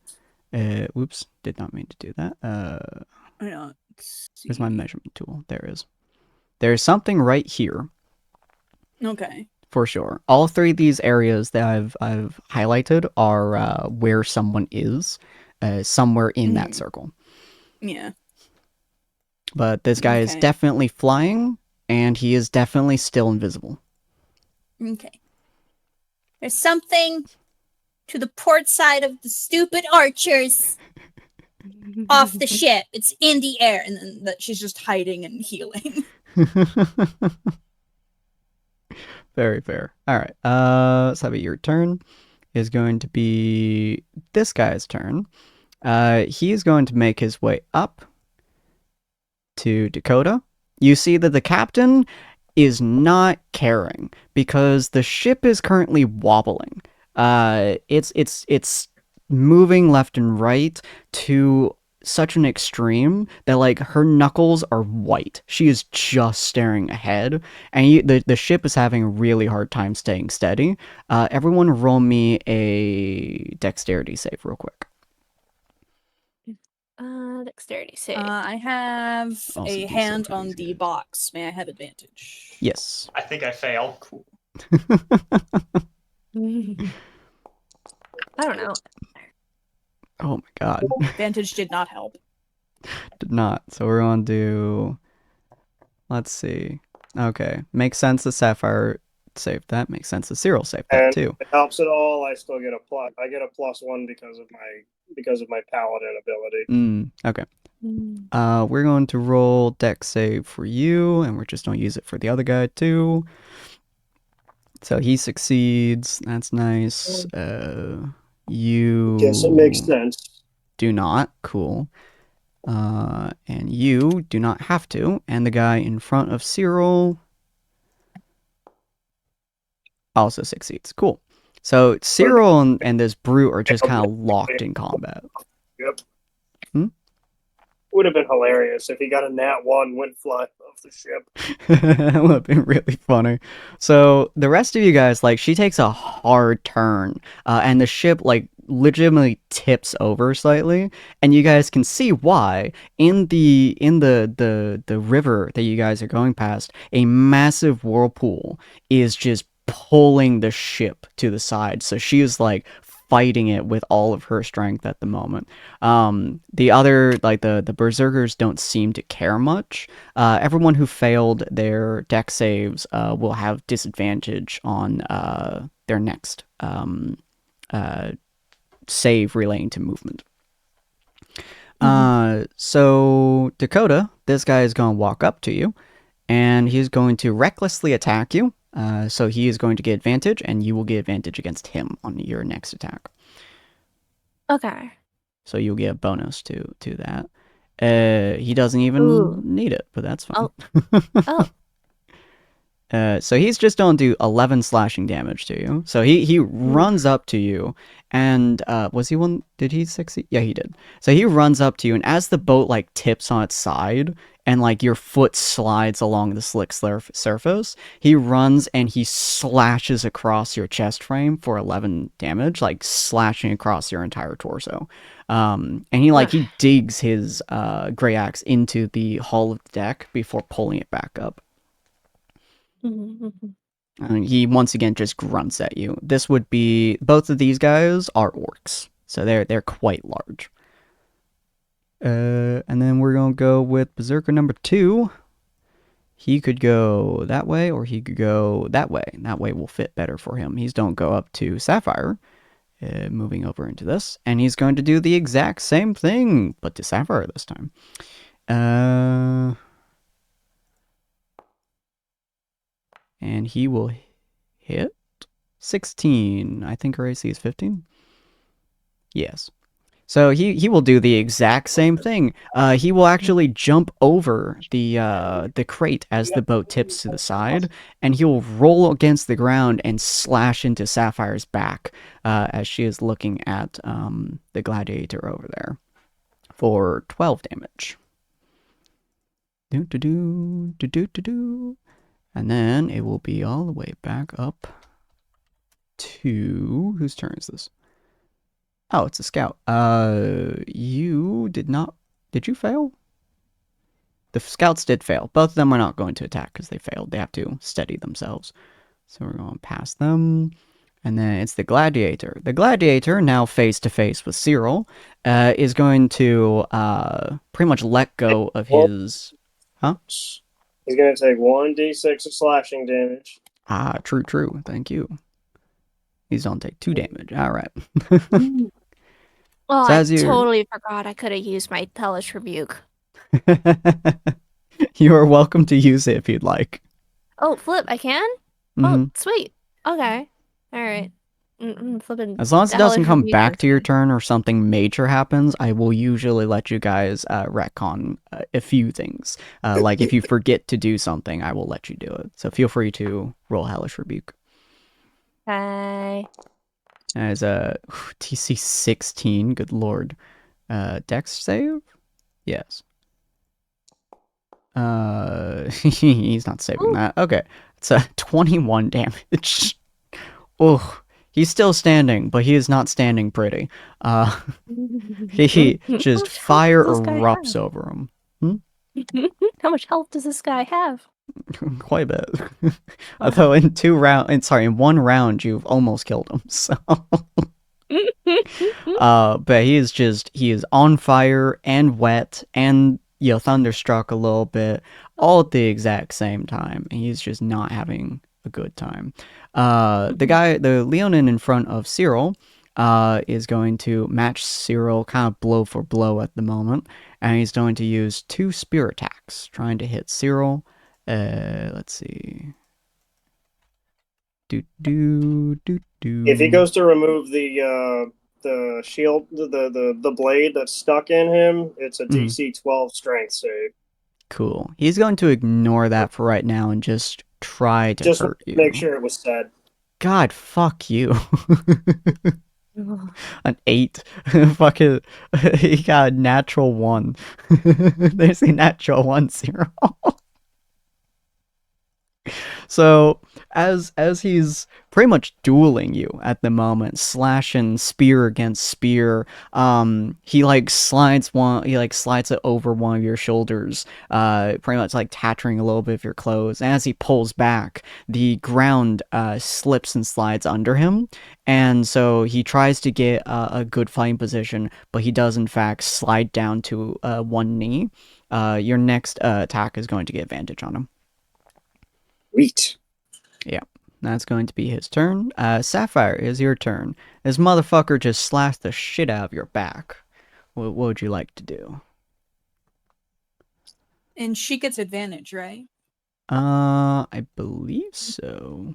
Whoops, did not mean to do that. Here's my measurement tool. There is. There's something right here. Okay. For sure. All three of these areas that I've highlighted are where someone is. somewhere in that Mhm. circle. Yeah. But this guy is Okay. definitely flying, and he is definitely still invisible. Okay. There's something to the port side of the stupid archers off the ship. It's in the air. And then that she's just hiding and healing. Very fair. All right. So how about your turn is going to be this guy's turn. He is going to make his way up to Dakota. You see that the captain is not caring because the ship is currently wobbling. It's moving left and right to such an extreme that like her knuckles are white. She is just staring ahead, and the ship is having a really hard time staying steady. Everyone, roll me a dexterity save real quick. Dexterity save. I have Also a do hand so for on these the guys. box. May I have advantage? Yes. I think I fail. Cool. I don't know. Oh my god. Advantage did not help. Did not. So we're going to do... Let's see. Okay. Makes sense that Sapphire saved that. Makes sense that Cyril saved that And too. if it helps at all, I still get a plus. I get a +1 because of my paladin ability. Okay. We're going to roll dex save for you, and we're just going to use it for the other guy too. So he succeeds. That's nice. You... Yes, it makes sense. do not. Cool. And you do not have to. And the guy in front of Cyril also succeeds. Cool. So Cyril and this brute are just kind of locked in combat. Yep. Would have been hilarious if he got a nat 1, went flying off the ship. That would have been really funny. So the rest of you guys, like, she takes a hard turn, and the ship, like, legitimately tips over slightly, and you guys can see why. In the river that you guys are going past, a massive whirlpool is just pulling the ship to the side. So she is like fighting it with all of her strength at the moment. The other, like the berserkers, don't seem to care much. Everyone who failed their dex saves will have disadvantage on their next save relating to movement. So Dakota, this guy is going to walk up to you, and he's going to recklessly attack you. So he is going to get advantage, and you will get advantage against him on your next attack. Okay. So you'll get a bonus to that. He doesn't even need it, but that's fine. Oh. So he's just going to do 11 slashing damage to you. So he runs up to you, and was he one? Did he succeed? Yeah, he did. So he runs up to you, and as the boat like tips on its side, and like your foot slides along the slick surface, he runs and he slashes across your chest frame for 11 damage, like slashing across your entire torso. And he digs his gray axe into the hull of the deck before pulling it back up. And he once again just grunts at you. This would be, both of these guys are orcs, so they're quite large. And then we're gonna go with Berserker number 2. He could go that way, or he could go that way. That way will fit better for him. He's don't go up to Sapphire, moving over into this, and he's going to do the exact same thing, but to Sapphire this time. And he will hit 16. I think her AC is 15. Yes. So he will do the exact same thing. He will actually jump over the crate as the boat tips to the side, and he will roll against the ground and slash into Sapphire's back as she is looking at the gladiator over there for 12 damage. And then it will be all the way back up to... Whose turn is this? Oh, it's a scout. You did not... Did you fail? The scouts did fail. Both of them are not going to attack because they failed. They have to steady themselves. So we're going past them. And then it's the Gladiator. The Gladiator, now face to face with Cyril, is going to pretty much let go of his. Huh? He's going to take 1d6 of slashing damage. Ah, true. Thank you. He's gonna take 2 damage. All right. Oh, So I as you're- totally forgot I could have used my hellish rebuke. You are welcome to use it if you'd like. Oh, flip, I can? Oh, sweet. Okay. All right. Flipping. As long as the it doesn't hellish come rebuke back works to your fine. turn or something major happens, I will usually let you guys retcon a few things. Like if you forget to do something, I will let you do it. So feel free to roll Hellish Rebuke. Bye. As a TC 16, good lord. Dex save? Yes. He's not saving that. Okay. It's a 21 damage. Oh, he's still standing, but he is not standing pretty. He just fire erupts over him. How much health does this guy have? Quite a bit. Although in 1 round you've almost killed him. So but he is on fire and wet and thunderstruck a little bit all at the exact same time. And he's just not having a good time. The Leonin in front of Cyril is going to match Cyril kind of blow for blow at the moment, and he's going to use 2 spear attacks trying to hit Cyril. Let's see. If he goes to remove the shield, the blade that's stuck in him, it's a DC 12 strength save. Cool. He's going to ignore that for right now and just try to hurt you. Make sure it was said. God, fuck you. An 8. Fuck it. He got a natural 1. There's a natural 1 0. So as he's pretty much dueling you at the moment, slashing spear against spear, he slides it over one of your shoulders, pretty much like tattering a little bit of your clothes. And as he pulls back, the ground slips and slides under him, and so he tries to get a good fighting position, but he does in fact slide down to 1 knee. Your next attack is going to get advantage on him. Sweet. Yeah, that's going to be his turn. Sapphire, is your turn. This motherfucker just slashed the shit out of your back. What would you like to do? And she gets advantage, right? I believe so.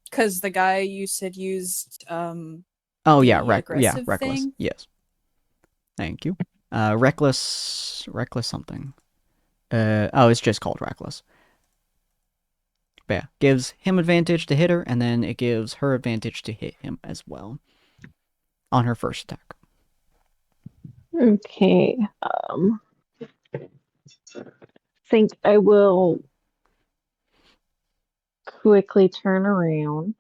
Because the guy you said used Oh yeah, reckless thing? Yes. Thank you. Reckless something. It's just called reckless. But yeah, gives him advantage to hit her, and then it gives her advantage to hit him as well on her first attack. Okay. Think I will quickly turn around.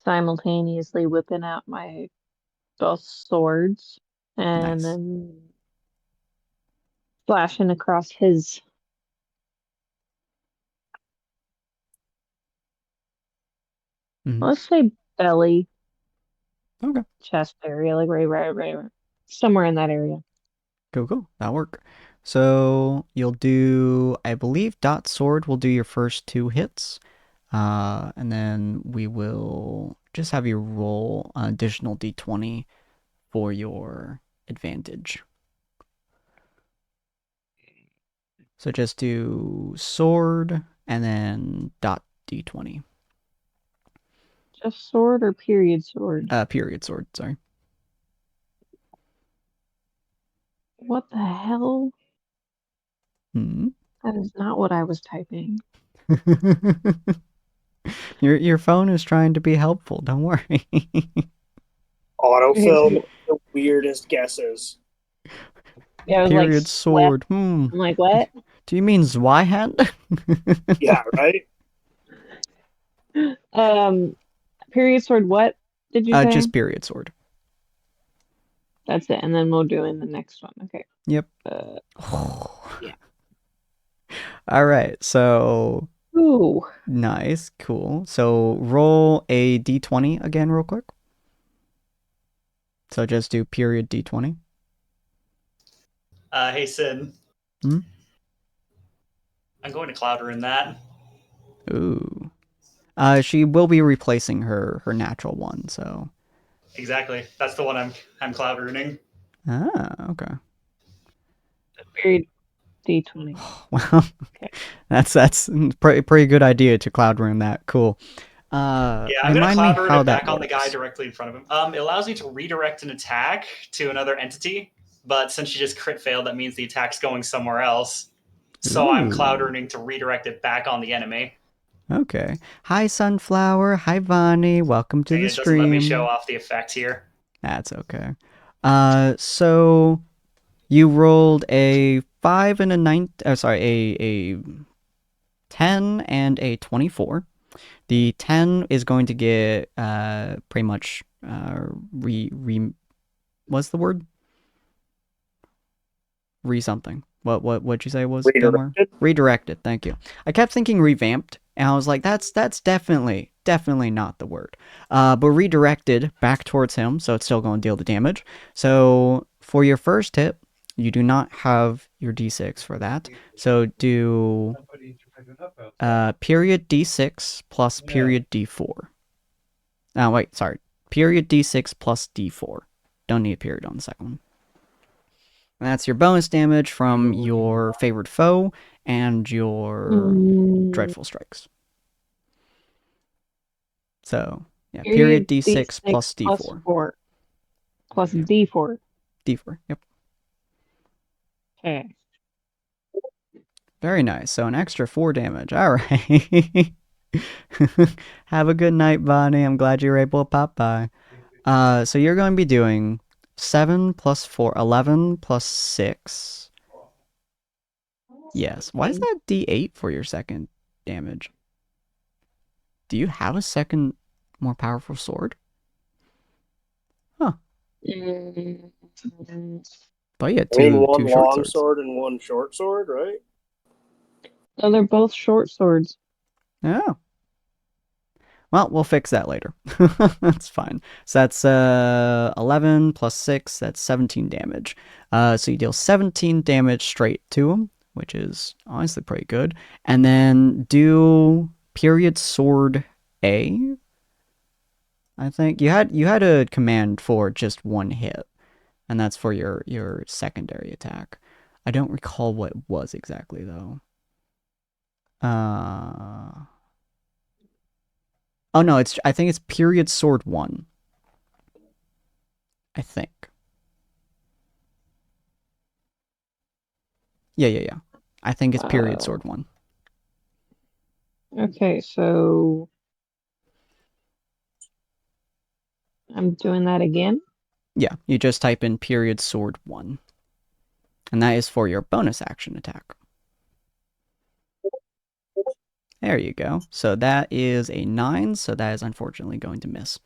Simultaneously whipping out my both swords and then flashing across his let's say belly, chest area, like right, somewhere in that area. Cool. That'll work. So you'll do, I believe, dot sword will do your first 2 hits, and then we will just have you roll an additional d20 for your advantage. So just do sword and then dot d20. Just sword or period sword? Period sword, sorry. What the hell? That is not what I was typing. Your phone is trying to be helpful, don't worry. Autofill the weirdest guesses. Yeah, I was period sword. I'm like, what? Do you mean Zweihat? Yeah, right? Period sword, what did you say? Just period sword. That's it, and then we'll do in the next one. Okay. Yep. Yeah. All right, so Ooh. Nice, cool. So roll a d20 again real quick. So just do period d20. Hey, Sin. Hmm? I'm going to Cloud Rune that. Ooh. She will be replacing her natural one, so. Exactly. That's the one I'm Cloud Runing. Ah, okay. Period D20. Well, Okay. that's pretty good idea to cloud rune that. Cool. Yeah, I'm gonna Remind me Cloud Rune how it that back on the guy works. directly in front of him. It allows you to redirect an attack to another entity, but since you just crit failed, that means the attack's going somewhere else. So I'm Cloud Ooh. Runing to redirect it back on the enemy. Okay. Hi, Sunflower. Hi, Vani. Welcome to And the it doesn't let me show stream. off the effect here. That's okay. So you rolled a 5 and a 9. A 10 and a 24. The 10 is going to get pretty much what's the word? Something. What'd you say it was, Gilmore? Redirected, thank you. I kept thinking revamped, and I was like, that's definitely not the word. But redirected back towards him, so it's still going to deal the damage. So for your first hit, you do not have your d6 for that. So do period d6 plus period d4. Oh, wait, sorry. Period d6 plus d4. Don't need a period on the second one. And that's your bonus damage from your favored foe and your dreadful strikes. So, yeah, period d6 plus d4. Plus 4. Plus d4. D4, yep. Okay. Very nice. So an extra 4 damage. All right. Have a good night, Bonnie. I'm glad you were able to pop by. So you're going to be doing 7 plus 4, 11 plus 6. Yes. Why is that d8 for your second damage? Do you have a second more powerful sword? Huh. But yeah, two one short long swords. sword and one short sword, right? No, they're both short swords. Oh. Well, we'll fix that later. That's fine. So that's 11 plus 6, that's 17 damage. So you deal 17 damage straight to him, which is honestly pretty good. And then do period sword A. I think you had a command for just one hit, and that's for your secondary attack. I don't recall what it was exactly though. Oh no, I think it's period sword 1. I think. Yeah. I think it's period sword 1. Okay, so I'm doing that again? Yeah, you just type in period sword 1. And that is for your bonus action attack. There you go. So that is a 9, so that is unfortunately going to miss.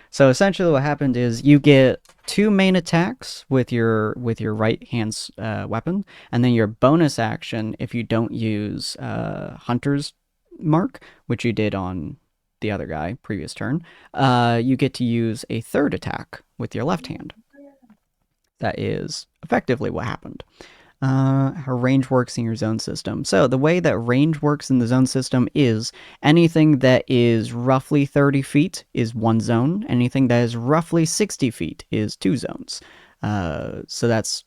So essentially what happened is you get 2 main attacks with your right hand's weapon, and then your bonus action, if you don't use Hunter's Mark, which you did on the other guy previous turn, you get to use a third attack with your left hand. That is effectively what happened. How range works in your zone system. So the way that range works in the zone system is anything that is roughly 30 feet is one zone. Anything that is roughly 60 feet is 2 zones. So that's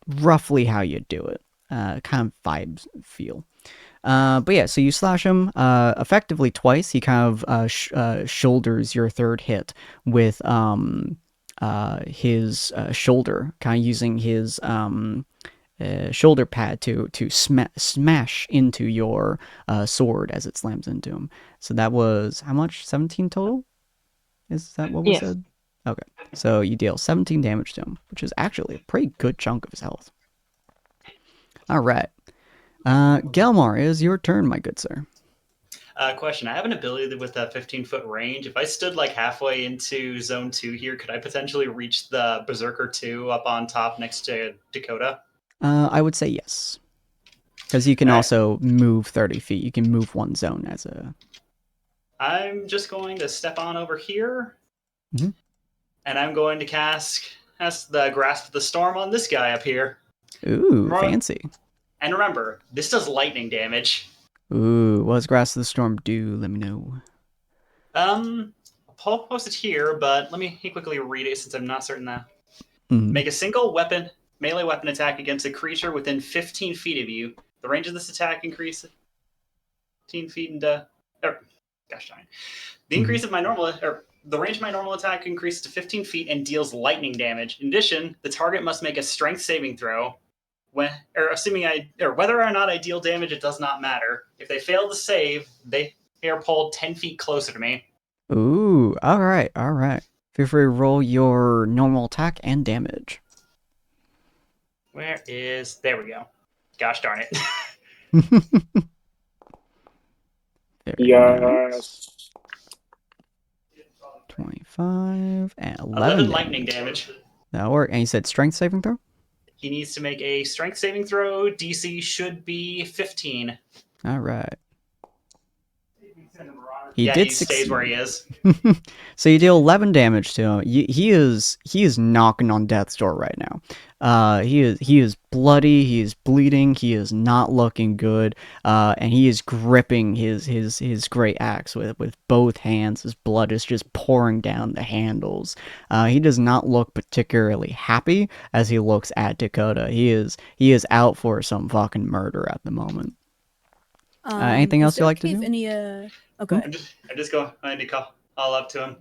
roughly how you do it. Kind of vibes feel. But yeah, so you slash him effectively twice. He kind of shoulders your third hit with his shoulder, kind of using his shoulder pad to smash into your sword as it slams into him. So that was how much? 17 total? Is that what we said? Okay. So you deal 17 damage to him, which is actually a pretty good chunk of his health. All right. Gelmar, it is your turn, my good sir. Question. I have an ability with a 15-foot range. If I stood like halfway into zone 2 here, could I potentially reach the Berserker 2 up on top next to Dakota? I would say yes. Because you can All right. also move 30 feet. You can move one zone as a... I'm just going to step on over here, Mhm. and I'm going to cast the Grasp of the Storm on this guy up here. Ooh, fancy. And remember, this does lightning damage. Ooh, what does Grasp of the Storm do? Let me know. I'll post it here, but let me quickly read it since I'm not certain that. Mhm. Make a single melee weapon attack against a creature within 15 feet of you. The range of this attack increases 15 feet into... gosh darn it. The increase of my normal... the range of my normal attack increases to 15 feet and deals lightning damage. In addition, the target must make a strength saving throw. Whether or not I deal damage, it does not matter. If they fail to save, they are pulled 10 feet closer to me. Ooh, alright. Feel free to roll your normal attack and damage. There we go. Gosh darn it. Very nice. Yes. 25 and 11 lightning damage. That'll work. And you said strength saving throw? He needs to make a strength saving throw. DC should be 15. Alright. He stays where he is. So you deal 11 damage to him. He is knocking on death's door right now. He is bloody. He is bleeding. He is not looking good. And he is gripping his great axe with both hands. His blood is just pouring down the handles. He does not look particularly happy as he looks at Dakota. He is out for some fucking murder at the moment. Anything else you like to do? Okay. I'm just going to call up to him.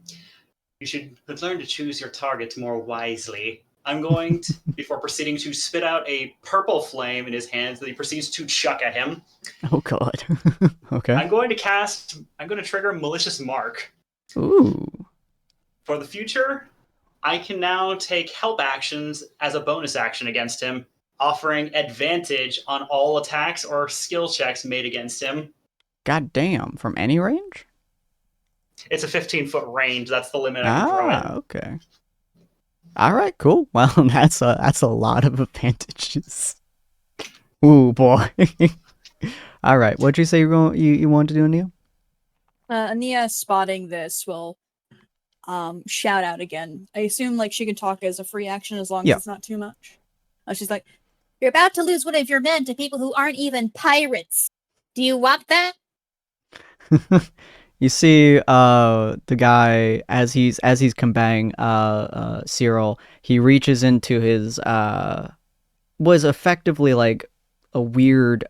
You should learn to choose your targets more wisely. I'm going to, before proceeding to spit out a purple flame in his hands that he proceeds to chuck at him. Oh god. Okay. I'm going to trigger Malicious Mark. Ooh. For the future, I can now take help actions as a bonus action against him, offering advantage on all attacks or skill checks made against him. God damn, from any range? It's a 15-foot range. That's the limit I can throw it. Okay. All right, cool. Well, that's a lot of advantages. Ooh, boy. All right, what'd you say you wanted to do, Ania? Ania, spotting this, will shout out again. I assume like she can talk as a free action as long as it's not too much. She's like, "You're about to lose one of your men to people who aren't even pirates. Do you want that?" You see the guy as he's conveying Cyril, he reaches into his was effectively like a weird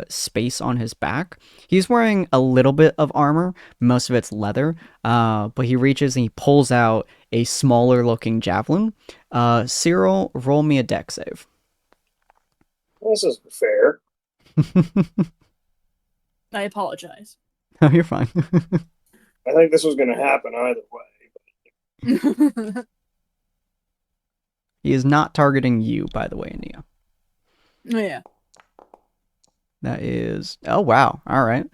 space on his back. He's wearing a little bit of armor, most of it's leather, but he reaches and he pulls out a smaller looking javelin. Cyril, roll me a dex save. This is fair. I apologize. Oh, you're fine. I think this was going to happen either way. He is not targeting you, by the way, Nia. Oh, yeah. That is... Oh, wow. All right.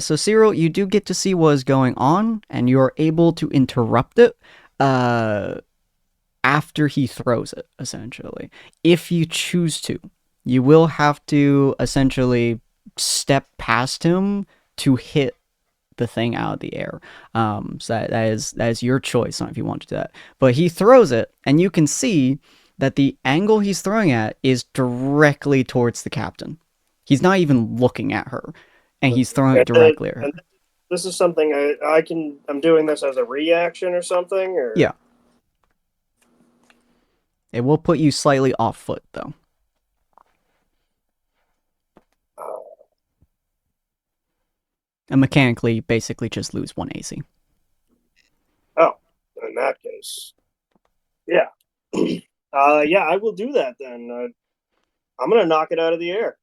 So, Cyril, you do get to see what is going on, and you're able to interrupt it after he throws it, essentially. If you choose to. You will have to, essentially, step past him to hit the thing out of the air. So that is your choice on if you want to do that. But he throws it, and you can see that the angle he's throwing at is directly towards the captain. He's not even looking at her, and he's throwing it directly at her. This is something I'm doing this as a reaction or something? Or? Yeah. It will put you slightly off foot, though. And mechanically, basically just lose 1 AC. Oh, in that case. Yeah. Yeah, I will do that then. I'm going to knock it out of the air.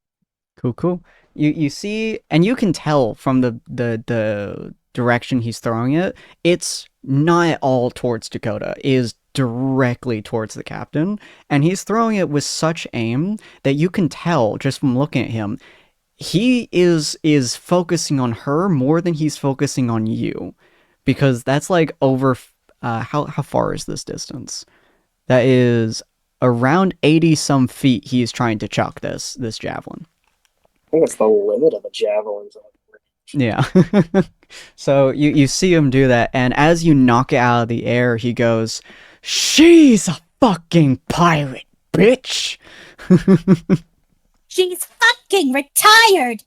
Cool. You see, and you can tell from the direction he's throwing it, it's not at all towards Dakota. It is directly towards the captain. And he's throwing it with such aim that you can tell, just from looking at him, he is focusing on her more than he's focusing on you, because that's like over how far is this distance? That is around 80 some feet. He is trying to chuck this javelin. think it's the limit of a javelin's range. Yeah. So you see him do that, and as you knock it out of the air, he goes, "She's a fucking pirate, bitch." She's fucking retired.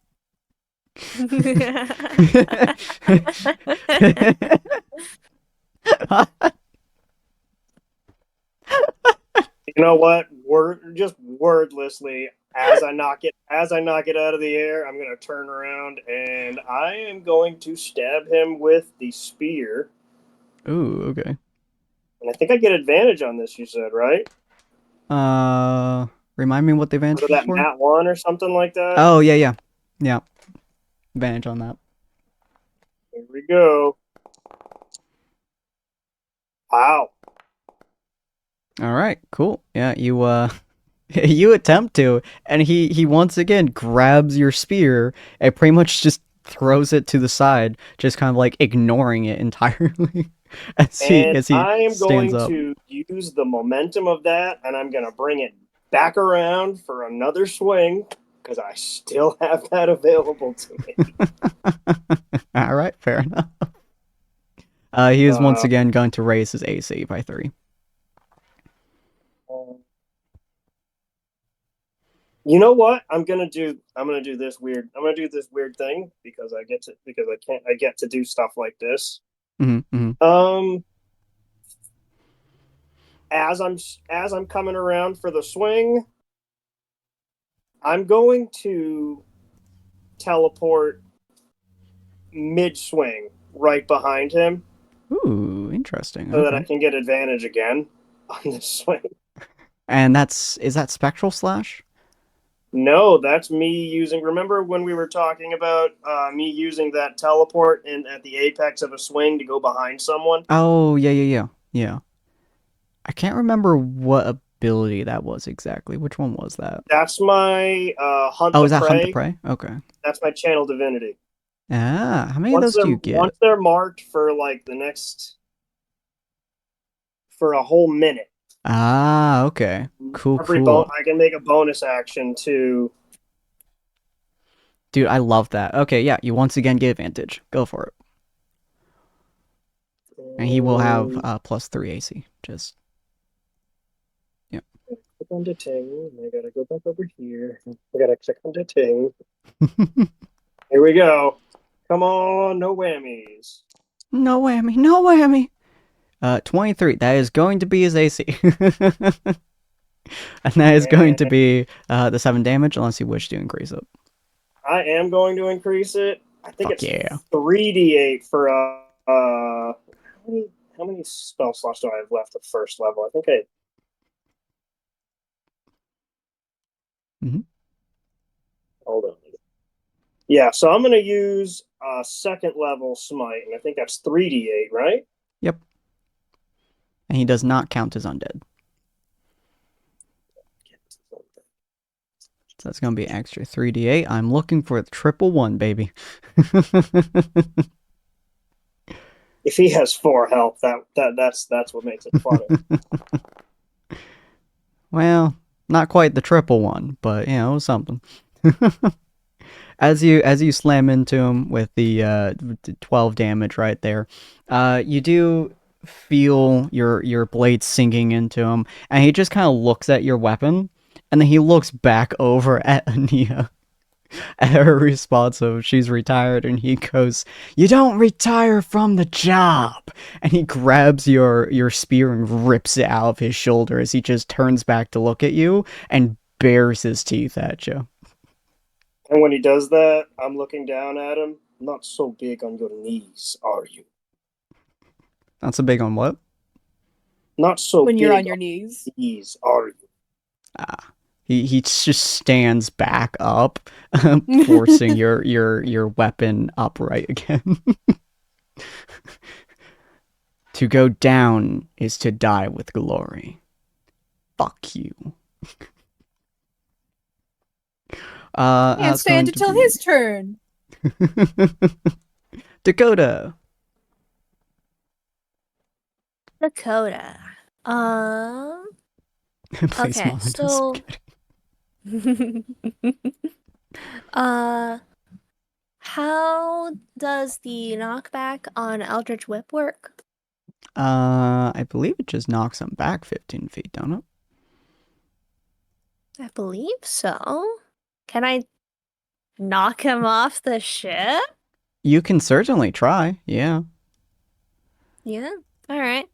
You know what? Just wordlessly, as I knock it out of the air, I'm gonna turn around and I am going to stab him with the spear. Ooh, okay. And I think I get advantage on this. You said, right? Remind me what the advantage For was that for? Nat 1 or something like that. Oh, yeah. Advantage on that. Here we go. Wow. All right, cool. Yeah, you you attempt to, and he once again grabs your spear and pretty much just throws it to the side, just kind of like ignoring it entirely as he I am stands going up. to use the momentum of that, and I'm going to bring it back around for another swing because I still have that available to me. All right, fair enough. He is once again going to raise his AC by 3. You know what? I'm gonna do this weird thing because I get to do stuff like this. Mm-hmm, mm-hmm. As I'm coming around for the swing, I'm going to teleport mid swing right behind him. Ooh, interesting. So that I can get advantage again on this swing. And is that Spectral Slash? No, that's me using. Remember when we were talking about me using that teleport at the apex of a swing to go behind someone? Oh, yeah. I can't remember what ability that was exactly. Which one was that? That's my Hunt the Prey. Oh, is that Hunt the Prey? Okay. That's my Channel Divinity. Ah, how many of those do you get? Once they're marked for for a whole minute. Ah, okay. Cool. I can make a bonus action to. Dude, I love that. Okay, yeah, you once again get advantage. Go for it. And he will have +3 AC. Just. Yeah. Click on the ting. I gotta go back over here. I gotta click on the ting. Here we go. Come on, no whammies. No whammy. 23. That is going to be his AC. And that is going to be the 7 damage, unless you wish to increase it. I am going to increase it. I think it's 3d8 for how many spell slots do I have left at first level? I think Hold on. Yeah, so I'm going to use second level smite, and I think that's 3d8, right? Yep. And he does not count as undead. So that's going to be extra 3d8. I'm looking for the 111, baby. If he has 4 health, that's what makes it funny. Well, not quite the 111, but you know, something. As you slam into him with the 12 damage right there, you do feel your blade sinking into him, and he just kind of looks at your weapon, and then he looks back over at Ania, at her response of she's retired, and he goes, "You don't retire from the job!" And he grabs your spear and rips it out of his shoulder as he just turns back to look at you and bares his teeth at you. And when he does that, I'm looking down at him. Not so big on your knees, are you? Not so big on what? Not so when big you're on your knees. Knees, are you? He just stands back up, forcing your weapon upright again. To go down is to die with glory. Fuck you. Can't stand until his turn. Dakota. Okay, so How does the knockback on Eldritch Whip work? I believe it just knocks him back 15 feet, don't it? I believe so. Can I knock him off the ship? You can certainly try, yeah. Yeah. All right.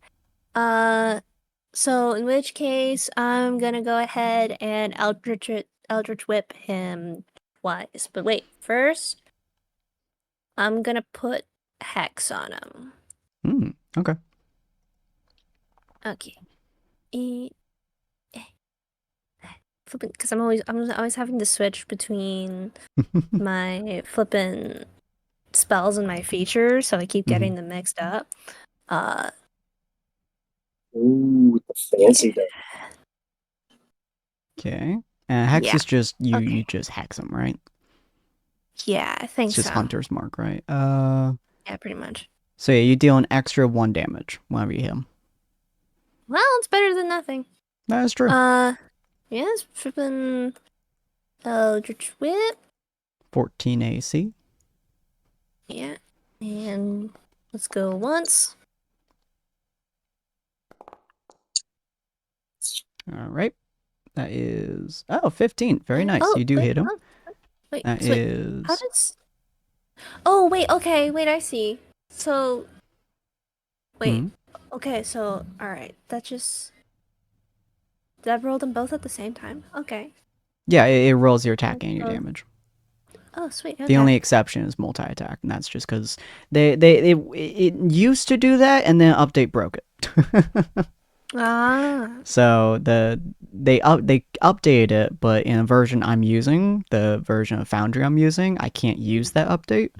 So in which case, I'm gonna go ahead and Eldritch Whip him twice. But wait, first, I'm gonna put Hex on him. Okay. Okay. Flipping, because I'm always having to switch between my flippin' spells and my features, so I keep getting them mixed up. Ooh, the fancy day. Okay. Hex Yeah. is just, you Okay. just hex him, right? Yeah, I think It's just so. Hunter's Mark, right? Yeah, pretty much. So yeah, you deal an extra 1 damage whenever you hit him. Well, it's better than nothing. That is true. Yeah, it's flippin' Eldritch Whip. 14 AC. Yeah, and let's go once. All right. That is 15. Very nice. Oh, You do wait, hit him. oh, wait, That so wait, is how does? Oh, wait. Okay, wait. I see. So, wait. Okay, so all right. That rolled them both at the same time. Okay. Yeah, it rolls your attack and your damage. Oh, sweet. Okay. The only exception is multi-attack, and that's just because it used to do that, and then update broke it. So they updated it, but in a version I'm using, the version of Foundry I'm using, I can't use that update.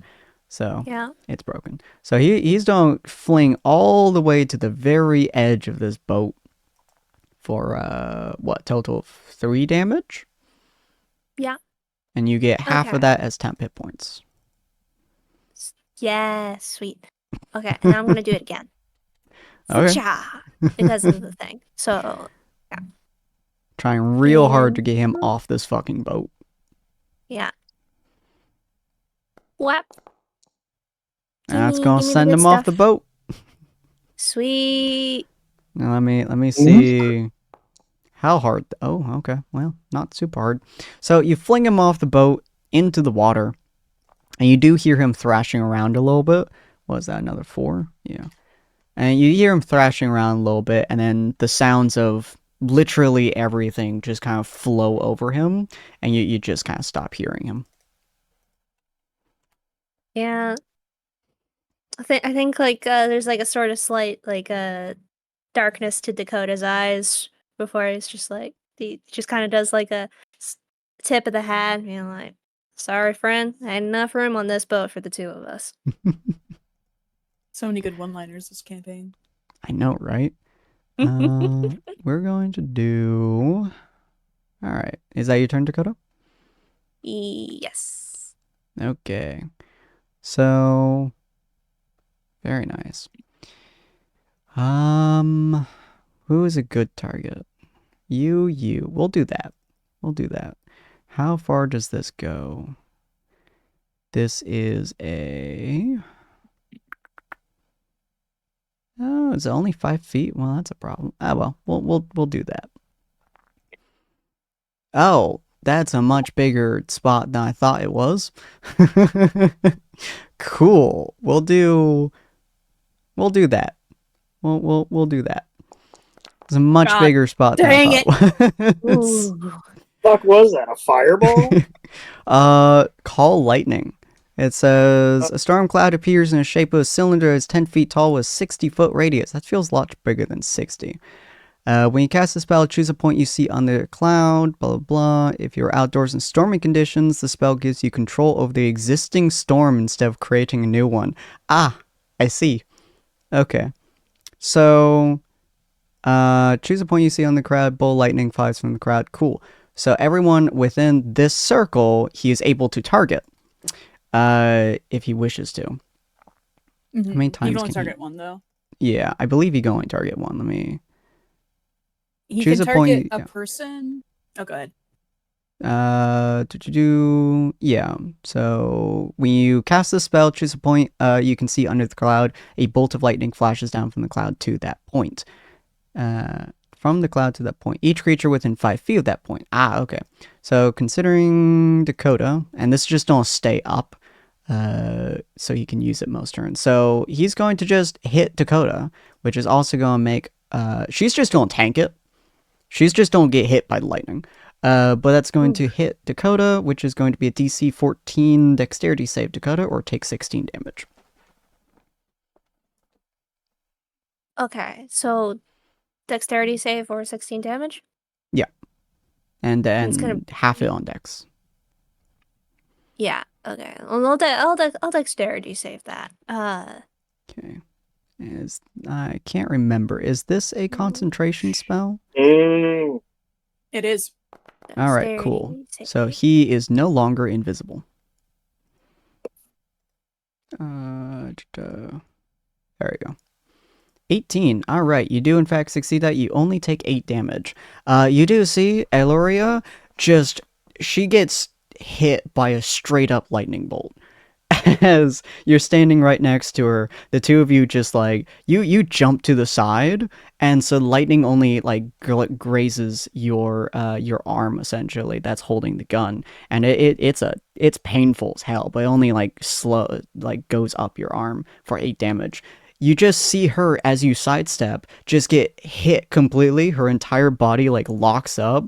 So yeah, it's broken. So he's going to fling all the way to the very edge of this boat for what, total of 3 damage? Yeah. And you get half of Okay. that as temp hit points. Yeah, sweet. Okay, and I'm gonna do it again. Okay. Cha! Because of the thing. So yeah. Trying real hard to get him off this fucking boat. Yeah. Whap. That's gonna send him off the boat. Sweet. Now let me see how hard. Oh, okay. Well, not super hard. So you fling him off the boat into the water, and you do hear him thrashing around a little bit. Was that another 4? Yeah. And you hear him thrashing around a little bit, and then the sounds of literally everything just kind of flow over him, and you just kind of stop hearing him. Yeah. I think like there's like a sort of slight like darkness to Dakota's eyes before he's just like he just kind of does like a tip of the hat, you know, like, sorry friend, I had enough room on this boat for the two of us. So many good one-liners this campaign. I know, right? We're going to do... All right. Is that your turn, Dakota? Yes. Okay. So... Very nice. Who is a good target? You. We'll do that. We'll do that. How far does this go? This is a... Oh, is it only 5 feet? Well, that's a problem. Ah, well, we'll do that. Oh, that's a much bigger spot than I thought it was. Cool. We'll do that. We'll do that. It's a much bigger spot than I thought. Fuck was that? A fireball? Call lightning. It says a storm cloud appears in the shape of a cylinder that's 10 feet tall with 60-foot radius. That feels a lot bigger than 60. When you cast the spell, choose a point you see on the cloud, blah, blah, blah. If you're outdoors in stormy conditions, the spell gives you control over the existing storm instead of creating a new one. Ah, I see. Okay. So, choose a point you see on the crowd, bolt lightning flies from the crowd. Cool. So everyone within this circle, he is able to target, if he wishes to. Mm-hmm. How many times you can only can target one, though. Yeah, I believe you can only target one. Let me... He choose can a point target a person. Oh, go ahead. Yeah. So when you cast the spell, choose a point. You can see under the cloud a bolt of lightning flashes down from the cloud to that point. From the cloud to that point. Each creature within 5 feet of that point. Okay. So considering Dakota, and this just don't stay up, so he can use it most turns. So he's going to just hit Dakota, which is also going to make. She's just going to tank it. She's just don't get hit by the lightning. But that's going to hit Dakota, which is going to be a DC 14 dexterity save, Dakota, or take 16 damage. Okay, so dexterity save or 16 damage? Yeah. And then gonna... half it on dex. Yeah, okay. I'll dexterity save that. Okay. I can't remember. Is this a concentration spell? It is. All right, cool. So he is no longer invisible. There we go. 18. All right, you do in fact succeed that. You only take 8 damage. You do see Eloria she gets hit by a straight up lightning bolt. As you're standing right next to her, the two of you just like you jump to the side, and so lightning only like grazes your arm essentially that's holding the gun, and it's painful as hell, but only like goes up your arm for 8 damage. You just see her as you sidestep just get hit completely. Her entire body like locks up.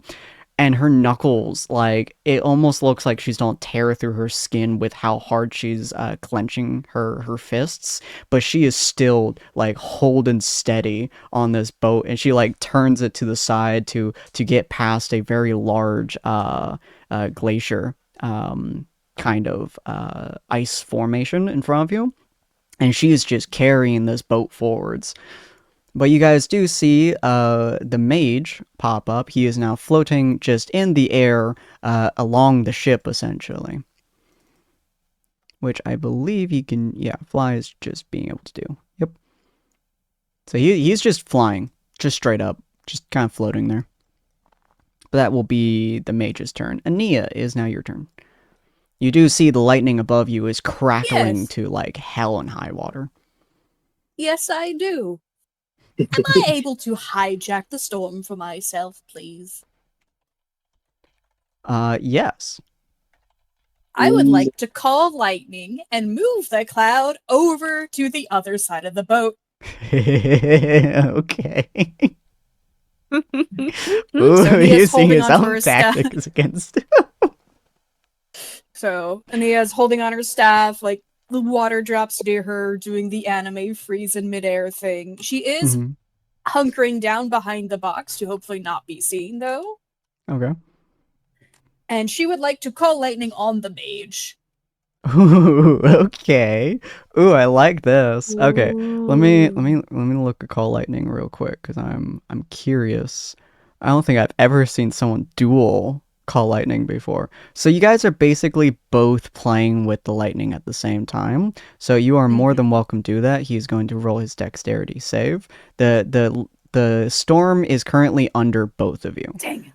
And her knuckles, like, it almost looks like she's gonna tear through her skin with how hard she's clenching her fists. But she is still, like, holding steady on this boat. And she, like, turns it to the side to get past a very large glacier kind of ice formation in front of you. And she is just carrying this boat forwards. But you guys do see the mage pop up. He is now floating just in the air along the ship, essentially. Which I believe he can, fly is just being able to do. Yep. So he's just flying, just straight up, just kind of floating there. But that will be the mage's turn. Ania, is now your turn. You do see the lightning above you is crackling to, like, hell and high water. Yes, I do. Am I able to hijack the storm for myself, please? Yes. I would like to call lightning and move the cloud over to the other side of the boat. Okay. Ooh, So using his own tactics against. So Ania's holding on her staff, like the water drops near her, doing the anime freeze in midair thing. She is hunkering down behind the box to hopefully not be seen, though. Okay. And she would like to call lightning on the mage. Ooh, okay. Ooh, I like this. Okay, let me look at call lightning real quick because I'm curious. I don't think I've ever seen someone dual call lightning before. So you guys are basically both playing with the lightning at the same time. So you are more than welcome to do that. He's going to roll his dexterity save. The storm is currently under both of you. Dang.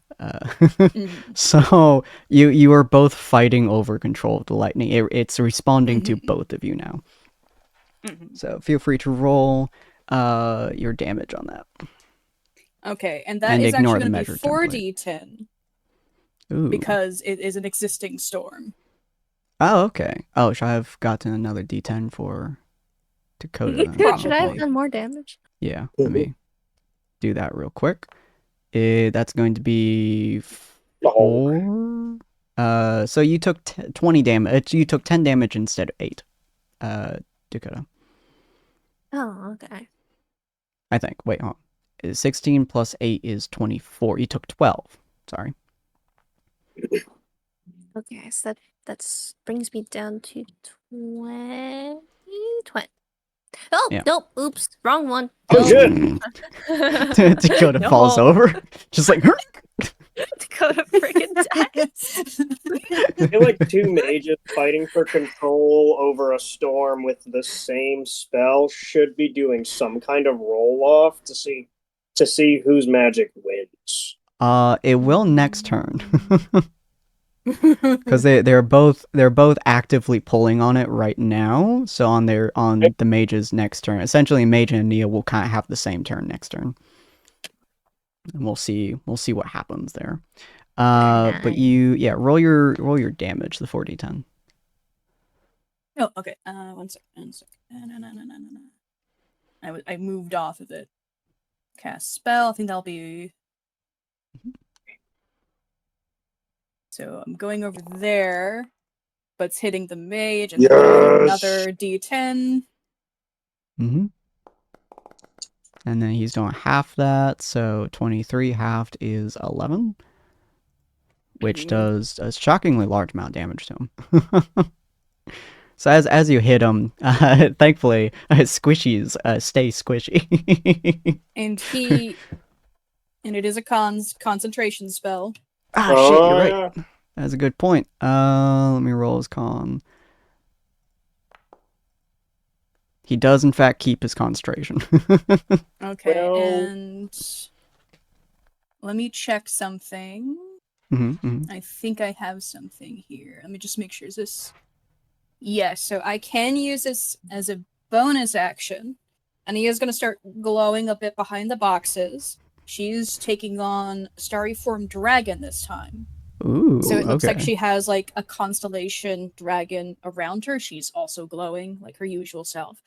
So you are both fighting over control of the lightning. It's responding to both of you now. So feel free to roll your damage on that. Okay, and that is actually going to be 4d10. Ooh. Because it is an existing storm. Oh, okay. Oh, should I have gotten another d10 for Dakota? Should I have done more damage? Yeah, let me do that real quick. That's going to be 4. So you took 20 damage. You took 10 damage instead of 8. Dakota. Oh, okay. I think. Wait, hold on. 16 plus 8 is 24. You took 12. Sorry. Okay, so that brings me down to 20. Oh, yeah. Nope. Oops. Wrong one. Oh, good. Dakota falls over. Just like, Dakota freaking dies. I feel like two mages fighting for control over a storm with the same spell should be doing some kind of roll-off to see whose magic wins. It will next turn. because they're both actively pulling on it right now. So on the mage's next turn, essentially, Mage and Nia will kind of have the same turn next turn, and we'll see what happens there. But roll your damage, the 4d10. Oh, okay. 1 second. No. I moved off of it. Cast spell. I think that'll be. So I'm going over there, but it's hitting the mage, and then another d10. Mm-hmm. And then he's doing half that, so 23 halved is 11, which does a shockingly large amount of damage to him. So as you hit him, thankfully, squishies stay squishy. And it is a concentration spell. Ah, shit, you're right. Yeah. That's a good point. Let me roll his con. He does, in fact, keep his concentration. Okay, and let me check something. I think I have something here. Let me just make sure. Is this... Yes, so I can use this as a bonus action. And he is going to start glowing a bit behind the boxes. She's taking on Starry Form Dragon this time. Ooh, so it looks like she has like a constellation dragon around her. She's also glowing like her usual self.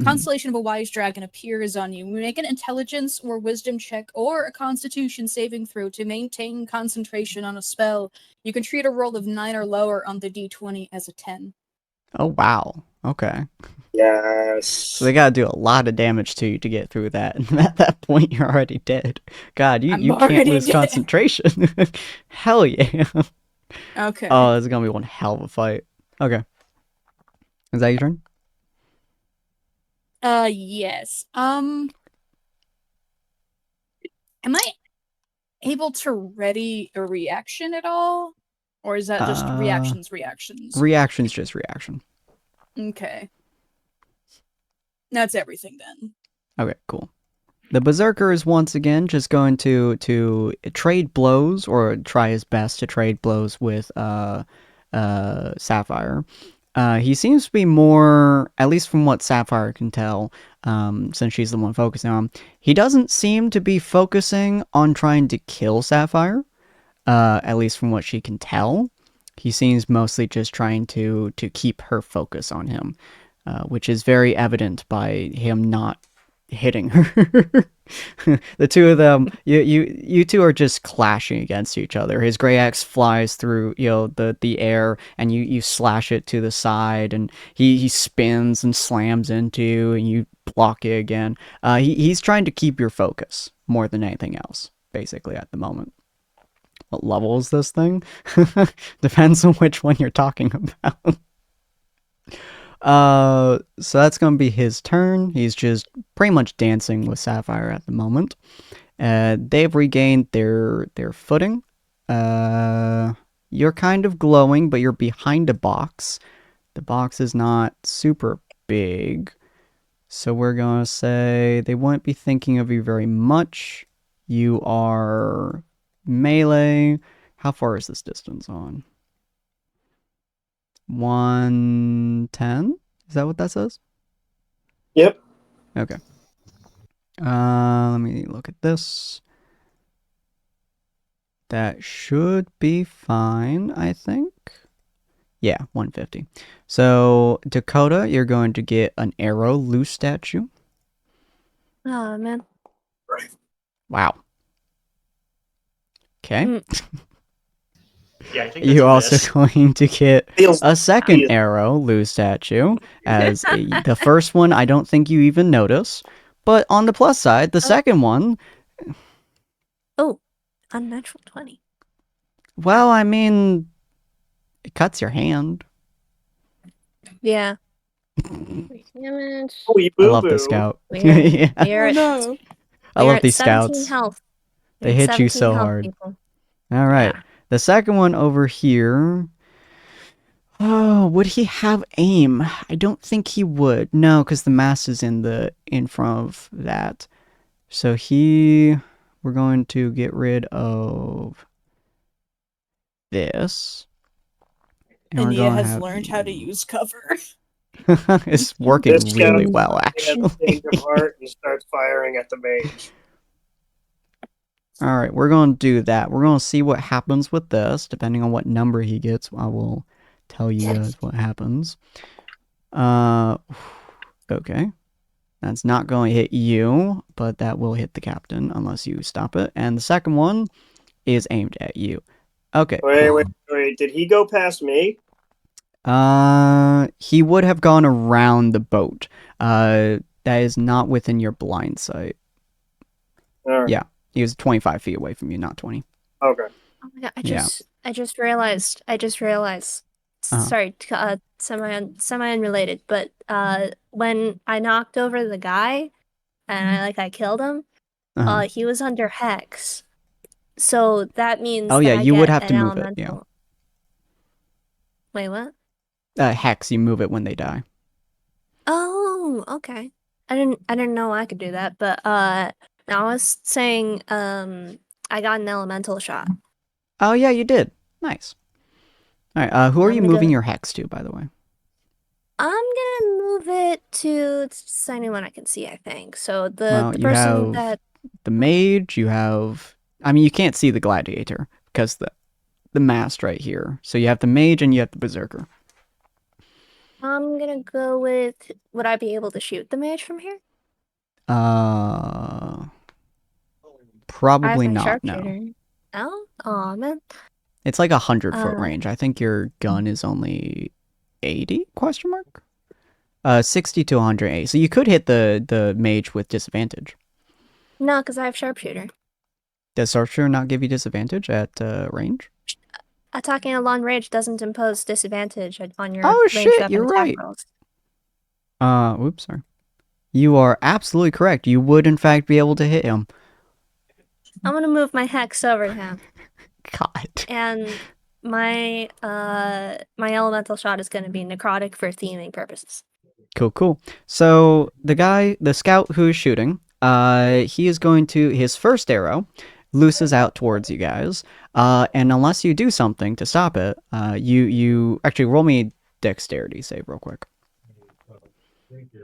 Constellation of a wise dragon appears on you. Make an intelligence or wisdom check or a constitution saving throw to maintain concentration on a spell. You can treat a roll of 9 or lower on the d20 as a 10. Oh, wow. Okay. Yes. So they gotta do a lot of damage to you to get through that. And at that point, you're already dead. God, you can't lose concentration. Hell yeah. Okay. Oh, this is gonna be one hell of a fight. Okay. Is that your turn? Yes. Am I able to ready a reaction at all? Or is that just reactions? Reaction's just reaction. Okay. That's everything then. Okay, cool. The Berserker is once again just going to trade blows, or try his best to trade blows with Sapphire. He seems to be more, at least from what Sapphire can tell, since she's the one focusing on him, he doesn't seem to be focusing on trying to kill Sapphire, at least from what she can tell. He seems mostly just trying to keep her focus on him, which is very evident by him not hitting her. The two of them, you two are just clashing against each other. His gray axe flies through the air, and you slash it to the side, and he spins and slams into you, and you block it again. He's trying to keep your focus more than anything else, basically, at the moment. What level is this thing? Depends on which one you're talking about. So that's gonna be his turn. He's just pretty much dancing with Sapphire at the moment. They've regained their footing. You're kind of glowing, but you're behind a box. The box is not super big, so we're gonna say they won't be thinking of you very much. You are melee. How far is this distance on? 110? Is that what that says? Yep. Okay. Let me look at this. That should be fine, I think. Yeah, 150. So, Dakota, you're going to get an arrow loosed at you. Oh, man. Wow. Okay. Yeah, I think You're also going to get a second arrow loosed at you, as the first one I don't think you even notice. But on the plus side, the second one... Oh, unnatural 20. Well, I mean, it cuts your hand. Yeah. Oh, I love the scout. Yeah. I love these 17 scouts. Health. They hit you so hard. People. All right. Yeah. The second one over here. Oh, would he have aim? I don't think he would. No, because the mass is in front of that. So we're going to get rid of this. And we're Ania gonna has have learned how to use cover. it's working This really scout well, has actually. change of heart and starts firing at the mage. All right, we're going to do that. We're going to see what happens with this. Depending on what number he gets, I will tell you guys what happens. Okay. That's not going to hit you, but that will hit the captain unless you stop it. And the second one is aimed at you. Okay. Wait. Did he go past me? He would have gone around the boat. That is not within your blind sight. All right. Yeah, he was 25 feet away from you, not 20. Okay. Oh my god! I just realized. Sorry, semi unrelated, but when I knocked over the guy and I killed him, he was under hex, so that means Oh that yeah, I you get would have an to move it. elemental. Wait, what? Hex, you move it when they die. Oh, okay. I didn't know I could do that, but now I was saying I got an elemental shot. Oh yeah, you did. Nice. All right. Who are you I'm gonna moving go- your hex to, by the way? I'm gonna move it to it's anyone I can see, I think. So Well, the you person have that the mage. You have. I mean, you can't see the gladiator because the mast right here. So you have the mage and you have the berserker. I'm gonna go with. Would I be able to shoot the mage from here? I Probably have my not. No. sharpshooter. Oh, aw, man. It's like 100-foot Uh, range. I think your gun is only 80? Question mark. 60 to 180. So you could hit the mage with disadvantage. No, because I have sharpshooter. Does sharpshooter not give you disadvantage at range? Attacking a long range doesn't impose disadvantage on your Oh ranged shit, weapon you're attack right. rolls. Oops, sorry. You are absolutely correct. You would in fact be able to hit him. I'm gonna move my hex over to him, God. and my my elemental shot is gonna be necrotic for theming purposes. Cool. So the scout who is shooting, he is going to, his first arrow looses out towards you guys, and unless you do something to stop it, you actually roll me a dexterity save real quick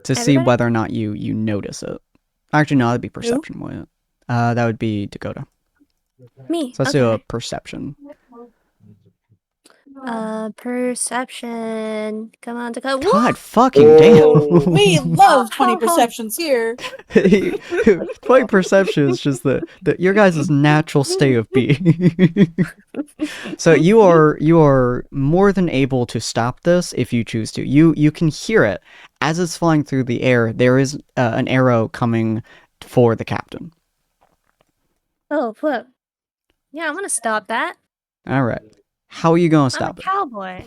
to see Everybody? whether or not you notice it. Actually, no, that'd be perception, wouldn't it? That would be Dakota. Me. So let's do a Okay. perception. Perception. Come on, Dakota. God fucking damn. We love 20 perceptions here. 20 perception is just the your guys' natural state of being. So you are more than able to stop this if you choose to. You can hear it as it's flying through the air. There is an arrow coming for the captain. Oh, flip. Yeah, I'm gonna stop that. All right. How are you gonna I'm a stop it? cowboy.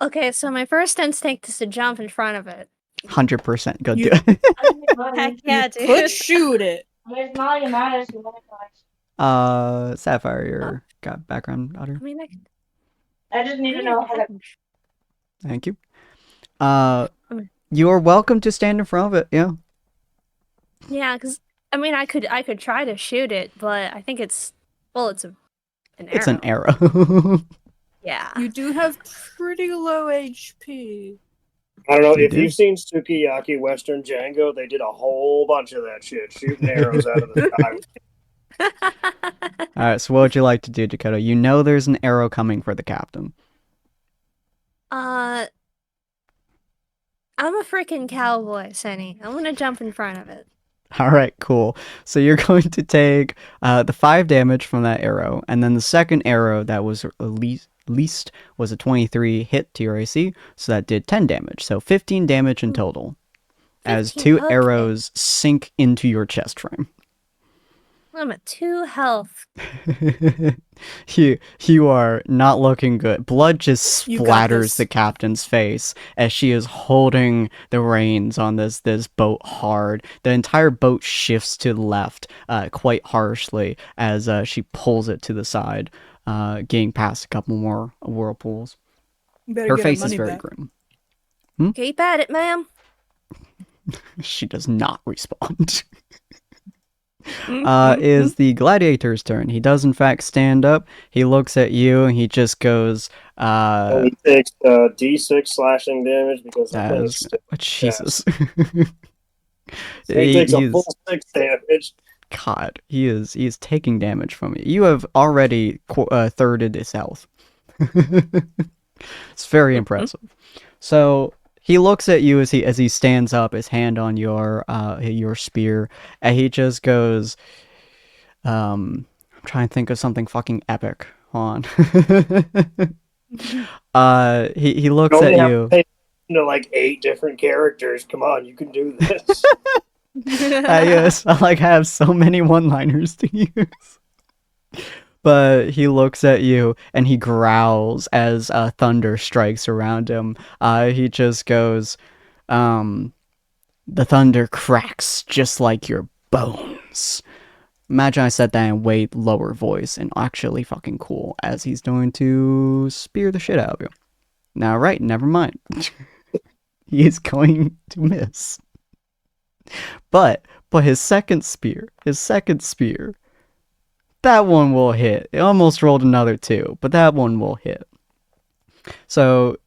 Okay, so my first instinct is to jump in front of it. 100%. Go do You- it. Heck yeah, You dude. could shoot it. Sapphire, your got background audio. I mean, I just need to know how to. Thank you. You are welcome to stand in front of it. Yeah. Yeah, because I mean, I could try to shoot it, but I think it's an arrow. It's an arrow. Yeah. You do have pretty low HP. I don't know They if do? you've seen Sukiyaki Western Django. They did a whole bunch of that shit, shooting arrows out of the sky. All right. So what would you like to do, Dakota? You know there's an arrow coming for the captain. I'm a freaking cowboy, Senny. I'm gonna jump in front of it. All right, cool. So you're going to take the 5 damage from that arrow, and then the second arrow that was least was a 23 hit to your AC, so that did 10 damage. So 15 damage in total, as 15, 2 okay. arrows sink into your chest frame. I'm at 2 health. You are not looking good. Blood just You got splatters this. the captain's face as she is holding the reins on this boat hard. The entire boat shifts to the left quite harshly as she pulls it to the side, getting past a couple more whirlpools. You better Her get face money is very back. grim. Keep at it, ma'am. She does not respond. is the gladiator's turn. He does in fact stand up. He looks at you and he just goes, And he takes D6 slashing damage because the thing is still Jesus. So he takes a He's- full 6 damage. God, he is taking damage from you. You have already thirded his health. It's very impressive. So he looks at you as he stands up, his hand on your spear, and he just goes, I'm trying to think of something fucking epic. Hold on. He looks at you. To like 8 different characters. Come on, you can do this. Yes, I have so many one-liners to use. But he looks at you and he growls as thunder strikes around him. He just goes, the thunder cracks just like your bones. Imagine I said that in way lower voice and actually fucking cool, as he's going to spear the shit out of you. Now, right, never mind. He is going to miss. But his second spear, that one will hit. It almost rolled another 2, but that one will hit. So,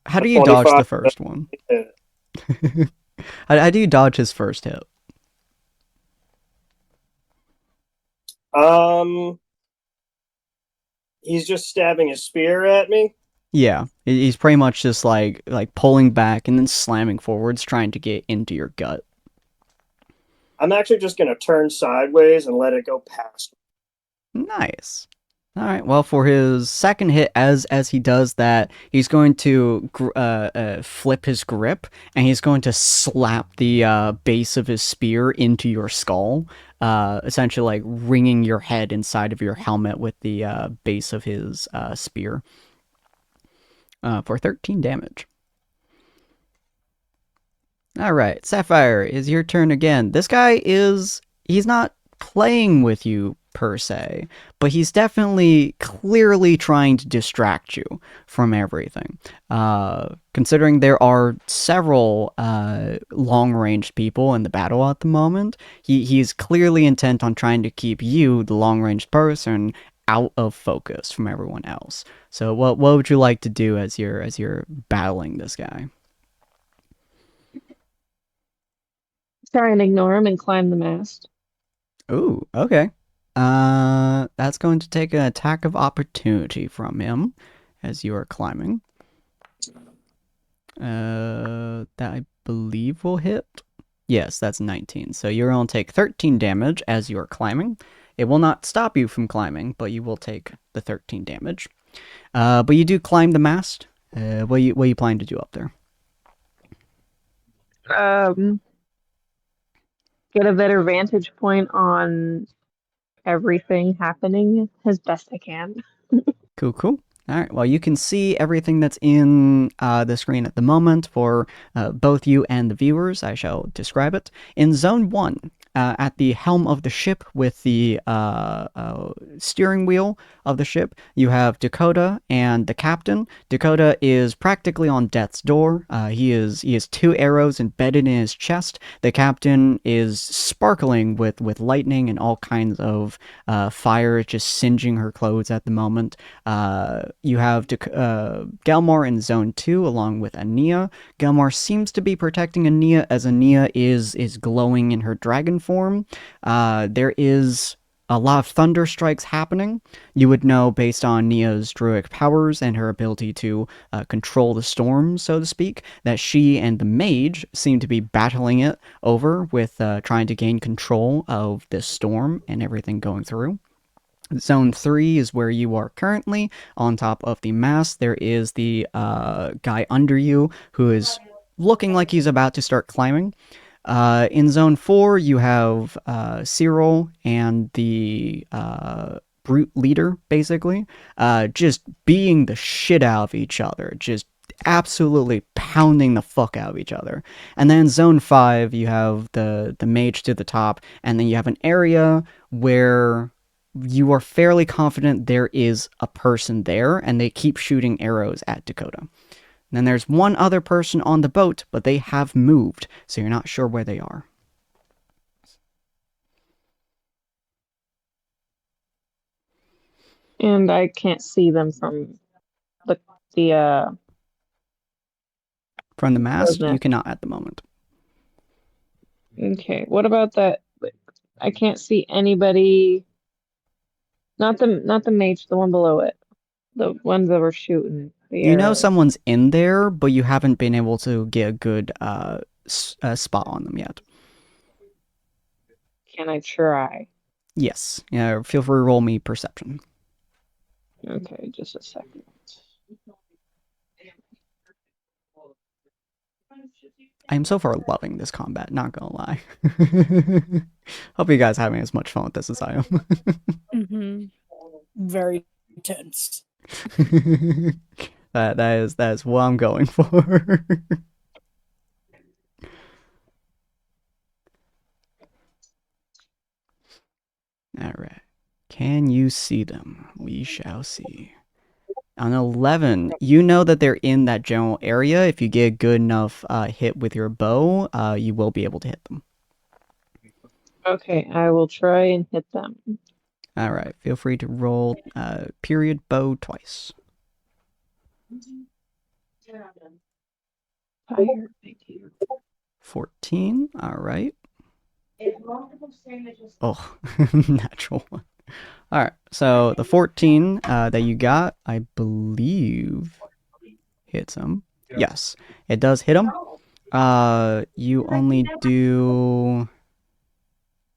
how do you dodge the first one? How do you dodge his first hit? He's just stabbing his spear at me. Yeah, he's pretty much just like pulling back and then slamming forwards, trying to get into your gut. I'm actually just gonna turn sideways and let it go past me. Nice. All right. Well, for his second hit, as he does that, he's going to flip his grip, and he's going to slap the base of his spear into your skull, essentially like ringing your head inside of your helmet with the base of his spear, for 13 damage. All right, Sapphire, is your turn again. This guy he's not playing with you per se, but he's definitely clearly trying to distract you from everything. Considering there are several long-range people in the battle at the moment, he's clearly intent on trying to keep you, the long-range person, out of focus from everyone else. So what would you like to do as you're battling this guy? Try and ignore him and climb the mast. Ooh, okay. That's going to take an attack of opportunity from him as you are climbing. That I believe will hit. Yes, that's 19. So you're going to take 13 damage as you are climbing. It will not stop you from climbing, but you will take the 13 damage. But you do climb the mast. What are you planning to do up there? Get a better vantage point on everything happening as best I can. Cool. All right, well, you can see everything that's in the screen at the moment for both you and the viewers. I shall describe it. In Zone 1, at the helm of the ship with the steering wheel of the ship, you have Dakota and the captain. Dakota is practically on death's door. He has 2 arrows embedded in his chest. The captain is sparkling with lightning and all kinds of fire, just singeing her clothes at the moment. You have Gelmar in Zone 2 along with Ania. Gelmar seems to be protecting Ania as Ania is glowing in her dragon form. There is a lot of thunder strikes happening. You would know based on Nia's druidic powers and her ability to control the storm, so to speak, that she and the mage seem to be battling it over with trying to gain control of this storm and everything going through. Zone 3 is where you are currently. On top of the mast, there is the guy under you who is looking like he's about to start climbing. In Zone 4, you have Cyril and the brute leader, basically, just beating the shit out of each other, just absolutely pounding the fuck out of each other. And then in Zone 5, you have the mage to the top, and then you have an area where you are fairly confident there is a person there, and they keep shooting arrows at Dakota. And then there's one other person on the boat, but they have moved, so you're not sure where they are. And I can't see them from the From the mast, Wasn't you it? cannot at the moment. Okay, what about that? I can't see anybody. Not the mage, the one below it. The ones that were shooting the You know arrows. someone's in there, but you haven't been able to get a good spot on them yet. Can I try? Yes. Yeah, feel free to roll me perception. Okay, just a second. I am so far loving this combat, not gonna lie. Hope you guys are having as much fun with this as I am. Mm-hmm. Very tense. that is what I'm going for. Alright. Can you see them? We shall see. On 11, you know that they're in that general area. If you get a good enough hit with your bow, you will be able to hit them. Okay, I will try and hit them. Alright, feel free to roll period bow twice. Fire, thank you. 14, alright. Oh, natural one. Alright, so the 14 that you got, I believe, hits him. Yes, it does hit him. You only do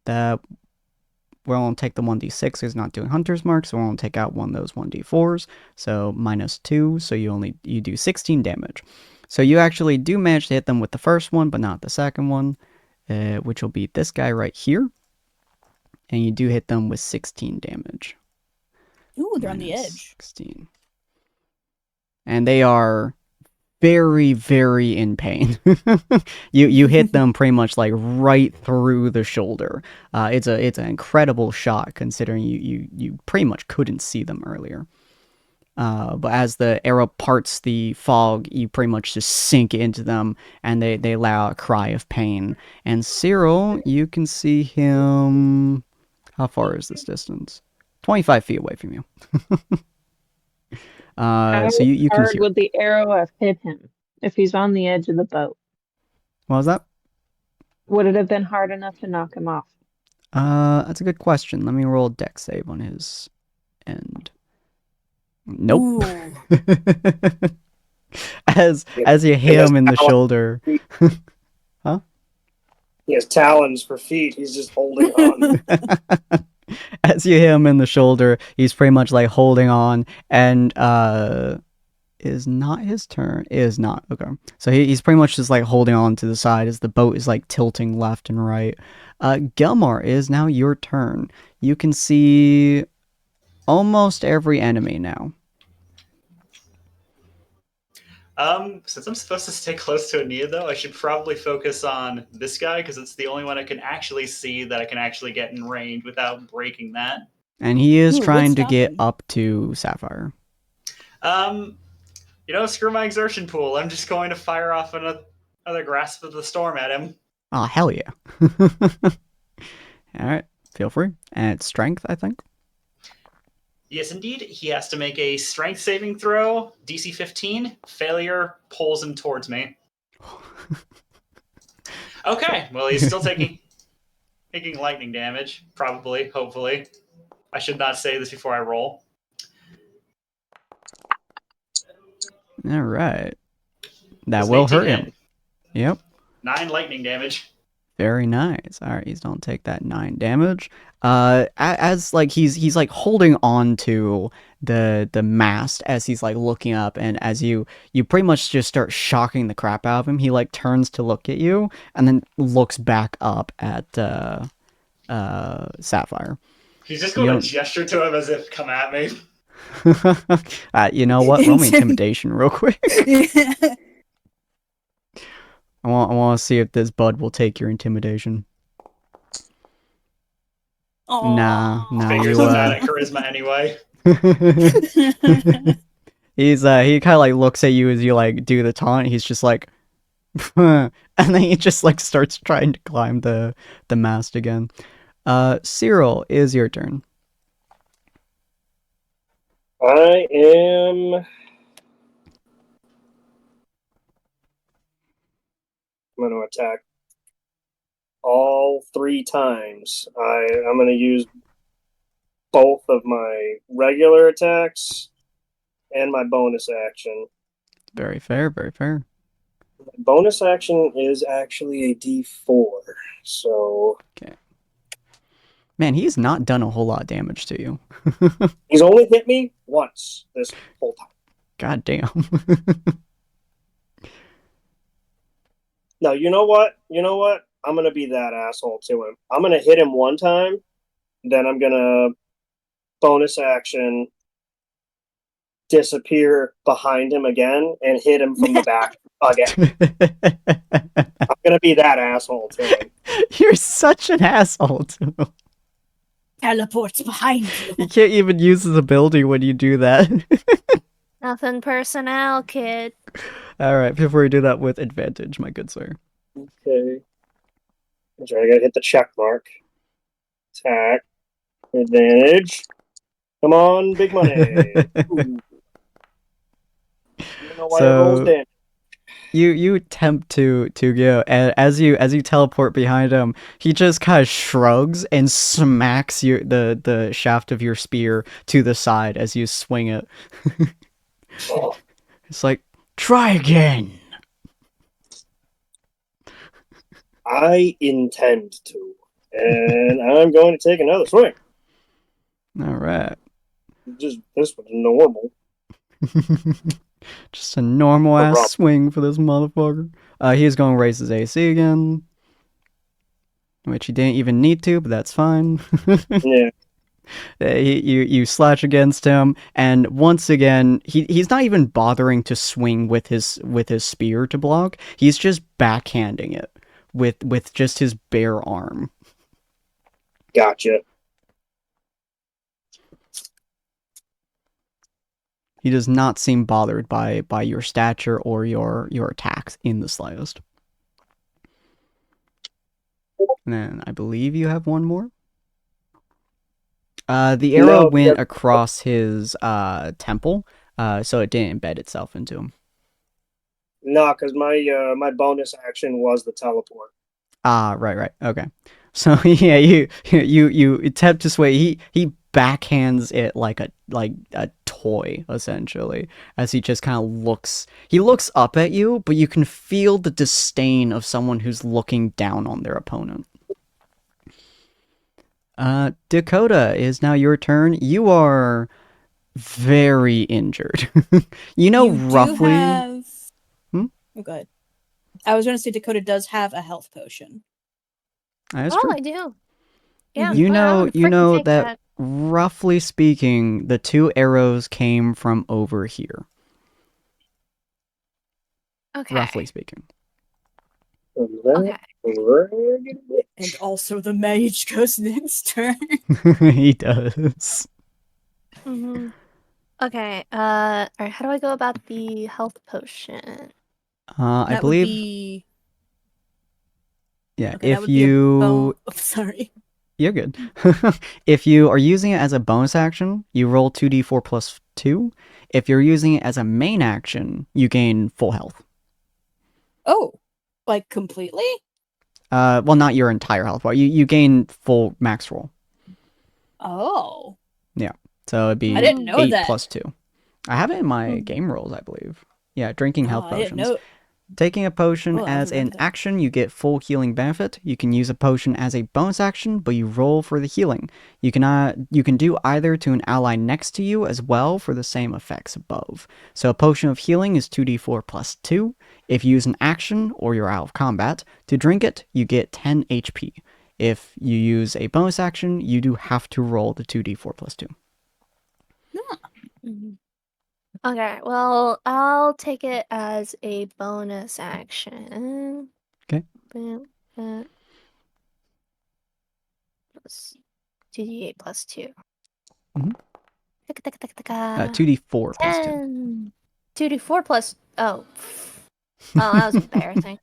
the... We're only take the 1d6 because it's not doing Hunter's Mark, so we're only take out one of those 1d4s, so -2, so you do 16 damage. So you actually do manage to hit them with the first one, but not the second one, which will be this guy right here. And you do hit them with 16 damage. Ooh, they're on the edge. 16. And they are very, very in pain. you hit them pretty much like right through the shoulder. It's an incredible shot considering you pretty much couldn't see them earlier. But as the arrow parts the fog, you pretty much just sink into them, and they let out a cry of pain. And Cyril, you can see him... How far is this distance? 25 feet away from you. So you can hard hear. would the arrow have hit him if he's on the edge of the boat? What was that? Would it have been hard enough to knock him off? That's a good question. Let me roll a dex save on his end. Nope. as you hit him in the shoulder. Huh? He has talons for feet. He's just holding on. As you hit him in the shoulder, he's pretty much like holding on, and is not his turn. It is not. Okay. So he's pretty much just like holding on to the side as the boat is like tilting left and right. Gelmar, it is now your turn. You can see almost every enemy now. Since I'm supposed to stay close to Ania, though, I should probably focus on this guy because it's the only one I can actually see that I can actually get in range without breaking that. And he is Ooh, trying what's to get stopping? up to Sapphire. Screw my exertion pool. I'm just going to fire off another Grasp of the Storm at him. Oh, hell yeah. Alright, feel free. And it's strength, I think. Yes, indeed. He has to make a strength saving throw, DC 15. Failure pulls him towards me. Okay, well, he's still taking lightning damage. Probably, hopefully. I should not say this before I roll. Alright. That Does will 18 hurt him. hit? Yep. 9 lightning damage. Very nice. All right, he's don't take that 9 damage. As like he's like holding on to the mast as he's like looking up, and as you pretty much just start shocking the crap out of him, he like turns to look at you and then looks back up at Sapphire. He's just going to gesture to him as if, come at me. You know what? Roll me intimidation real quick. I want to see if this bud will take your intimidation. Aww. Nah, Figures you. I'm bad at charisma anyway. He kind of like looks at you as you like do the taunt. He's just like, and then he just like starts trying to climb the mast again. Cyril, is your turn. I am. I'm going to attack all 3 times. I'm going to use both of my regular attacks and my bonus action. Very fair, very fair. My bonus action is actually a D4, so... Okay. Man, he's not done a whole lot of damage to you. He's only hit me once this whole time. God damn. No, you know what? I'm going to be that asshole to him. I'm going to hit him one time, then I'm going to bonus action, disappear behind him again, and hit him from the back again. I'm going to be that asshole to him. You're such an asshole to him. Teleports behind you. You can't even use his ability when you do that. Nothing personnel, kid. Alright, before you do that with advantage, my good sir. Okay. I gotta hit the check mark. Attack. Advantage. Come on, big money. Ooh. You know why it rolls damage. You attempt to go, and as you teleport behind him, he just kind of shrugs and smacks the shaft of your spear to the side as you swing it. It's like, try again. I intend to, and I'm going to take another swing. All right. Just this was normal. Just a normal ass swing for this motherfucker. He's going to raise his AC again, which he didn't even need to, but that's fine. Yeah. You slash against him, and once again, he's not even bothering to swing with his spear to block. He's just backhanding it with just his bare arm. Gotcha. He does not seem bothered by your stature or your attacks in the slightest. And then I believe you have one more. The arrow went across his temple, so it didn't embed itself into him. No, because my bonus action was the teleport. Ah, right. Okay. So yeah, you attempt to sway. He backhands it like a toy, essentially, as he just kind of looks. He looks up at you, but you can feel the disdain of someone who's looking down on their opponent. Dakota, is now your turn. You are very injured. You roughly. Oh, good. I was going to say Dakota does have a health potion. That's true. I do. Yeah. You know that roughly speaking, the 2 arrows came from over here. Okay. Roughly speaking. Okay. And also the mage goes next turn. He does. Mm-hmm. Okay. Alright, how do I go about the health potion? I believe. Would be... Yeah, okay, if you. Sorry. You're good. If you are using it as a bonus action, you roll 2d4 plus 2. If you're using it as a main action, you gain full health. Oh, like completely? Well, not your entire health bar. You gain full max roll. Oh. Yeah. So it'd be I didn't know 8 that. plus 2. I have it in my game rolls, I believe. Yeah, drinking health I didn't potions. know. Taking a potion Oh, I as haven't an read that. action, you get full healing benefit. You can use a potion as a bonus action, but you roll for the healing. You can do either to an ally next to you as well for the same effects above. So a potion of healing is 2d4 plus 2. If you use an action or you're out of combat to drink it, you get 10 HP. If you use a bonus action, you do have to roll the 2d4 plus 2. Mm-hmm. Okay, well, I'll take it as a bonus action. Okay. Plus 2d8 plus 2. Mhm. 2d4 plus 2. 10. 2d4 plus... Oh, that was embarrassing.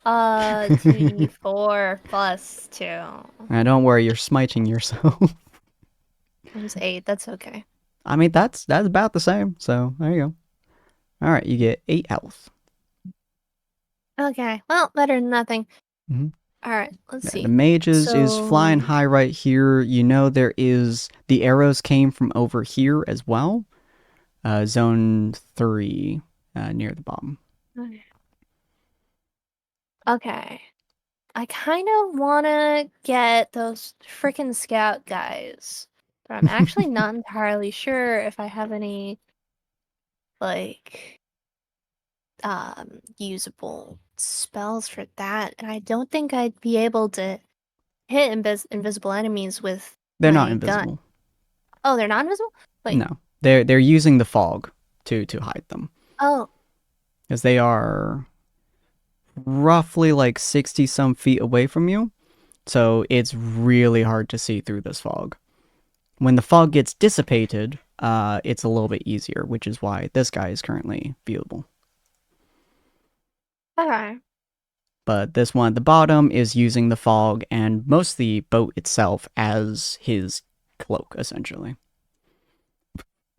2d4 plus 2. Don't worry, you're smiting yourself. It was 8, that's okay. I mean, that's about the same. So there you go. All right, you get 8 health. Okay, well, better than nothing. Mhm. All right, let's Yeah, see. the mage is flying So- high right here. You know the arrows came from over here as well. Zone 3, near the bottom. Okay. I kind of want to get those freaking scout guys, but I'm actually not entirely sure if I have any, like, usable spells for that. And I don't think I'd be able to hit invisible enemies with They're my not gun. invisible. Oh, they're not invisible? Wait. No, they're using the fog to hide them. Oh. Because they are roughly like 60 some feet away from you. So it's really hard to see through this fog. When the fog gets dissipated, it's a little bit easier, which is why this guy is currently viewable. Okay. But this one at the bottom is using the fog and most of the boat itself as his cloak, essentially.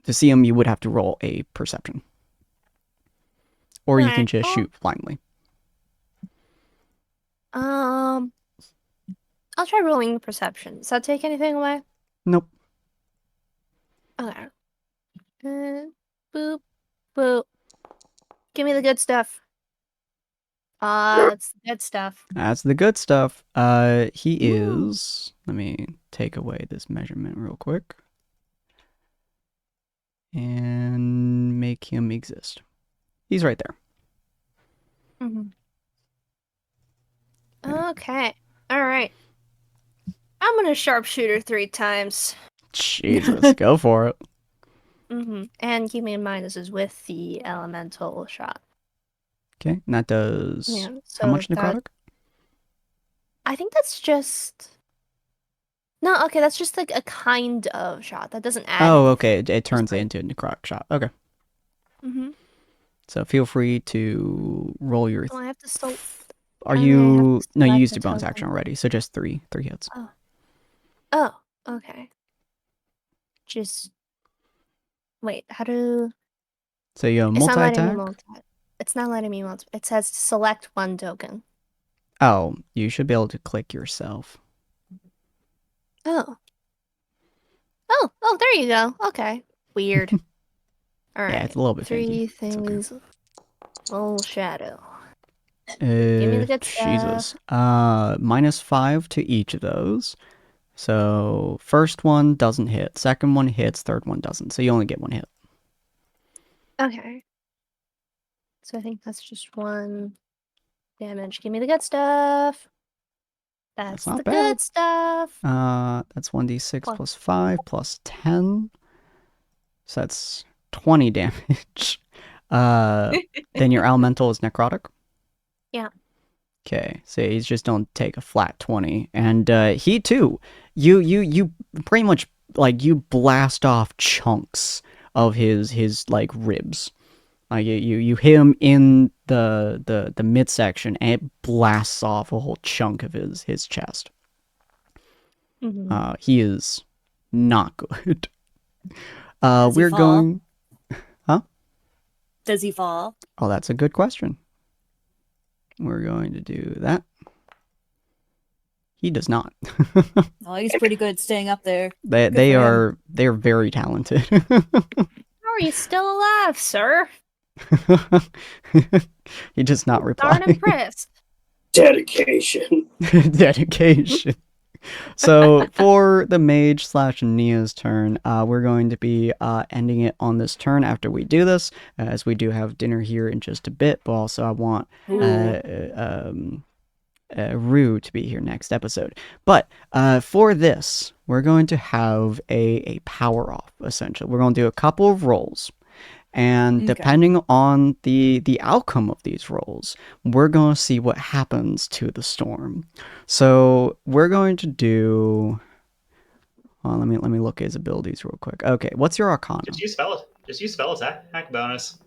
To see him, you would have to roll a perception. Or you can just shoot blindly. I'll try rolling perception. Does that take anything away? Nope. Okay. Boop, boop. Give me the good stuff. That's the good stuff. That's the good stuff. He is... Let me take away this measurement real quick. And make him exist. He's right there. Okay. Alright. I'm gonna sharpshooter 3 times. Jesus, go for it. And keep me in mind this is with the elemental shot. Okay, and that does... Yeah, how much that- necrotic? I think that's just... No, okay, that's just like a kind of shot. That doesn't add Oh, anything. okay, it turns it into a necrotic shot. Okay. So feel free to roll your... Oh, I have to still... Are I you... have to No, you select used a your bonus token. action already, so just three hits. Oh, okay. Just... Wait, how do... So you have It's not letting me multi-attack? It's not letting me multi... It says select 1 token. Oh, you should be able to click yourself. Oh. Oh, there you go. Okay. Weird. All right. Yeah, it's a little bit 3 finicky. It's okay. things. Full shadow. Give me the good Jesus. stuff. -5 to each of those. So first one doesn't hit, second one hits, third one doesn't. So you only get 1 hit. Okay. So I think that's just 1 damage. Give me the good stuff. That's not the bad. good stuff. That's 1d6 plus 5 plus 10. So that's 20 damage. Then your elemental is necrotic. Yeah. Okay, so he's just don't take a flat 20, and he too. You pretty much like you blast off chunks of his like ribs. Like you hit him in the midsection, and it blasts off a whole chunk of his chest. He is not good. We're fall? going. Huh? Does he fall? Oh, that's a good question. We're going to do that. He does not. Oh, he's pretty good at staying up there. They are very talented. How are you still alive, sir? He does not reply. Darn impressed. Dedication. Dedication. So for the mage / Nia's turn, we're going to be ending it on this turn after we do this, as we do have dinner here in just a bit. But also I want Rue to be here next episode. But for this, we're going to have a power off, essentially. We're going to do a couple of rolls. And depending on the outcome of these rolls, we're going to see what happens to the storm. So we're going to do... Well, let me look at his abilities real quick. Okay, what's your Arcana? Just use spell attack bonus.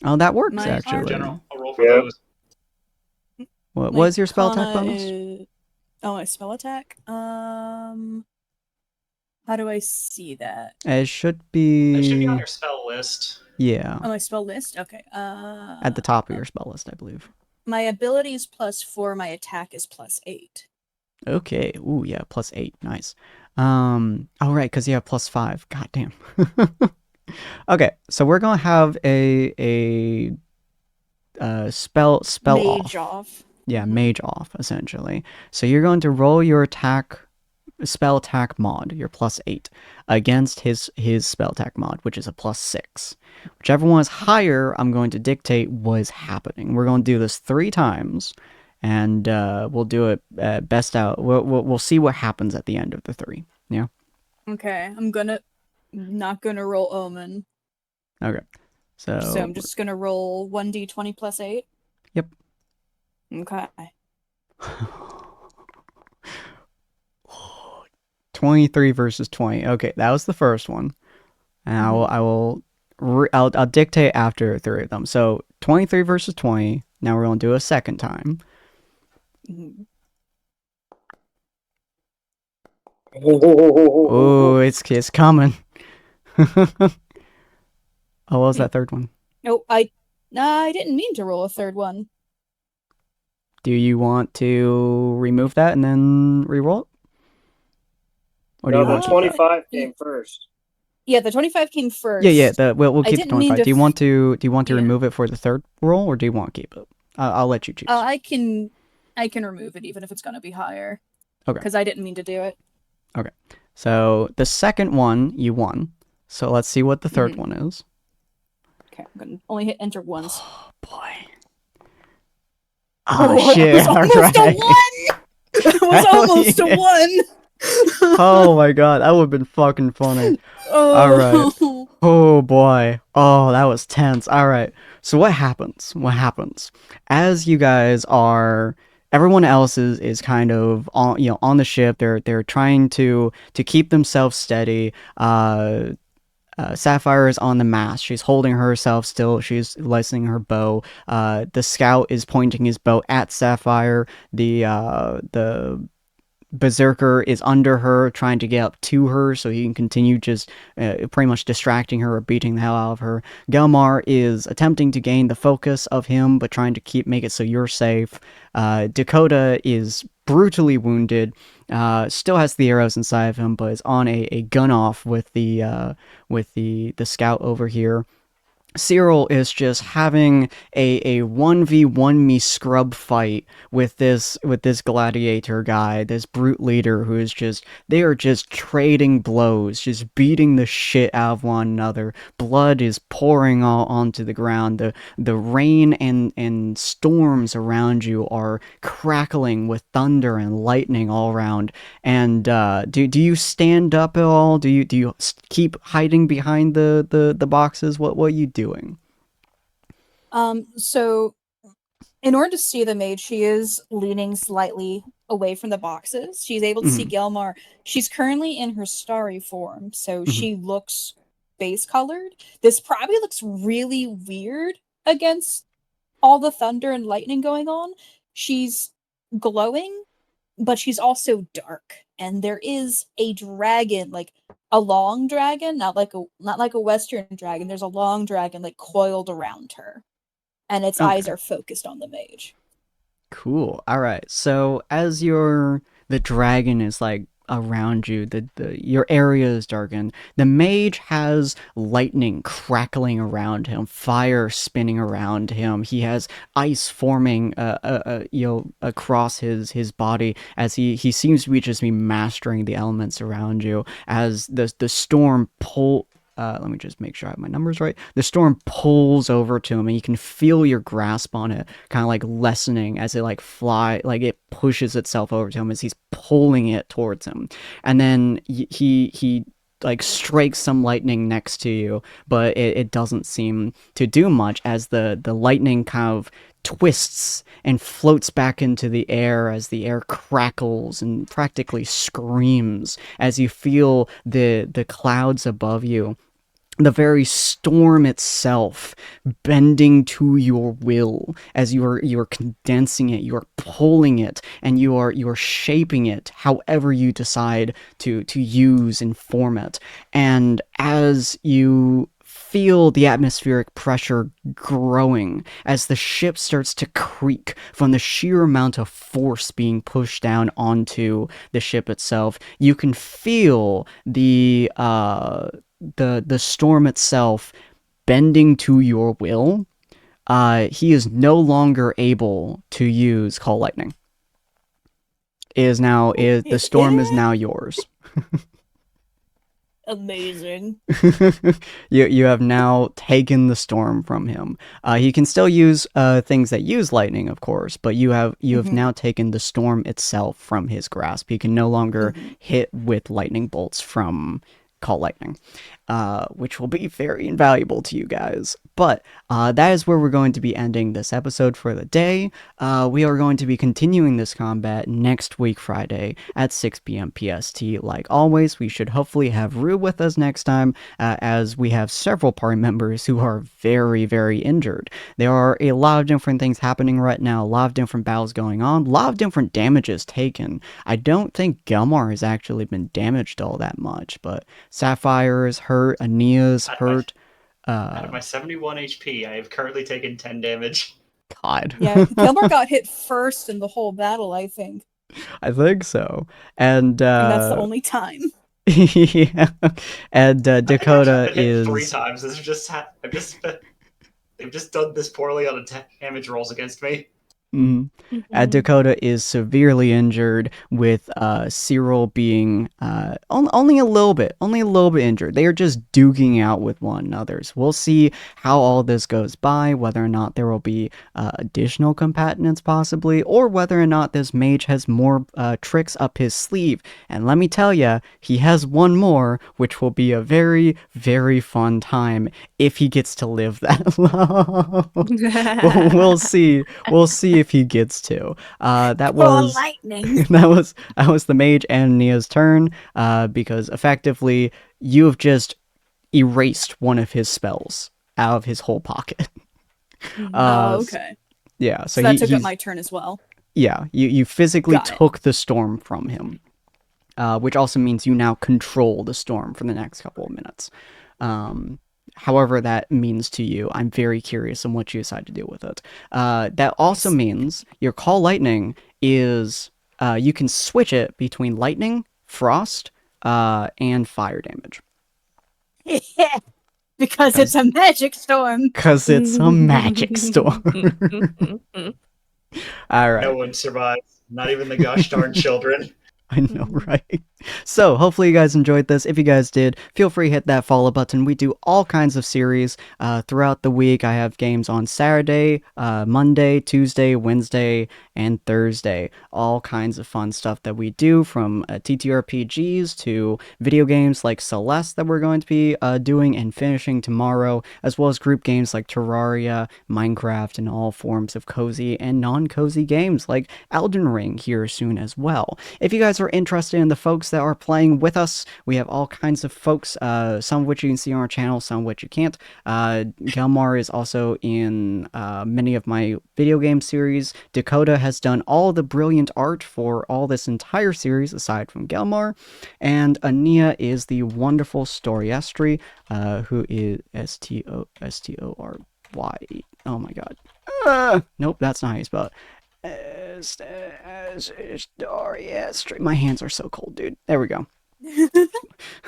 Oh, that works, My actually. In general, I'll roll for Yeah. those. What My was your spell attack Arcana bonus? is- Oh, my spell attack? How do I see that? It should be... It should be on your spell list. Yeah. On my spell list? Okay. At the top of your spell list, I believe. My ability is +4, my attack is +8. Okay. Ooh, yeah, +8. Nice. Oh, right, because you have +5. God damn. Okay, so we're gonna have a spell Mage off. off. Yeah, mage off, essentially. So you're going to roll your spell attack mod, your +8, against his spell attack mod, which is a +6. Whichever one is higher, I'm going to dictate what is happening. We're going to do this 3 times, and we'll do it best out. We'll see what happens at the end of the 3. Yeah. Okay, I'm not gonna roll Omen. Okay. So I'm just gonna roll 1d20 +8. Yep. Okay. 23 versus 20. Okay, that was the first one. And I'll dictate after 3 of them. So 23 versus 20. Now we're going to do a second time. Oh, it's coming. Oh, what was that third one? Oh, I didn't mean to roll a third one. Do you want to remove that and then reroll it? Or do you No, want the 25 came first. Yeah, the 25 came first. Yeah. We'll I keep the didn't mean 25. to Do you want to Yeah. remove it for the third roll, or do you want to keep it? I'll let you choose. I can remove it even if it's gonna be higher. Okay. Because I didn't mean to do it. Okay. So the second one you won. So let's see what the third one is. Okay, I'm gonna only hit enter once. Oh boy. Oh shit! It was almost a 1. It was almost a 1. Oh my god, that would have been fucking funny. All right. Oh boy. Oh, that was tense. All right. So what happens? As you guys are, everyone else is kind of on the ship. They're trying to keep themselves steady. Sapphire is on the mast. She's holding herself still. She's lacing her bow. The scout is pointing his bow at Sapphire. The Berserker is under her, trying to get up to her so he can continue just pretty much distracting her or beating the hell out of her. Gelmar is attempting to gain the focus of him, but trying to make it so you're safe. Dakota is brutally wounded, still has the arrows inside of him, but is on a gun off with the scout over here. Cyril is just having a 1v1 me scrub fight with this gladiator guy, this brute leader who is they are just trading blows, just beating the shit out of one another. Blood is pouring all onto the ground. The rain and storms around you are crackling with thunder and lightning all around. And do you stand up at all? Do you keep hiding behind the boxes? What are you doing? So in order to see the mage, she is leaning slightly away from the boxes. She's able to see Gelmar. She's currently in her starry form, so she looks base colored. This probably looks really weird against all the thunder and lightning going on. She's glowing, but she's also dark. And there is a dragon, like a long dragon, not like a Western dragon. There's a long dragon like coiled around her, and its eyes are focused on the mage. Cool. All right. So as the dragon is like around you, your area is darkened. The mage has lightning crackling around him, fire spinning around him. He has ice forming across his body as he seems to be mastering the elements around you as the storm let me just make sure I have my numbers right. The storm pulls over to him, and you can feel your grasp on it kind of like lessening as it it pushes itself over to him as he's pulling it towards him. And then he like strikes some lightning next to you, but it doesn't seem to do much as the lightning kind of twists and floats back into the air as the air crackles and practically screams as you feel the clouds above you the very storm itself bending to your will as you're condensing it, you're pulling it, and you're shaping it however you decide to use and form it. And as you feel the atmospheric pressure growing, as the ship starts to creak from the sheer amount of force being pushed down onto the ship itself, you can feel the storm itself bending to your will. He is no longer able to use Call Lightning. The storm is now yours. Amazing. You have now taken the storm from him. He can still use things that use lightning, of course, but you have now taken the storm itself from his grasp. He can no longer hit with lightning bolts from Call Lightning, which will be very invaluable to you guys. But that is where we're going to be ending this episode for the day. We are going to be continuing this combat next week, Friday, at 6 p.m. PST. Like always, we should hopefully have Rue with us next time, as we have several party members who are very, very injured. There are a lot of different things happening right now, a lot of different battles going on, a lot of different damages taken. I don't think Gelmar has actually been damaged all that much, but Sapphire is hurt, Ania's hurt. Out of my 71 HP, I have currently taken 10 damage. God. Yeah, Gelmar got hit first in the whole battle, I think. I think so. And that's the only time. yeah. And Dakota I've been hit is 3 times. They've just done this poorly on damage rolls against me. Dakota is severely injured, with Cyril being only a little bit injured. They are just duking out with one another. So we'll see how all this goes by, whether or not there will be additional combatants possibly, or whether or not this mage has more tricks up his sleeve. And let me tell you, he has one more, which will be a very, very fun time if he gets to live that long. We'll see if he gets to. That was lightning. that was the mage and Nia's turn, because effectively you have just erased one of his spells out of his whole pocket. Okay. Yeah, so that took up my turn as well. Yeah, you physically took the storm from him, which also means you now control the storm for the next couple of minutes. However that means to you, I'm very curious on what you decide to do with it. That also means your Call Lightning is, you can switch it between lightning, frost, and fire damage. Yeah, because it's a magic storm. Because it's a magic storm. All right. No one survives. Not even the gosh darn children. I know, right? So, hopefully you guys enjoyed this. If you guys did, feel free to hit that follow button. We do all kinds of series throughout the week. I have games on Saturday, Monday, Tuesday, Wednesday, and Thursday. All kinds of fun stuff that we do, from TTRPGs to video games like Celeste that we're going to be doing and finishing tomorrow, as well as group games like Terraria, Minecraft, and all forms of cozy and non-cozy games like Elden Ring here soon as well. If you guys are interested in the folks that are playing with us, we have all kinds of folks, some of which you can see on our channel, some of which you can't. Gelmar is also in many of my video game series. Dakota has done all the brilliant art for all this entire series aside from Gelmar. And Ania is the wonderful Storyestry, who is Story. Oh my god. Nope, that's not how you spell it. Storyestry. My hands are so cold, dude. There we go.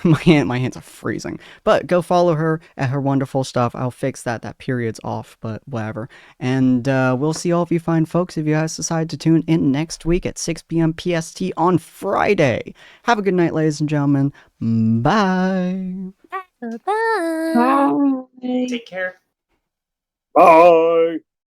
my hands are freezing. But go follow her at her wonderful stuff. I'll fix that period's off, but whatever. And we'll see all of you fine folks if you guys decide to tune in next week at 6 p.m. PST on Friday. Have a good night, ladies and gentlemen. Bye. Bye. Take care. Bye.